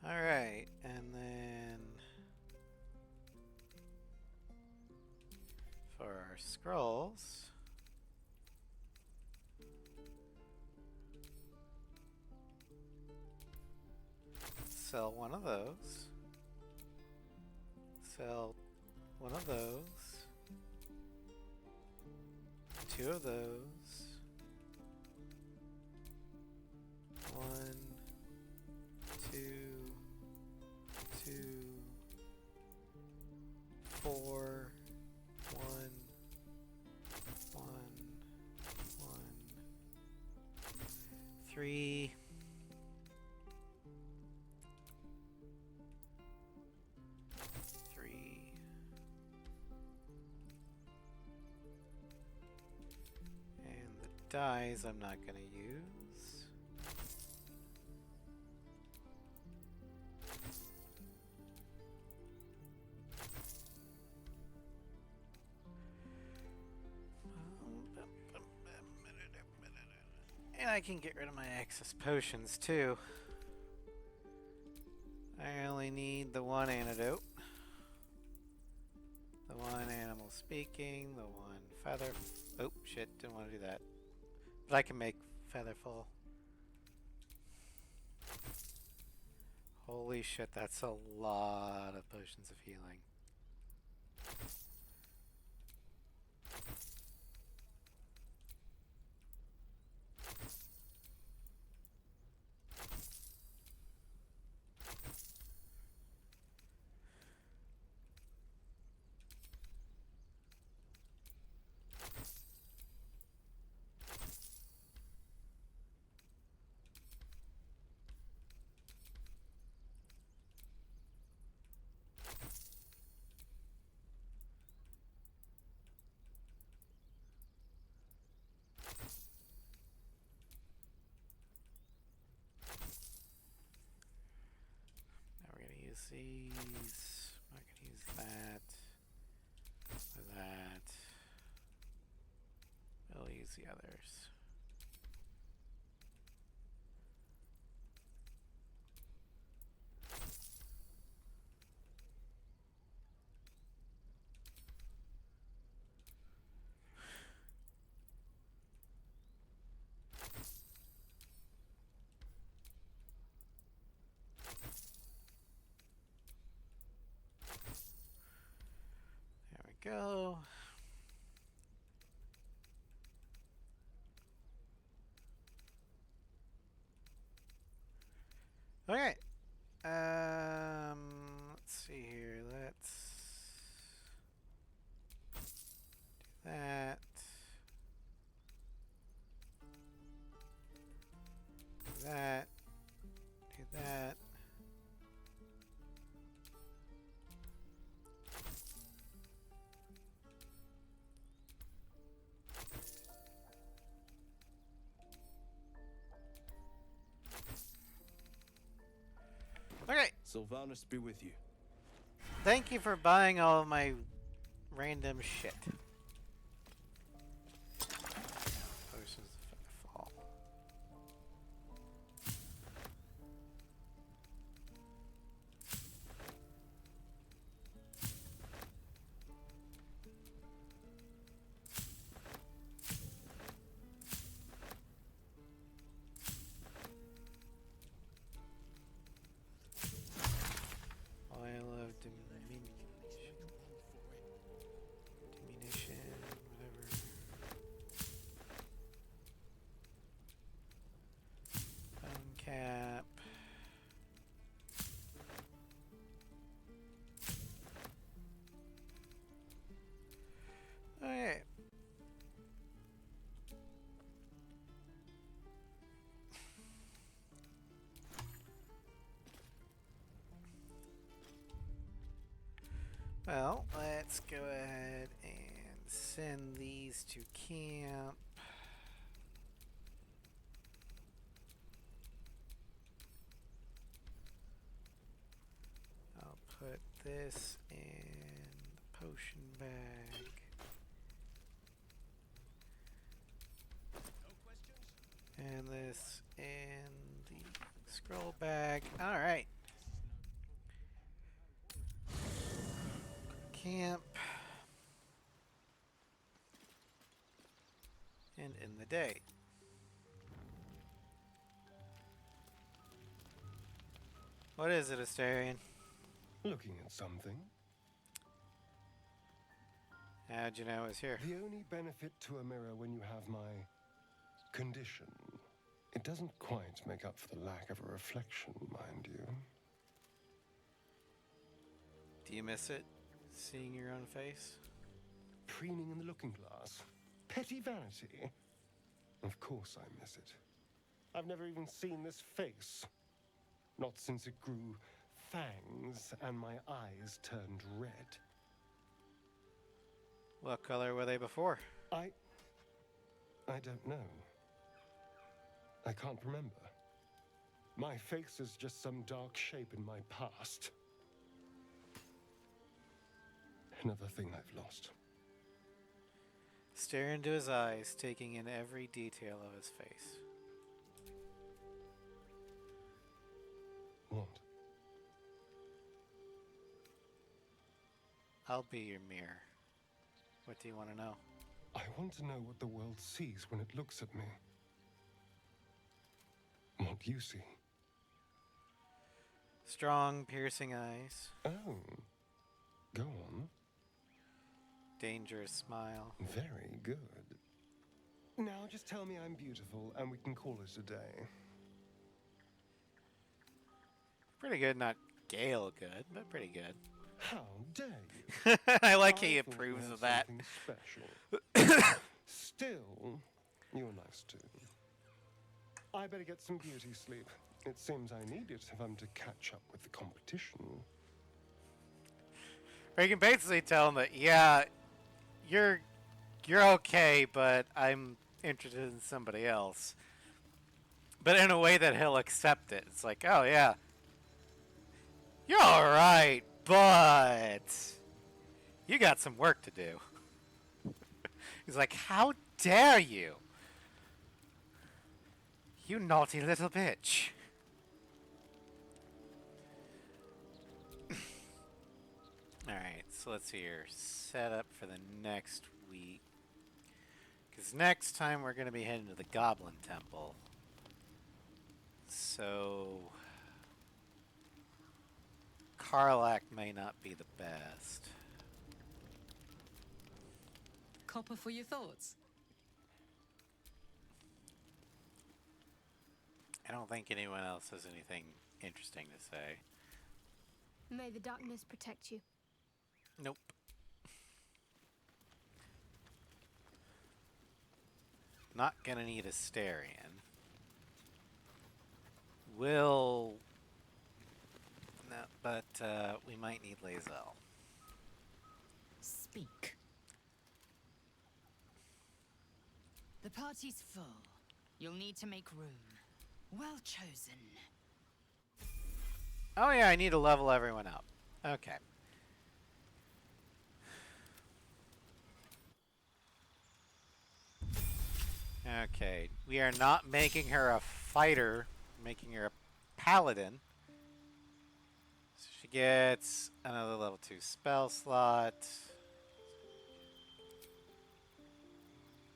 Alright, and then for our scrolls, sell one of those, sell one of those, two of those, one, two, 4, 1, 3, 3, and the dies I'm not going to use. And I can get rid of my excess potions too. I only need the one antidote, the one animal speaking, the one feather. Oh shit, didn't want to do that. But I can make featherfall. Holy shit, that's a lot of potions of healing. These. I'm not going to use that or that. I'll use the others. Go. Okay. Let's see here. Let's do that. Do that. Do that. Okay. Sylvanus be with you. Thank you for buying all of my random shit. Potions of fall. Oil of diminution. Well, let's go ahead and send these to camp. I'll put this in the potion bag. And this in the scroll bag. Alright. Camp. And in the day. What is it, Astarion? Looking at something. How'd you know I was here? The only benefit to a mirror when you have my condition, it doesn't quite make up for the lack of a reflection, mind you. Do you miss it? Seeing your own face? Preening in the looking glass. Petty vanity. Of course I miss it. I've never even seen this face. Not since it grew fangs and my eyes turned red. What color were they before? I don't know. I can't remember. My face is just some dark shape in my past. Another thing I've lost. Stare into his eyes, taking in every detail of his face. What? I'll be your mirror. What do you want to know? I want to know what the world sees when it looks at me. What you see. Strong, piercing eyes. Oh. Go on. Dangerous smile. Very good. Now just tell me I'm beautiful and we can call it a day. Pretty good, not Gale good, but pretty good. How dare you? I like he approves of that. Special. Still, you're nice too. I better get some beauty sleep. It seems I need it if I'm to catch up with the competition. Or you can basically tell him that, yeah, you're okay, but I'm interested in somebody else. But in a way that he'll accept it. It's like, oh yeah, you're alright, but you got some work to do. He's like, how dare you? You naughty little bitch. Alright, so let's see here. Set up for the next week. Because next time we're going to be heading to the Goblin Temple. So Karlak may not be the best. Copper for your thoughts. I don't think anyone else has anything interesting to say. May the darkness protect you. Nope. Not gonna need Astarion. Will... No, but we might need Lae'zel. Speak. The party's full. You'll need to make room. Well chosen. Oh yeah, I need to level everyone up. Okay. Okay, we are not making her a fighter, making her a paladin. So she gets another level 2 spell slot.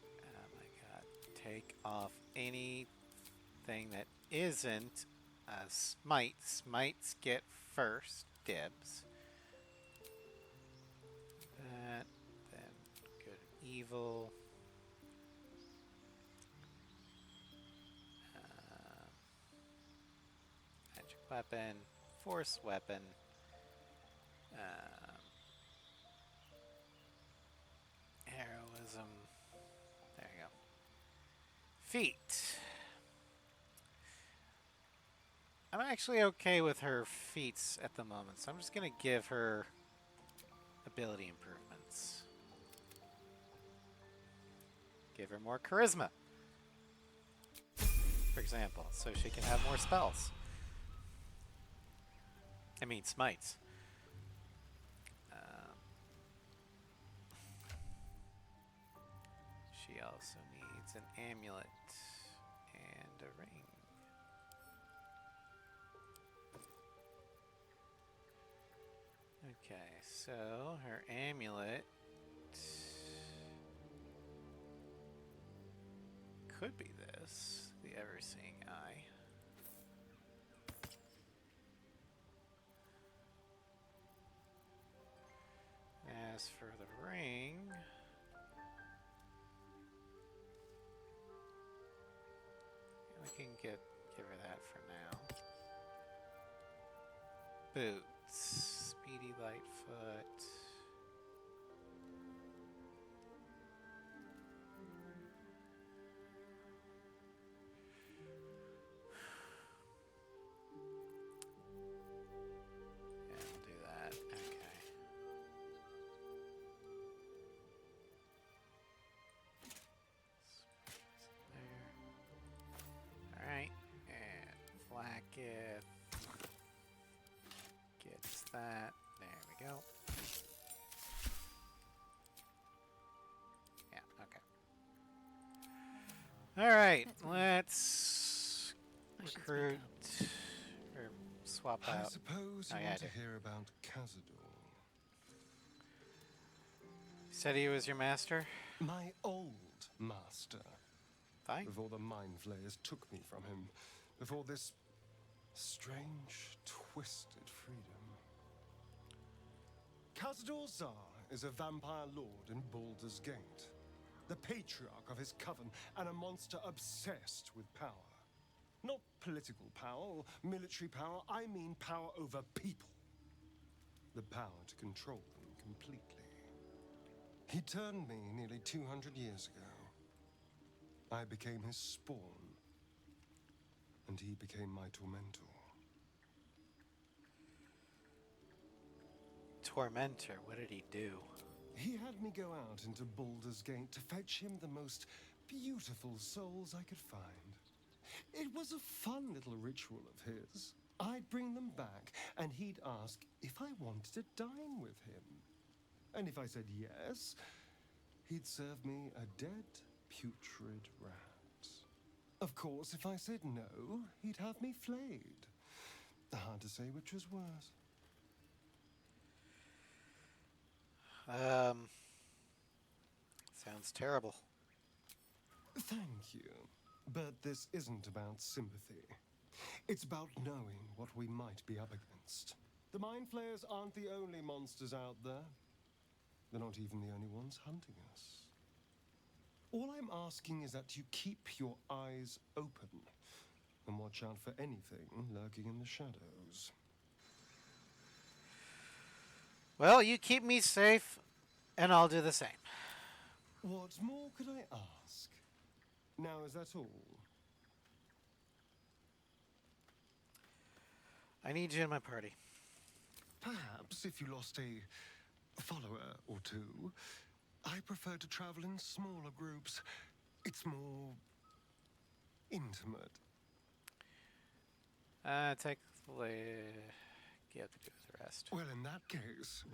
Oh my god. Take off anything that isn't a smite. Smites get first dibs. That, then good and evil. Magic weapon, force weapon. Heroism. There you go. Feet. I'm actually okay with her feats at the moment, so I'm just going to give her ability improvements. Give her more charisma, for example, so she can have more spells. I mean, smites. She also needs an amulet and a ring. Okay, so her amulet could be this, the Ever-Seeing Eye. As for the ring, we can give her that for now. Boots, Speedy Lightfoot. Yeah, we'll do that. Okay. There. Alright, and Flacketh gets that. There we go. Yeah, okay. Alright, let's recruit or swap out. I suppose you want to hear about Cazador. You said he was your master? My old master. Fine. Before the mind flayers took me from him. Before this strange, twisted freedom. Cazador is a vampire lord in Baldur's Gate. The patriarch of his coven and a monster obsessed with power. Not political power or military power, I mean power over people. The power to control them completely. He turned me nearly 200 years ago. I became his spawn, and he became my tormentor. Tormentor, what did he do? He had me go out into Baldur's Gate to fetch him the most beautiful souls I could find. It was a fun little ritual of his. I'd bring them back, and he'd ask if I wanted to dine with him. And if I said yes, he'd serve me a dead, putrid rat. Of course, if I said no, he'd have me flayed. Hard to say which was worse. Sounds terrible. Thank you. But this isn't about sympathy. It's about knowing what we might be up against. The Mind Flayers aren't the only monsters out there. They're not even the only ones hunting us. All I'm asking is that you keep your eyes open and watch out for anything lurking in the shadows. Well, you keep me safe, and I'll do the same. What more could I ask? Now, is that all? I need you in my party. Perhaps if you lost a follower or two, I prefer to travel in smaller groups. It's more intimate. Technically, you have to do the rest. Well, in that case,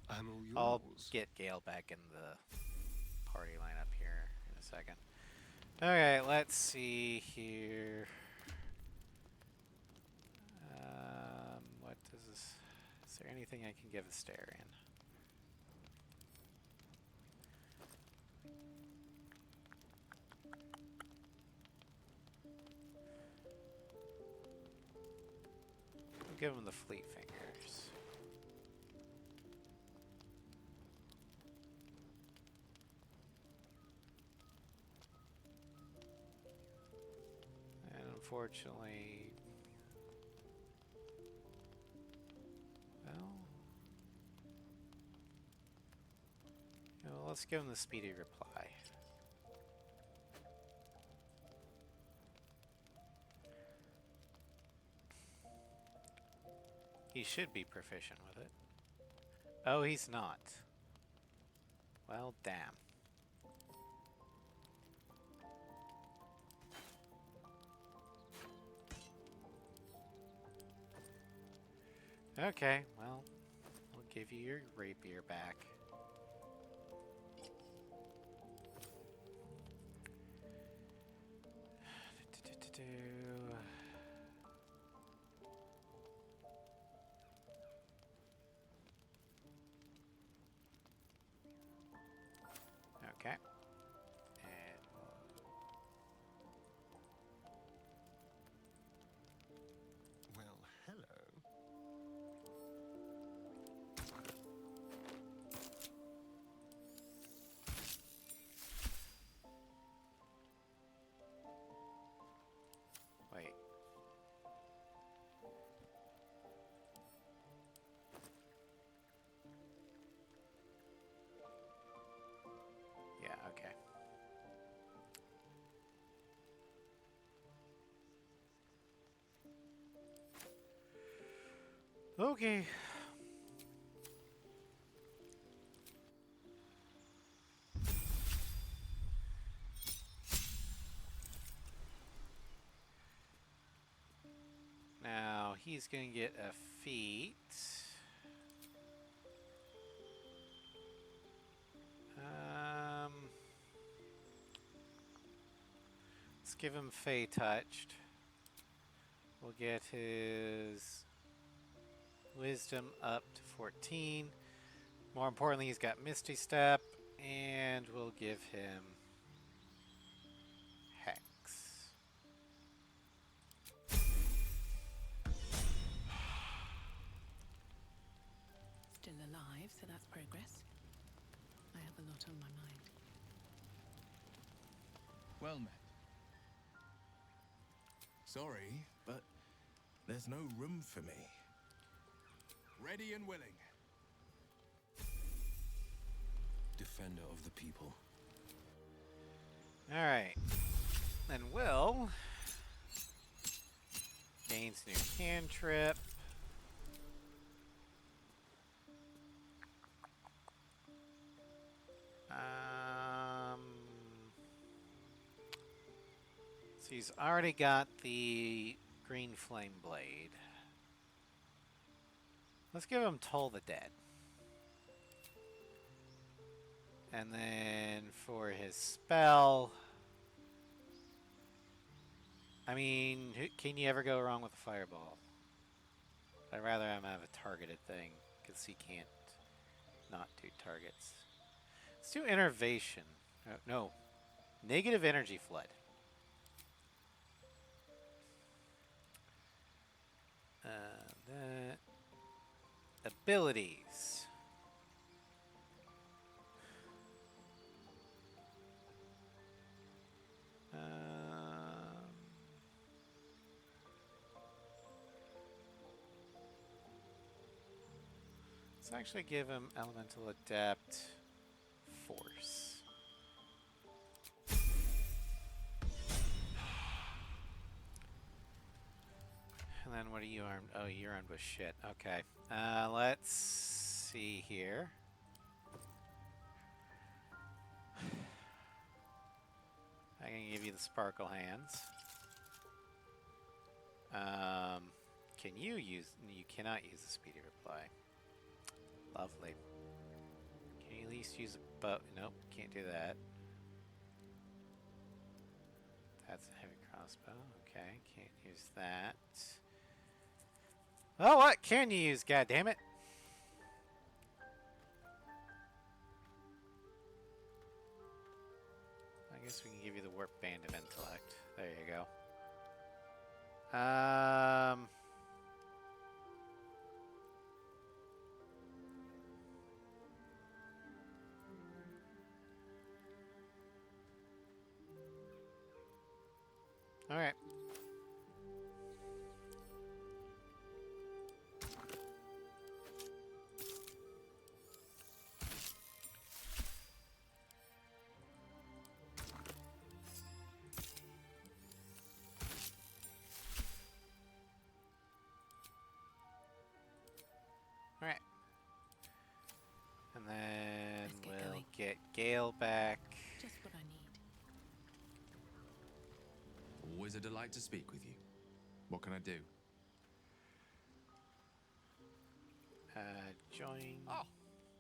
I'm all yours. I'll get Gale back in the party lineup here in a second. Okay, let's see here. What does this? Is there anything I can give a stare in? I'll give him the fleet fingers. And unfortunately, well, let's give him the speedy reply. He should be proficient with it. Oh, he's not. Well, damn. Okay, well, we'll give you your rapier back. Okay. And Well, hello. wait. Yeah, okay. Okay. Now he's gonna get a feat. Let's give him Fey Touched. We'll get his Wisdom up to 14. More importantly, he's got Misty Step, and we'll give him Hex. Still alive, so that's progress. I have a lot on my mind. Well met. Sorry, but there's no room for me. Ready and willing. Defender of the people. Alright. Then Will gains new cantrip. So he's already got the green flame blade. Let's give him Toll the Dead. And then for his spell, I mean, can you ever go wrong with a fireball? I'd rather him have a targeted thing, because he can't not do targets. Let's do Innervation. No. Negative Energy Flood. That. Abilities. Let's actually give him Elemental Adept Force. And then what are you armed? Oh, you're armed with shit. Okay. Let's see here. I can give you the Sparkle Hands. Can you use... You cannot use the Speedy Reply. Lovely. Can you at least use a bow? Nope, can't do that. That's a heavy crossbow. Okay, can't use that. Oh, what can you use? God damn it! I guess we can give you the Warp Band of Intellect. There you go. All right. All right. And then we'll get Gale back. Just what I need. Always a delight to speak with you. What can I do? Join. Oh,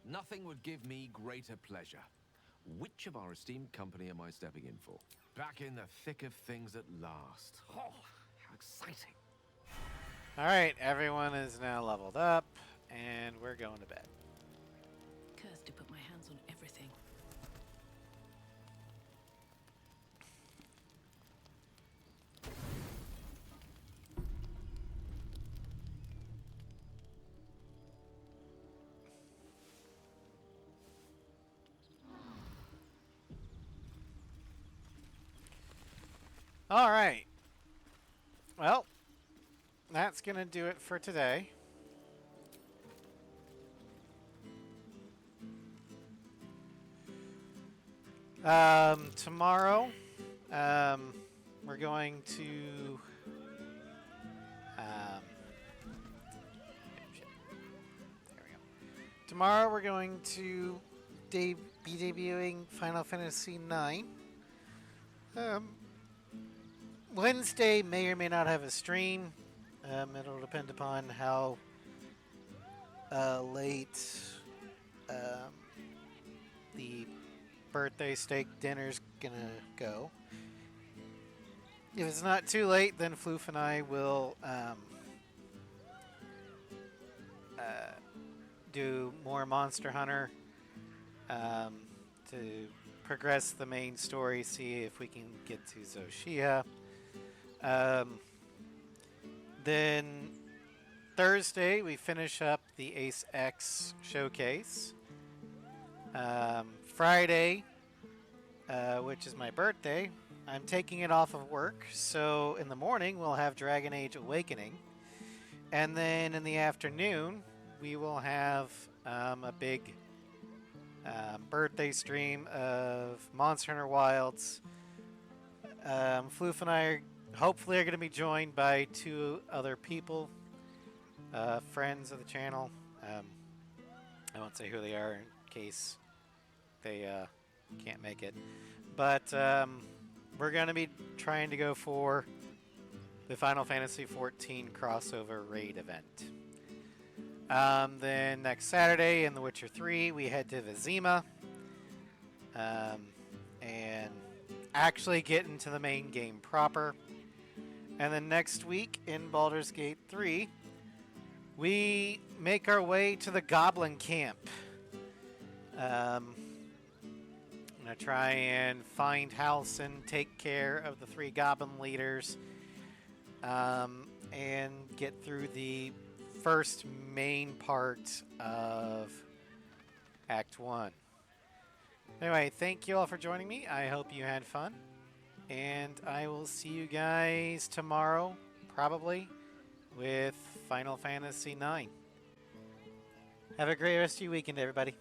nothing would give me greater pleasure. Which of our esteemed company am I stepping in for? Back in the thick of things at last. Oh, how exciting. Alright, everyone is now leveled up, and we're going to bed. Cursed to put my hands on everything. Alright. Well, that's going to do it for today. Tomorrow, we're going to... there we go. Tomorrow we're going to be debuting Final Fantasy IX. Wednesday may or may not have a stream. It'll depend upon how late the birthday steak dinner's gonna go. If it's not too late, then Floof and I will do more Monster Hunter to progress the main story, see if we can get to Zoshia. Then Thursday, we finish up the Ace X showcase. Friday, which is my birthday, I'm taking it off of work, so in the morning we'll have Dragon Age Awakening. And then in the afternoon, we will have a big birthday stream of Monster Hunter Wilds. Floof and I hopefully are going to be joined by 2 other people, friends of the channel. I won't say who they are in case they can't make it. But we're going to be trying to go for the Final Fantasy XIV crossover raid event. Then next Saturday in The Witcher 3, we head to Vizima and actually get into the main game proper. And then next week in Baldur's Gate 3, we make our way to the Goblin Camp. I'm going to try and find Halcyon, take care of the 3 Goblin leaders, and get through the first main part of Act 1. Anyway, thank you all for joining me. I hope you had fun. And I will see you guys tomorrow, probably, with Final Fantasy IX. Have a great rest of your weekend, everybody.